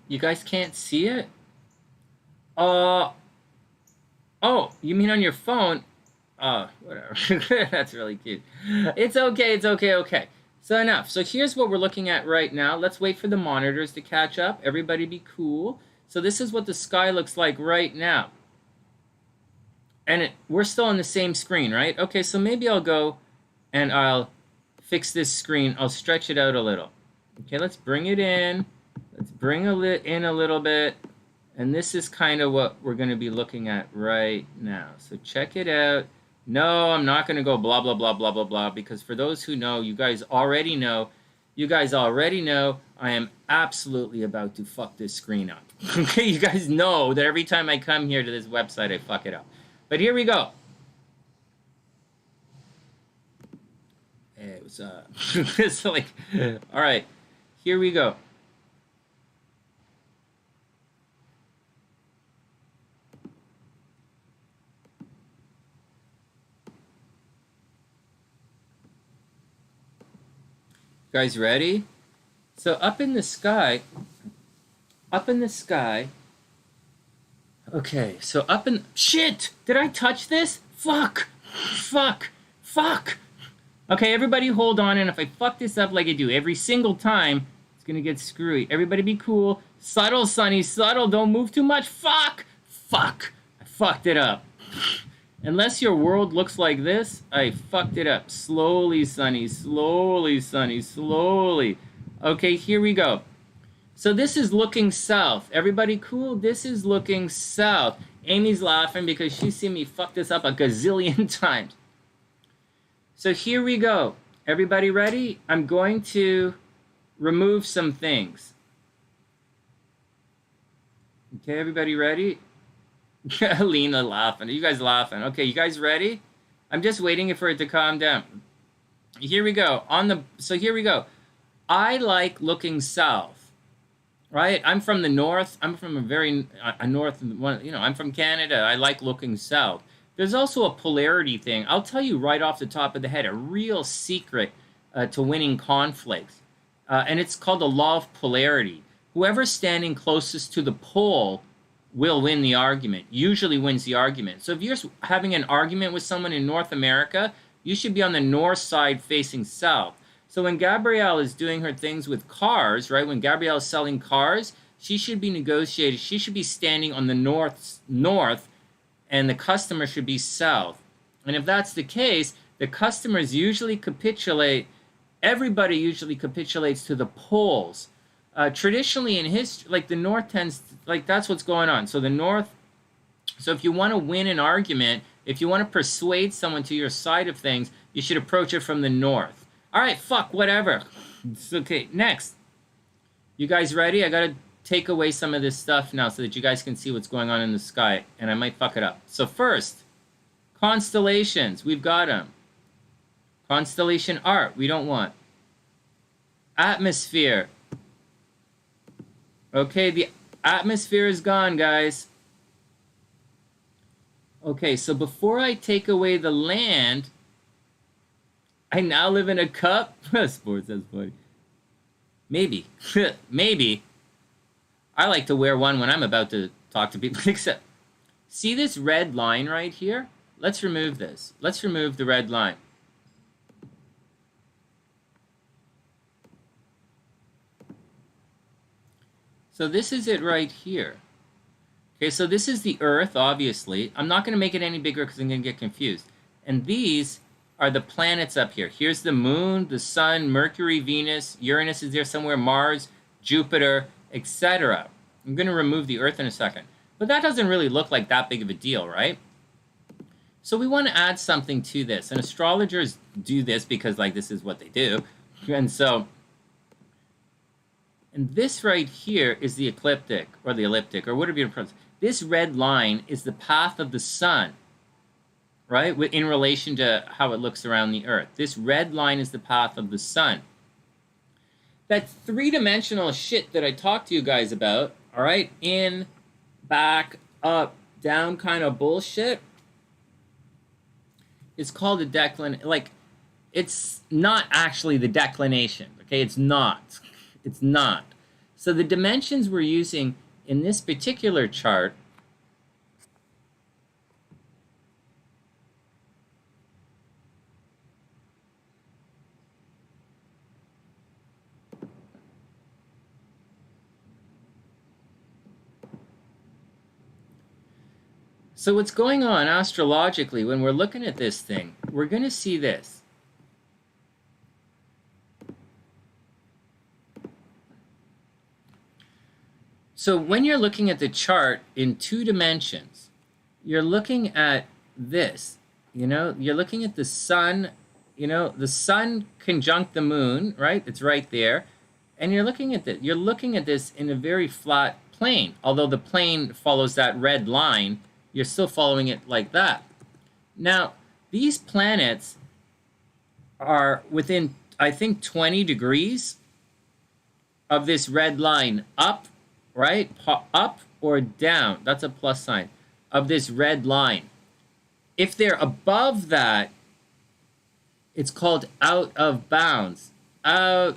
You guys can't see it? Oh, you mean on your phone? Whatever. That's really cute. It's okay, it's okay, okay. So enough. So here's what we're looking at right now. Let's wait for the monitors to catch up. Everybody be cool. So this is what the sky looks like right now. And we're still on the same screen, right? Okay, so maybe I'll go and I'll fix this screen. I'll stretch it out a little. Okay, let's bring it in. Let's bring it in a little bit. And this is kind of what we're going to be looking at right now. So check it out. No, I'm not going to go blah, blah, blah, blah, blah, blah, because for those who know, you guys already know, I am absolutely about to fuck this screen up. Okay, you guys know that every time I come here to this website, I fuck it up. But here we go. Hey, what's up? It's like, all right, here we go. Guys ready? So up in the sky, okay, so shit! Did I touch this? Fuck! Okay, everybody hold on, and if I fuck this up like I do every single time, it's gonna get screwy. Everybody be cool. Subtle, Sonny, subtle, don't move too much. Fuck! I fucked it up. Unless your world looks like this, I fucked it up. Slowly, Sonny, slowly, Sonny, slowly. Okay, here we go. So this is looking south. Everybody cool? This is looking south. Amy's laughing because she's seen me fuck this up a gazillion times. So here we go. Everybody ready? I'm going to remove some things. Okay, everybody ready? Alina laughing. Are you guys laughing? Okay, you guys ready? I'm just waiting for it to calm down. Here we go. So here we go. I like looking south, right? I'm from the north. I'm from I'm from Canada. I like looking south. There's also a polarity thing. I'll tell you right off the top of the head, a real secret to winning conflicts. And it's called the law of polarity. Whoever's standing closest to the pole will win the argument, usually wins the argument. So if you're having an argument with someone in North America, you should be on the north side facing south. So when Gabrielle is doing her things with cars, right, when Gabrielle is selling cars, she should be negotiating. She should be standing on the north, and the customer should be south. And if that's the case, the customers usually capitulate everybody usually capitulates to the poles. Traditionally in history, like the North tends, like that's what's going on. So the North, so if you want to win an argument, if you want to persuade someone to your side of things, you should approach it from the North. All right, fuck, whatever. It's okay, next. You guys ready? I gotta take away some of this stuff now so that you guys can see what's going on in the sky, and I might fuck it up. So first, constellations, we've got them. Constellation art, we don't want. Atmosphere. Okay, the atmosphere is gone, guys. Okay, so before I take away the land, I now live in a cup. Sports, that's funny. Maybe. Maybe. I like to wear one when I'm about to talk to people, except, see this red line right here? Let's remove this. Let's remove the red line. So this is it right here. Okay, so this is the Earth, obviously. I'm not going to make it any bigger because I'm going to get confused. And these are the planets up here. Here's the Moon, the Sun, Mercury, Venus, Uranus is there somewhere, Mars, Jupiter, etc. I'm going to remove the Earth in a second. But that doesn't really look like that big of a deal, right? So we want to add something to this. And astrologers do this because, like, this is what they do. And so, and this right here is the ecliptic, or the elliptic, or whatever you pronounce. This red line is the path of the sun, right? In relation to how it looks around the Earth. This red line is the path of the sun. That three-dimensional shit that I talked to you guys about, all right? In, back, up, down kind of bullshit. It's called a declination. Like, it's not actually the declination, okay? It's not. It's not. So the dimensions we're using in this particular chart So what's going on astrologically when we're looking at this thing, we're going to see this. So when you're looking at the chart in 2 dimensions, you're looking at this, you know, you're looking at the sun, you know, the sun conjunct the moon, right? It's right there. And you're looking at this in a very flat plane. Although the plane follows that red line, you're still following it like that. Now, these planets are within, I think, 20 degrees of this red line up, right? Up or down, that's a plus sign, of this red line. If they're above that, it's called out of bounds. Out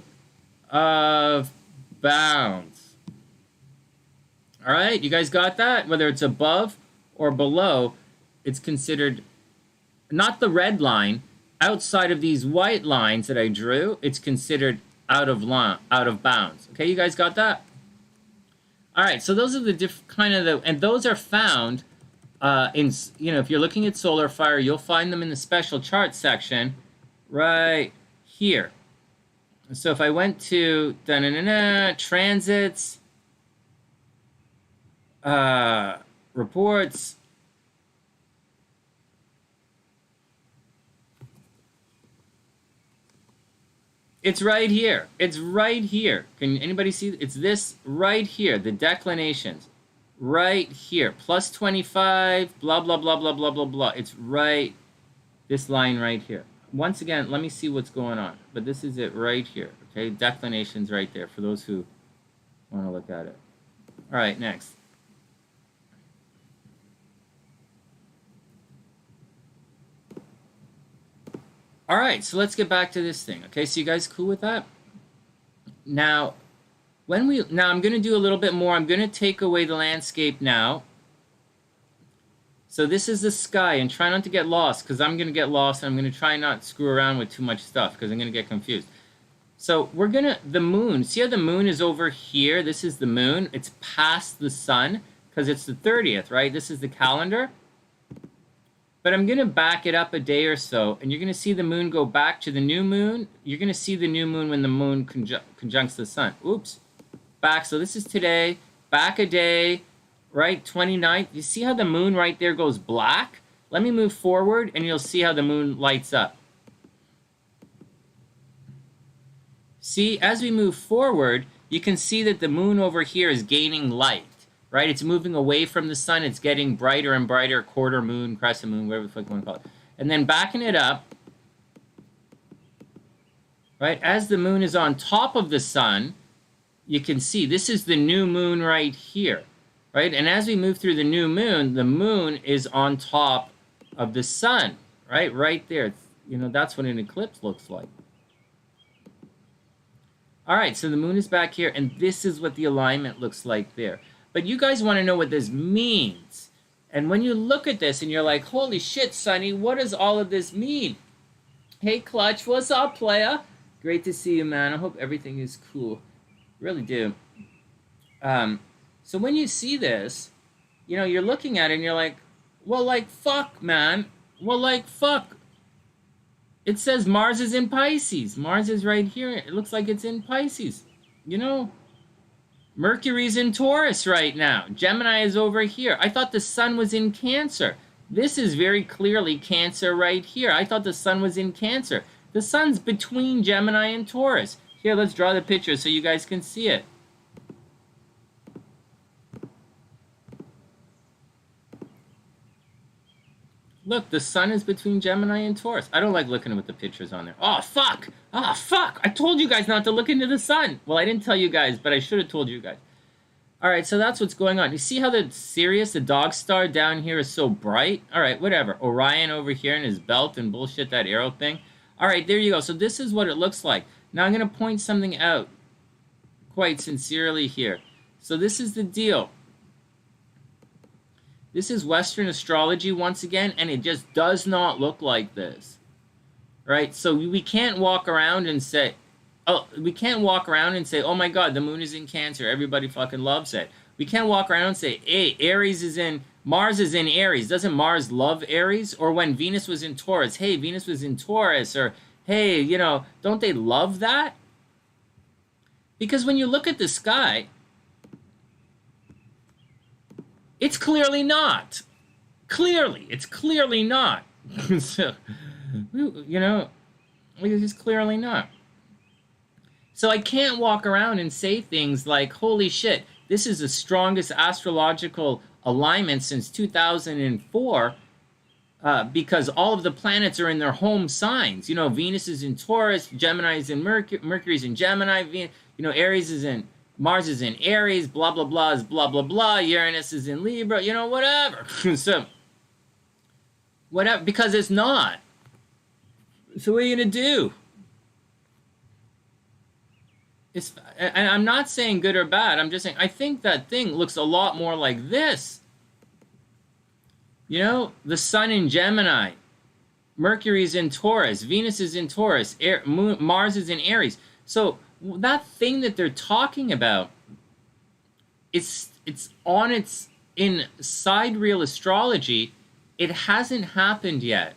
of bounds. All right, you guys got that? Whether it's above or below, it's considered not the red line. Outside of these white lines that I drew, it's considered out of bounds. Okay, you guys got that? All right, so those are the and those are found in, you know, if you're looking at solar fire, you'll find them in the special chart section right here. So if I went to transits, reports, it's right here. It's right here. Can anybody see? It's this right here, the declinations. Right here. Plus 25, blah, blah, blah, blah, blah, blah, blah. It's right, this line right here. Once again, let me see what's going on. But this is it right here, okay? Declinations right there for those who want to look at it. All right, next. All right, so let's get back to this thing. Okay, so you guys cool with that? Now, I'm going to do a little bit more. I'm going to take away the landscape now. So this is the sky, and try not to get lost, because I'm going to get lost, and I'm going to try not to screw around with too much stuff, because I'm going to get confused. So we're going to, the moon, see how the moon is over here? This is the moon. It's past the sun, because it's the 30th, right? This is the calendar. But I'm going to back it up a day or so, and you're going to see the moon go back to the new moon. You're going to see the new moon when the moon conjuncts the sun. Oops. Back. So this is today. Back a day, right? 29th. You see how the moon right there goes black? Let me move forward, and you'll see how the moon lights up. See, as we move forward, you can see that the moon over here is gaining light, right? It's moving away from the sun. It's getting brighter and brighter, quarter moon, crescent moon, whatever the fuck you want to call it. And then backing it up, right? As the moon is on top of the sun, you can see this is the new moon right here, right? And as we move through the moon is on top of the sun, right? Right there. You know, that's what an eclipse looks like. All right, so the moon is back here, and this is what the alignment looks like there. But you guys want to know what this means. And when you look at this and you're like, holy shit, Sonny, what does all of this mean? Hey, Clutch, what's up, playa? Great to see you, man. I hope everything is cool. Really do. So when you see this, you know, you're looking at it and you're like, well, like, fuck, man. Well, like, fuck. It says Mars is in Pisces. Mars is right here. It looks like it's in Pisces. You know, Mercury's in Taurus right now. Gemini is over here. I thought the sun was in Cancer. This is very clearly Cancer right here. I thought the sun was in Cancer. The sun's between Gemini and Taurus. Here, let's draw the picture so you guys can see it. Look, the sun is between Gemini and Taurus. I don't like looking at the pictures on there. Oh, fuck! Oh, fuck! I told you guys not to look into the sun! Well, I didn't tell you guys, but I should have told you guys. Alright, so that's what's going on. You see how the Sirius, the dog star down here is so bright? Alright, whatever. Orion over here in his belt and bullshit, that arrow thing. Alright, there you go. So this is what it looks like. Now I'm going to point something out quite sincerely here. So this is the deal. This is Western astrology once again, and it just does not look like this, right? So we can't walk around and say, oh my God, the moon is in Cancer. Everybody fucking loves it. We can't walk around and say, hey, Mars is in Aries. Doesn't Mars love Aries? Or when Venus was in Taurus, hey, Venus was in Taurus. Or, hey, you know, don't they love that? Because when you look at the sky, it's clearly not. It's clearly not. So, you know, it's clearly not. So I can't walk around and say things like, holy shit, this is the strongest astrological alignment since 2004, because all of the planets are in their home signs. You know, Venus is in Taurus, Gemini is in Mercury's in Gemini, you know, Aries is in Mars is in Aries, blah, blah, blah is blah, blah, blah. Uranus is in Libra, you know, whatever. So, whatever, because it's not. So what are you going to do? And I'm not saying good or bad. I'm just saying, I think that thing looks a lot more like this. You know, the sun in Gemini. Mercury's in Taurus. Venus is in Taurus. Mars is in Aries. So, that thing that they're talking about, it's in sidereal astrology, it hasn't happened yet.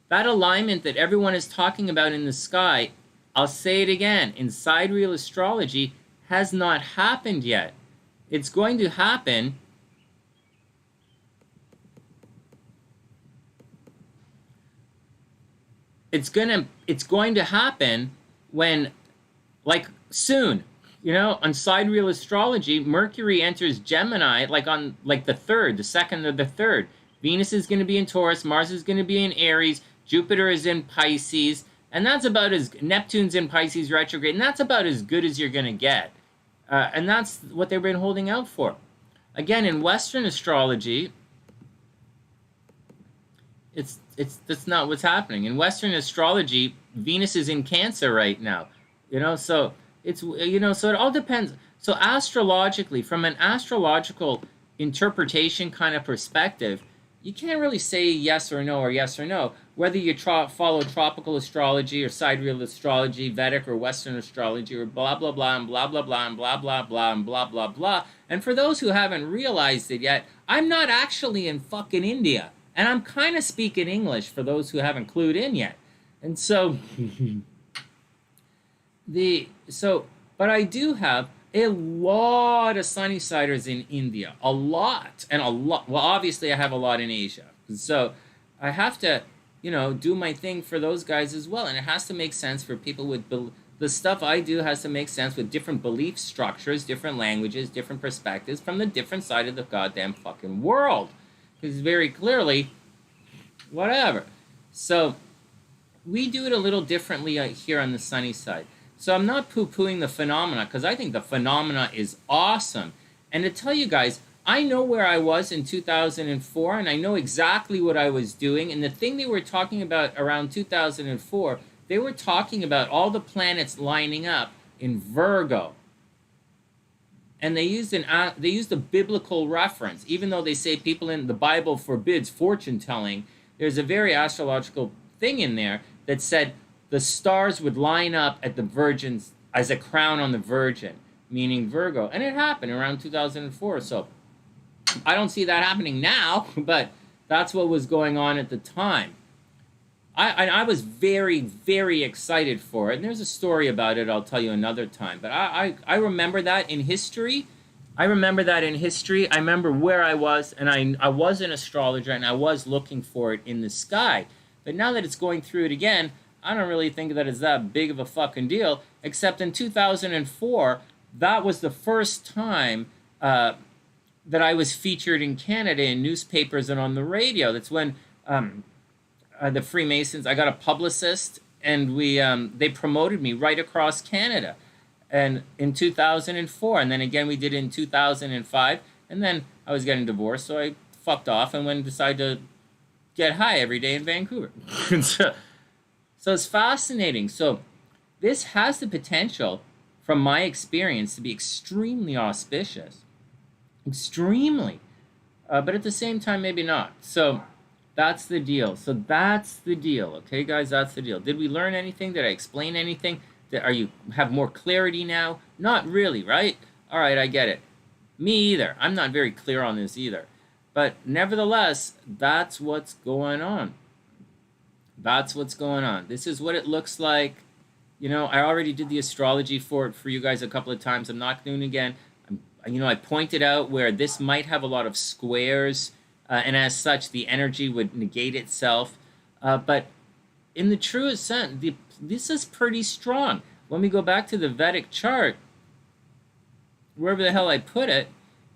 That alignment that everyone is talking about in the sky, I'll say it again, in sidereal astrology, has not happened yet. It's going to happen. It's going to happen when, like, soon, you know, on sidereal astrology, Mercury enters Gemini, like on, like, the 3rd, the 2nd or the 3rd. Venus is going to be in Taurus, Mars is going to be in Aries, Jupiter is in Pisces, and that's about as, Neptune's in Pisces retrograde, and that's about as good as you're going to get. And that's what they've been holding out for. Again, in Western astrology, that's not what's happening. In Western astrology, Venus is in Cancer right now. You know, so it's, you know, so it all depends. So astrologically, from an astrological interpretation kind of perspective, you can't really say yes or no. Whether you follow tropical astrology or sidereal astrology, Vedic or Western astrology, or blah, blah, blah, and blah, blah, blah, and blah, blah, blah, and blah, blah, blah. And for those who haven't realized it yet, I'm not actually in fucking India. And I'm kind of speaking English for those who haven't clued in yet. And so but I do have a lot of Sunnysiders in India, a lot, and a lot. Well, obviously, I have a lot in Asia, so I have to, do my thing for those guys as well, and it has to make sense for people with the stuff I do has to make sense with different belief structures, different languages, different perspectives from the different side of the goddamn fucking world, because very clearly, whatever. So we do it a little differently here on the sunny side. So I'm not poo-pooing the phenomena, because I think the phenomena is awesome. And to tell you guys, I know where I was in 2004, and I know exactly what I was doing. And the thing they were talking about around 2004, they were talking about all the planets lining up in Virgo. And they used a biblical reference. Even though they say people in the Bible forbids fortune telling, there's a very astrological thing in there that said the stars would line up at the Virgin's as a crown on the Virgin, meaning Virgo. And it happened around 2004. So I don't see that happening now, but that's what was going on at the time. I was very, very excited for it. And there's a story about it I'll tell you another time. But I remember that in history. I remember where I was, and I was an astrologer, and I was looking for it in the sky. But now that it's going through it again, I don't really think that it's that big of a fucking deal, except in 2004, that was the first time that I was featured in Canada in newspapers and on the radio. That's when the Freemasons, I got a publicist, and they promoted me right across Canada. And in 2004, and then again we did it in 2005, and then I was getting divorced, so I fucked off and went and decided to get high every day in Vancouver. So it's fascinating. So this has the potential, from my experience, to be extremely auspicious. Extremely. But at the same time, maybe not. So that's the deal. Okay, guys, that's the deal. Did we learn anything? Did I explain anything? Are you have more clarity now? Not really, right? All right, I get it. Me either. I'm not very clear on this either. But nevertheless, that's what's going on. That's what's going on. This is what it looks like. I already did the astrology for you guys a couple of times. I'm not doing it again. I pointed out where this might have a lot of squares, and as such, the energy would negate itself. But in the truest sense, this is pretty strong. When we go back to the Vedic chart, wherever the hell I put it,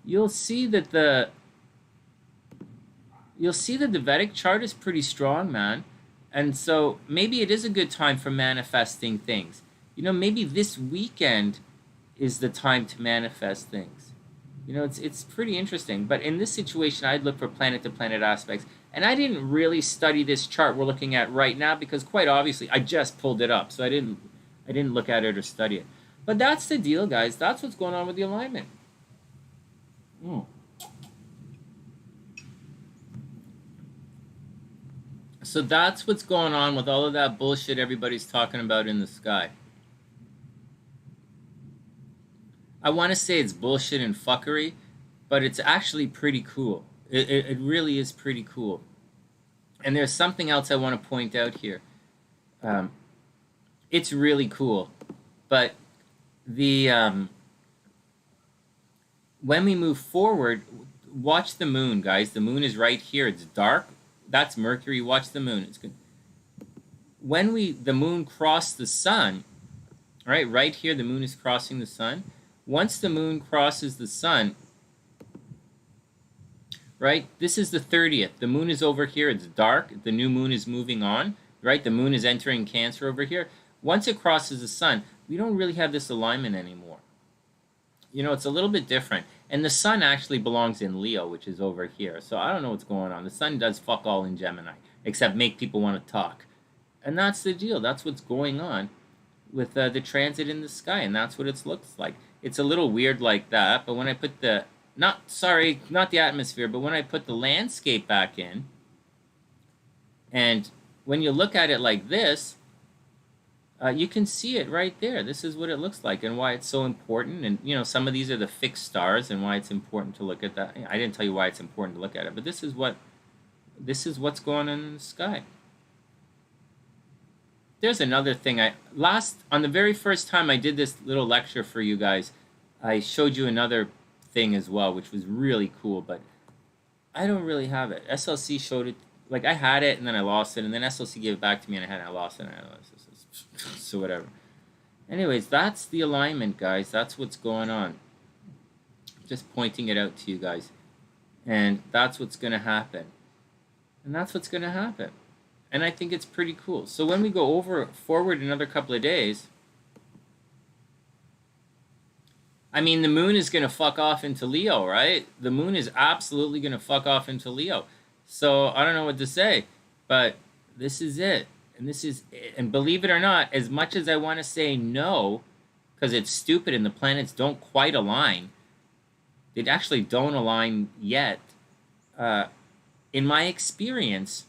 you'll see that the Vedic chart is pretty strong, man. And so maybe it is a good time for manifesting things. Maybe this weekend is the time to manifest things. It's pretty interesting. But in this situation, I'd look for planet-to-planet aspects. And I didn't really study this chart we're looking at right now because, quite obviously, I just pulled it up. So I didn't look at it or study it. But that's the deal, guys. That's what's going on with the alignment. So that's what's going on with all of that bullshit everybody's talking about in the sky. I want to say it's bullshit and fuckery, but it's actually pretty cool. It really is pretty cool. And there's something else I want to point out here. It's really cool. But when we move forward, watch the moon, guys. The moon is right here. It's dark. That's Mercury. Watch the moon. It's good. When the moon crossed the sun, right here, the moon is crossing the sun. Once the moon crosses the sun, right, this is the 30th. The moon is over here. It's dark. The new moon is moving on, right? The moon is entering Cancer over here. Once it crosses the sun, we don't really have this alignment anymore. It's a little bit different. And the sun actually belongs in Leo, which is over here. So I don't know what's going on. The sun does fuck all in Gemini, except make people want to talk. And that's the deal. That's what's going on with the transit in the sky. And that's what it looks like. It's a little weird like that. But when I put not the atmosphere, but when I put the landscape back in, and when you look at it like this, you can see it right there. This is what it looks like and why it's so important. And, some of these are the fixed stars and why it's important to look at that. I didn't tell you why it's important to look at it, but this is what This is what's going on in the sky. There's another thing. On the very first time I did this little lecture for you guys, I showed you another thing as well, which was really cool, but I don't really have it. SLC showed it, like I had it and then I lost it, and then SLC gave it back to me and I lost it and I lost it. So whatever. Anyways, that's the alignment, guys. That's what's going on. Just pointing it out to you guys. And that's what's going to happen. And that's what's going to happen. And I think it's pretty cool. So when we go forward another couple of days, I mean, the moon is going to fuck off into Leo, right? The moon is absolutely going to fuck off into Leo. So I don't know what to say, but this is it. And believe it or not, as much as I want to say no, because it's stupid and the planets don't quite align, they actually don't align yet. In my experience,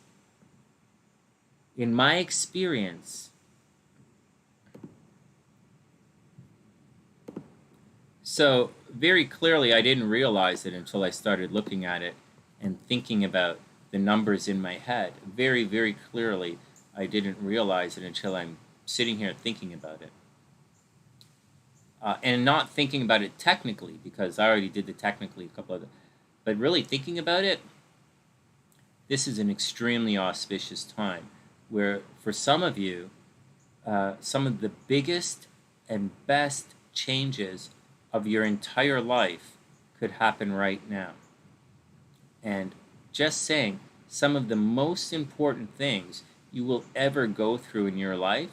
so very clearly I didn't realize it until I started looking at it and thinking about the numbers in my head. Very, very clearly I didn't realize it until I'm sitting here thinking about it. And not thinking about it technically, because I already did the technically a couple of them. But really thinking about it, this is an extremely auspicious time where for some of you, some of the biggest and best changes of your entire life could happen right now. And just saying, some of the most important things you will ever go through in your life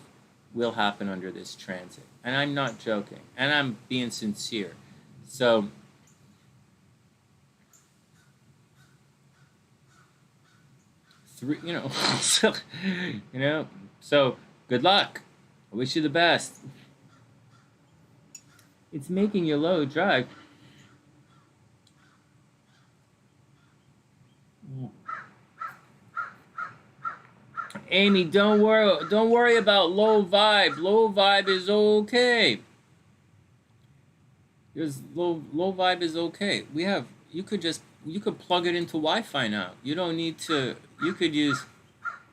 will happen under this transit. And I'm not joking. And I'm being sincere. So, so good luck. I wish you the best. It's making your load drive. Amy, don't worry about low vibe. Low vibe is okay. Low vibe is okay. You could plug it into Wi-Fi now. You don't need to. You could get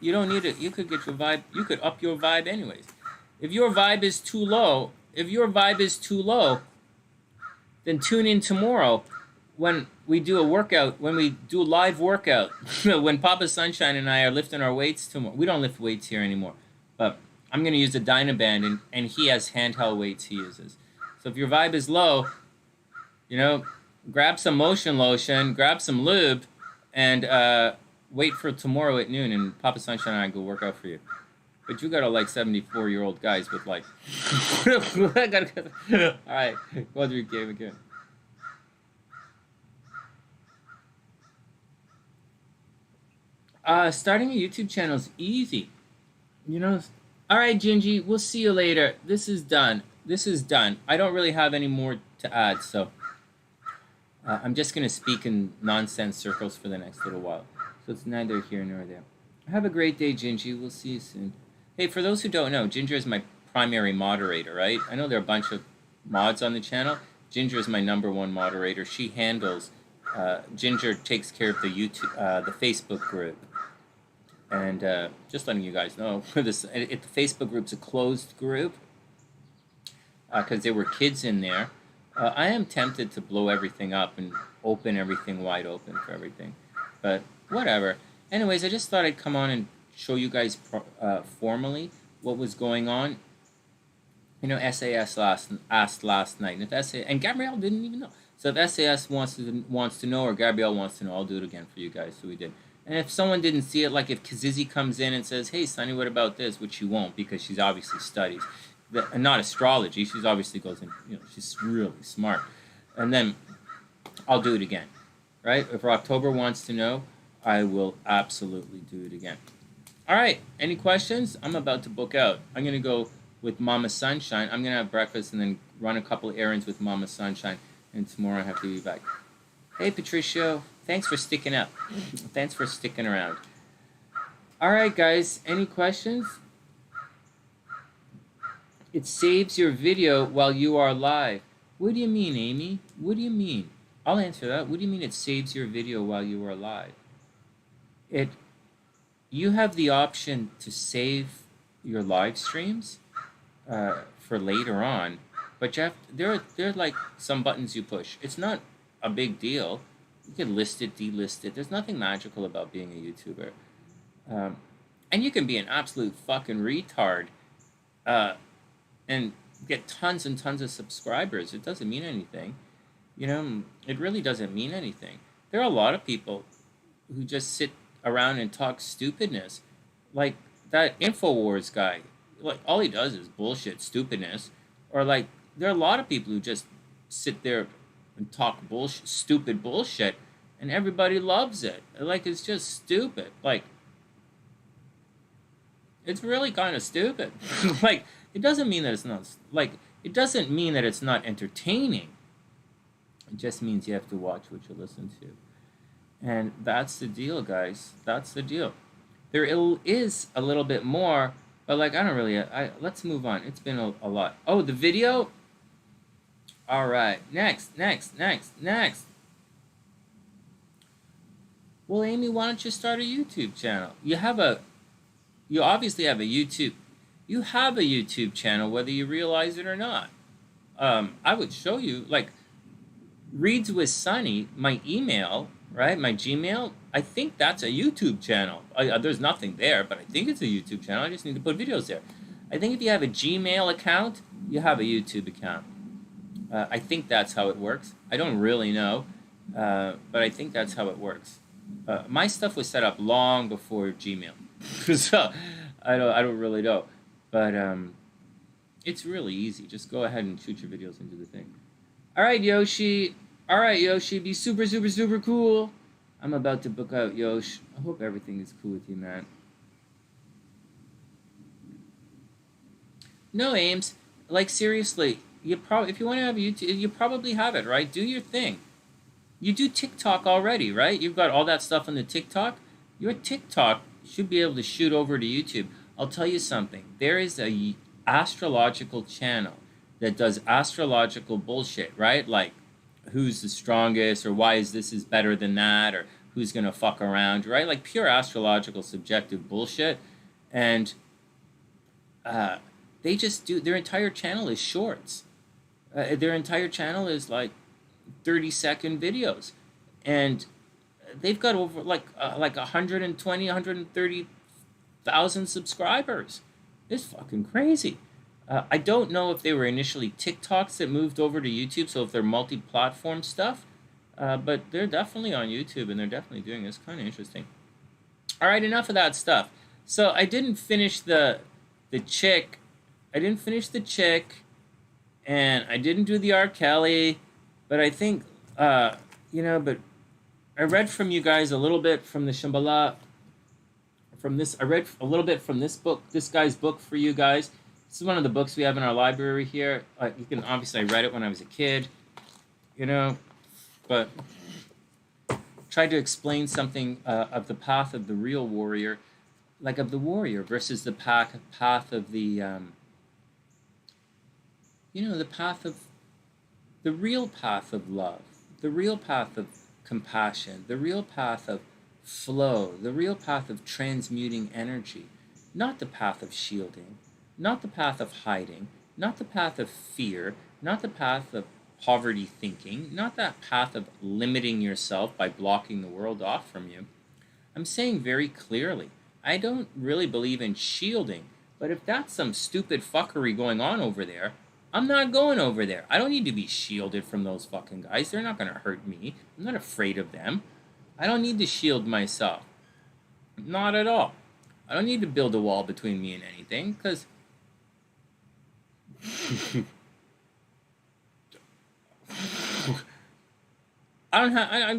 your vibe. You could up your vibe anyways. If your vibe is too low, then tune in tomorrow when we do a workout, when we do a live workout, when PappaSunshine and I are lifting our weights tomorrow. We don't lift weights here anymore, but I'm going to use the Dynaband, and he has handheld weights he uses. So if your vibe is low, grab some motion lotion, grab some lube, and wait for tomorrow at noon, and PappaSunshine and I go work out for you. But you got 74-year-old guys with all right, go through game again. Starting a YouTube channel is easy. All right, Gingy, we'll see you later. This is done. I don't really have any more to add, so I'm just going to speak in nonsense circles for the next little while. So it's neither here nor there. Have a great day, Gingy. We'll see you soon. Hey, for those who don't know, Ginger is my primary moderator, right? I know there are a bunch of mods on the channel. Ginger is my #1 moderator. She handles, Ginger takes care of the the Facebook group. And just letting you guys know, the Facebook group's a closed group because there were kids in there. I am tempted to blow everything up and open everything wide open for everything. But whatever. Anyways, I just thought I'd come on and show you guys formally what was going on. SAS asked last night, and Gabrielle didn't even know. So if SAS wants to know, or Gabrielle wants to know, I'll do it again for you guys. So we did. And if someone didn't see it, like if Kazizi comes in and says, "Hey, Sonny, what about this?" Which she won't, because she's obviously studies, and not astrology. She's obviously goes in, she's really smart. And then I'll do it again, right? If October wants to know, I will absolutely do it again. All right. Any questions? I'm about to book out. I'm gonna go with Mama Sunshine. I'm gonna have breakfast and then run a couple of errands with Mama Sunshine, and tomorrow I have to be back. Hey, Patricio. Thanks for sticking up. Thanks for sticking around. All right, guys. Any questions? It saves your video while you are live. What do you mean, Amy? What do you mean? I'll answer that. What do you mean it saves your video while you are live? it you have the option to save your live streams for later on, but you have there are like some buttons you push. It's not a big deal. You can list it, delist it. There's nothing magical about being a YouTuber, um, and you can be an absolute fucking retard and get tons and tons of subscribers. It doesn't mean anything. You know, it really doesn't mean anything. There are a lot of people who just sit around and talk stupidness. Like that InfoWars guy. Like all he does is bullshit stupidness. Or like there are a lot of people who just sit there and talk bullshit, stupid bullshit, and everybody loves it. Like it's just stupid. Like it's really kind of stupid. Like it doesn't mean that it's not like it doesn't mean that it's not entertaining. It just means you have to watch what you listen to. And that's the deal, guys. That's the deal. There is a little bit more, but like I don't really. Let's move on. It's been a lot. Oh, the video. All right. Next. Well, Amy, why don't you start a YouTube channel? You obviously have a YouTube. You have a YouTube channel, whether you realize it or not. I would show you like Reads with Sonny, my email, right? My Gmail. I think that's a YouTube channel. There's nothing there, but I think it's a YouTube channel. I just need to put videos there. I think if you have a Gmail account, you have a YouTube account. I think that's how it works. I don't really know, but I think that's how it works. My stuff was set up long before Gmail, so I don't really know, but it's really easy. Just go ahead and shoot your videos into the thing. All right, Yoshi. All right, Yoshi. Be super, super, super cool. I'm about to book out Yosh. I hope everything is cool with you, man. No, Ames. Like, seriously. If you want to have YouTube, you probably have it, right? Do your thing. You do TikTok already, right? You've got all that stuff on the TikTok. Your TikTok should be able to shoot over to YouTube. I'll tell you something. There is a astrological channel that does astrological bullshit, right? Like, who's the strongest, or why is better than that, or who's gonna fuck around, right? Like pure astrological subjective bullshit. And they just do, their entire channel is shorts. Their entire channel is like 30-second videos. And they've got over like 120, 130,000 subscribers. It's fucking crazy. I don't know if they were initially TikToks that moved over to YouTube, so if they're multi-platform stuff, but they're definitely on YouTube, and they're definitely doing this. Kind of interesting. All right, enough of that stuff. So I didn't finish the chick. I didn't finish the chick, and I didn't do the RKelly, but I think, but I read from you guys a little bit from the Shambhala. I read a little bit from this book, this guy's book for you guys. This is one of the books we have in our library here. You can obviously, I read it when I was a kid, but tried to explain something of the path of the real warrior, like of the warrior versus the path of the, the path of, the real path of love, the real path of compassion, the real path of flow, the real path of transmuting energy, not the path of shielding. Not the path of hiding, not the path of fear, not the path of poverty thinking, not that path of limiting yourself by blocking the world off from you. I'm saying very clearly, I don't really believe in shielding, but if that's some stupid fuckery going on over there, I'm not going over there. I don't need to be shielded from those fucking guys. They're not going to hurt me. I'm not afraid of them. I don't need to shield myself. Not at all. I don't need to build a wall between me and anything, because I don't have, I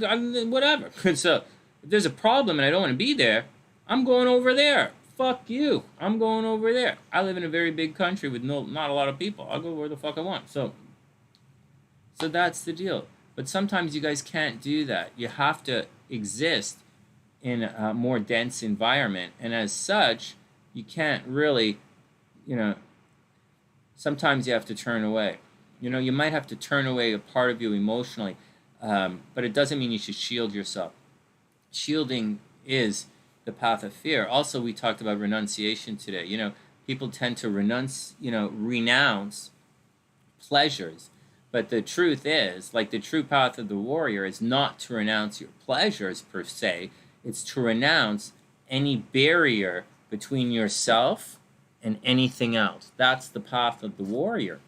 whatever. So if there's a problem and I don't want to be there, I'm going over there. Fuck you. I'm going over there. I live in a very big country with not a lot of people. I'll go where the fuck I want. So that's the deal. But sometimes you guys can't do that. You have to exist in a more dense environment. And as such, you can't really, sometimes you have to turn away. You might have to turn away a part of you emotionally, but it doesn't mean you should shield yourself. Shielding is the path of fear. Also, we talked about renunciation today. You know, people tend to renounce pleasures. But the truth is, like the true path of the warrior is not to renounce your pleasures per se. It's to renounce any barrier between yourself and anything else. That's the path of the warrior.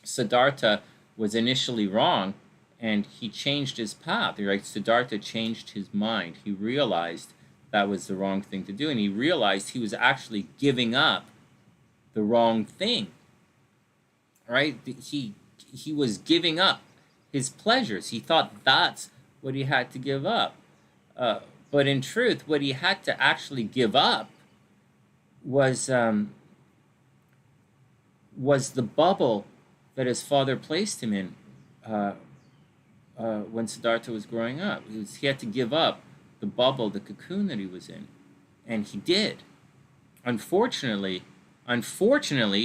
Siddhartha was initially wrong, and he changed his path. Right? Siddhartha changed his mind. He realized that was the wrong thing to do, and he realized he was actually giving up the wrong thing. Right? He was giving up his pleasures. He thought that's what he had to give up. But in truth, what he had to actually give up was the bubble that his father placed him in when Siddhartha was growing up. He had to give up the bubble, the cocoon that he was in. And he did. Unfortunately,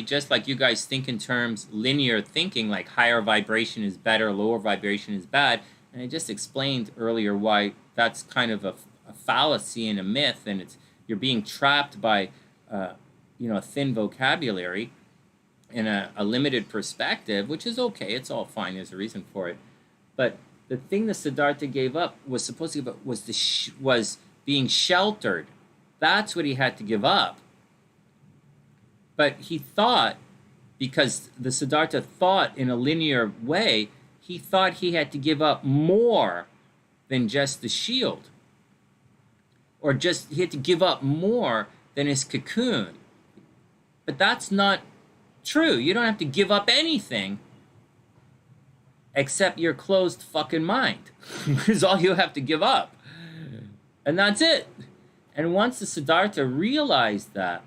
just like you guys think in terms linear thinking, like higher vibration is better, lower vibration is bad, and I just explained earlier why that's kind of a fallacy and a myth, and you're being trapped by a thin vocabulary and a limited perspective, which is okay. It's all fine. There's a reason for it. But the thing that Siddhartha gave up was supposed to give up was being sheltered. That's what he had to give up. But he thought, because the Siddhartha thought in a linear way, he thought he had to give up more than just the shield. Or he had to give up more than his cocoon. But that's not true. You don't have to give up anything except your closed fucking mind. Is all you have to give up. And that's it. And once the Siddhartha realized that,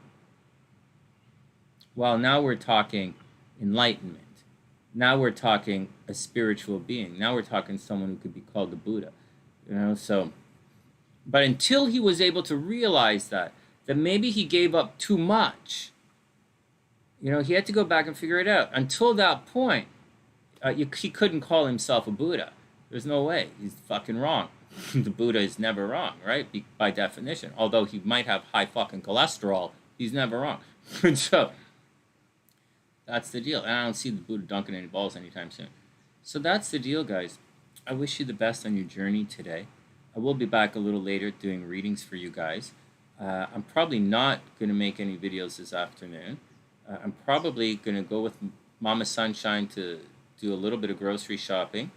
well, now we're talking enlightenment. Now we're talking a spiritual being. Now we're talking someone who could be called the Buddha. But until he was able to realize that maybe he gave up too much, he had to go back and figure it out. Until that point, he couldn't call himself a Buddha. There's no way. He's fucking wrong. The Buddha is never wrong, right? By definition. Although he might have high fucking cholesterol, he's never wrong. So that's the deal. And I don't see the Buddha dunking any balls anytime soon. So that's the deal, guys. I wish you the best on your journey today. I will be back a little later doing readings for you guys. I'm probably not going to make any videos this afternoon. I'm probably going to go with Mama Sunshine to do a little bit of grocery shopping.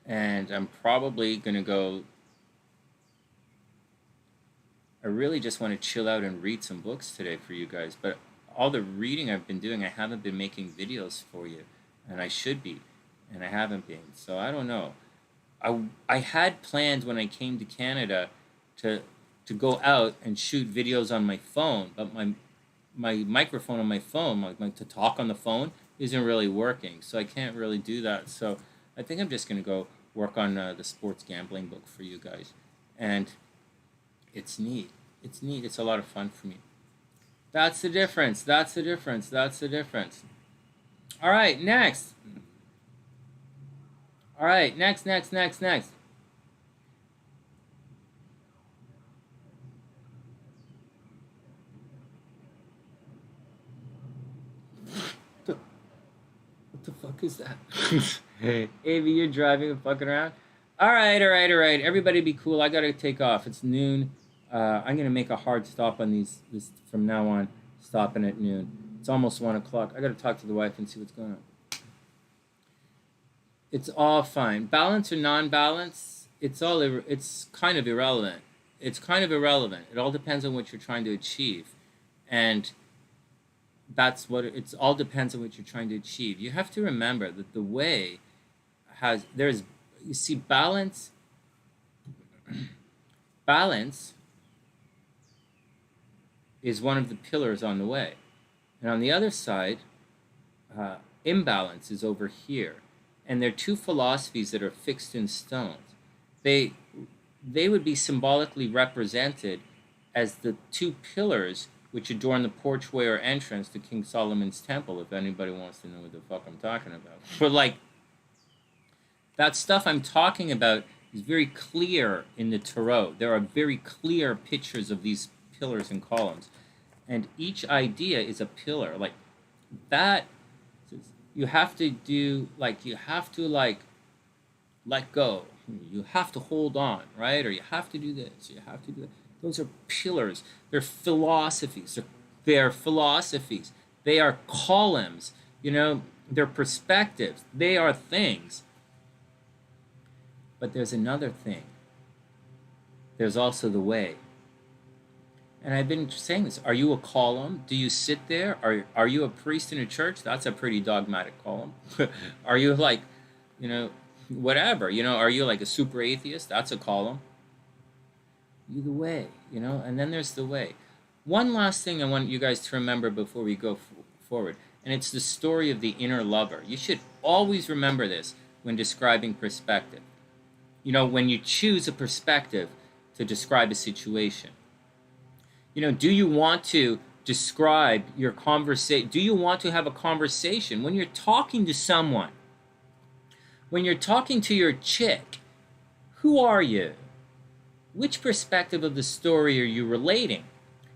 And I'm probably going to go... I really just want to chill out and read some books today for you guys. But all the reading I've been doing, I haven't been making videos for you. And I should be. And I haven't been. So I don't know. I had planned when I came to Canada to go out and shoot videos on my phone. But my microphone on my phone, to talk on the phone, isn't really working. So I can't really do that. So I think I'm just going to go work on the sports gambling book for you guys. And it's neat. It's neat. It's a lot of fun for me. That's the difference. That's the difference. That's the difference. All right, next. All right, next. What the fuck is that? Hey, Avi, you're driving and fucking around? All right. Everybody be cool. I got to take off. It's noon. I'm going to make a hard stop on this from now on, stopping at noon. It's almost 1 o'clock. I got to talk to the wife and see what's going on. It's all fine. Balance or non-balance, it's kind of irrelevant. It's kind of irrelevant. It all depends on what you're trying to achieve. And that's what it all depends on what you're trying to achieve. You have to remember that the way you see, balance is one of the pillars on the way. And on the other side, imbalance is over here. And they're two philosophies that are fixed in stone. They would be symbolically represented as the two pillars which adorn the porchway or entrance to King Solomon's temple, if anybody wants to know what the fuck I'm talking about. But that stuff I'm talking about It's very clear in the tarot. There are very clear pictures of these pillars and columns. And each idea is a pillar. Like that, you have to do, like, you have to, like, let go. You have to hold on, right? Or you have to do this. You have to do that. Those are pillars. They're philosophies. They're philosophies. They are columns. You know, they're perspectives. They are things. But there's another thing. There's also the way. And I've been saying this. Are you a column? Do you sit there? Are you a priest in a church? That's a pretty dogmatic column. Are you like, you know, whatever? You know, are you like a super atheist? That's a column. You the way, you know, and then there's the way. One last thing I want you guys to remember before we go forward, and it's the story of the inner lover. You should always remember this when describing perspective. You know, when you choose a perspective to describe a situation. You know, do you want to describe your conversation? Do you want to have a conversation when you're talking to someone? When you're talking to your chick, who are you? Which perspective of the story are you relating?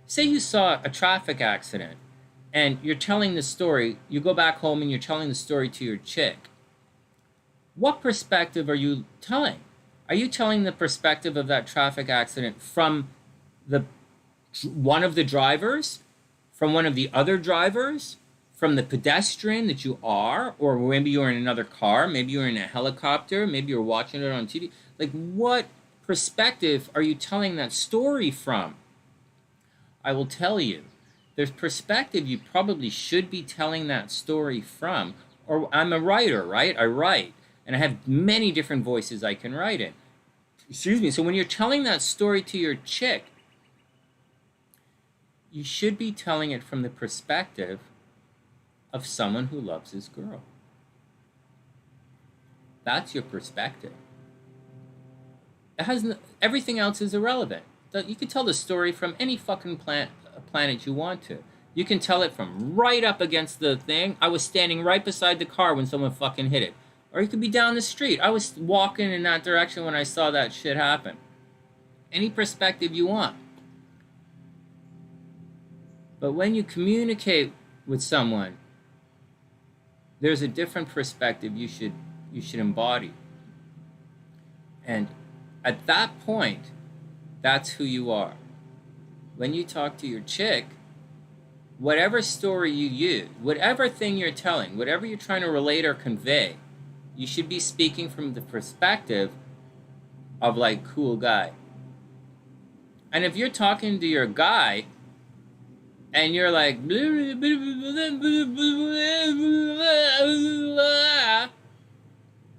Say you saw a traffic accident and you're telling the story, you go back home and you're telling the story to your chick. What perspective are you telling? Are you telling the perspective of that traffic accident from one of the drivers, from one of the other drivers, from the pedestrian that you are, or maybe you're in another car, maybe you're in a helicopter, maybe you're watching it on TV. Like, what perspective are you telling that story from? I will tell you, there's perspective you probably should be telling that story from. Or I'm a writer, right? I write, and I have many different voices I can write in. Excuse me. So when you're telling that story to your chick, you should be telling it from the perspective of someone who loves his girl. That's your perspective. It has everything else is irrelevant. You can tell the story from any fucking planet you want to. You can tell it from right up against the thing. I was standing right beside the car when someone fucking hit it. Or you could be down the street. I was walking in that direction when I saw that shit happen. Any perspective you want. But when you communicate with someone, there's a different perspective you should embody. And at that point, that's who you are. When you talk to your chick, whatever story you use, whatever thing you're telling, whatever you're trying to relate or convey, you should be speaking from the perspective of, like, cool guy. And if you're talking to your guy and you're like,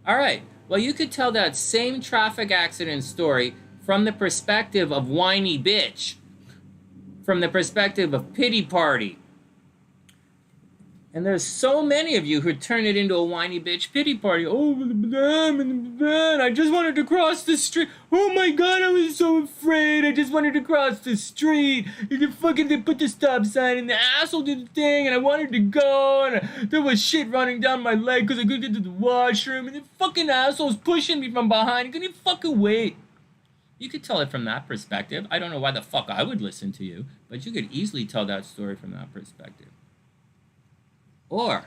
all right, well, you could tell that same traffic accident story from the perspective of whiny bitch, from the perspective of pity party. And there's so many of you who turn it into a whiny bitch pity party. Oh, I just wanted to cross the street. Oh my God, I was so afraid. I just wanted to cross the street. They put the stop sign and the asshole did the thing and I wanted to go and there was shit running down my leg because I couldn't get to the washroom and the fucking asshole's pushing me from behind. I couldn't fucking wait. You could tell it from that perspective. I don't know why the fuck I would listen to you, but you could easily tell that story from that perspective. Or,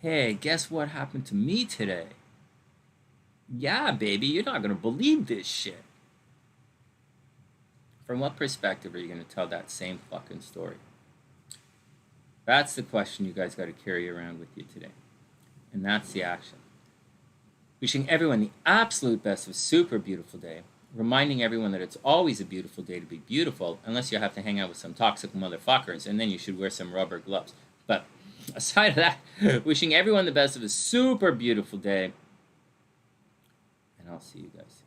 hey, guess what happened to me today? Yeah, baby, you're not going to believe this shit. From what perspective are you going to tell that same fucking story? That's the question you guys got to carry around with you today. And that's the action. Wishing everyone the absolute best of a super beautiful day. Reminding everyone that it's always a beautiful day to be beautiful, unless you have to hang out with some toxic motherfuckers, and then you should wear some rubber gloves. But aside of that, wishing everyone the best of a super beautiful day. And I'll see you guys soon.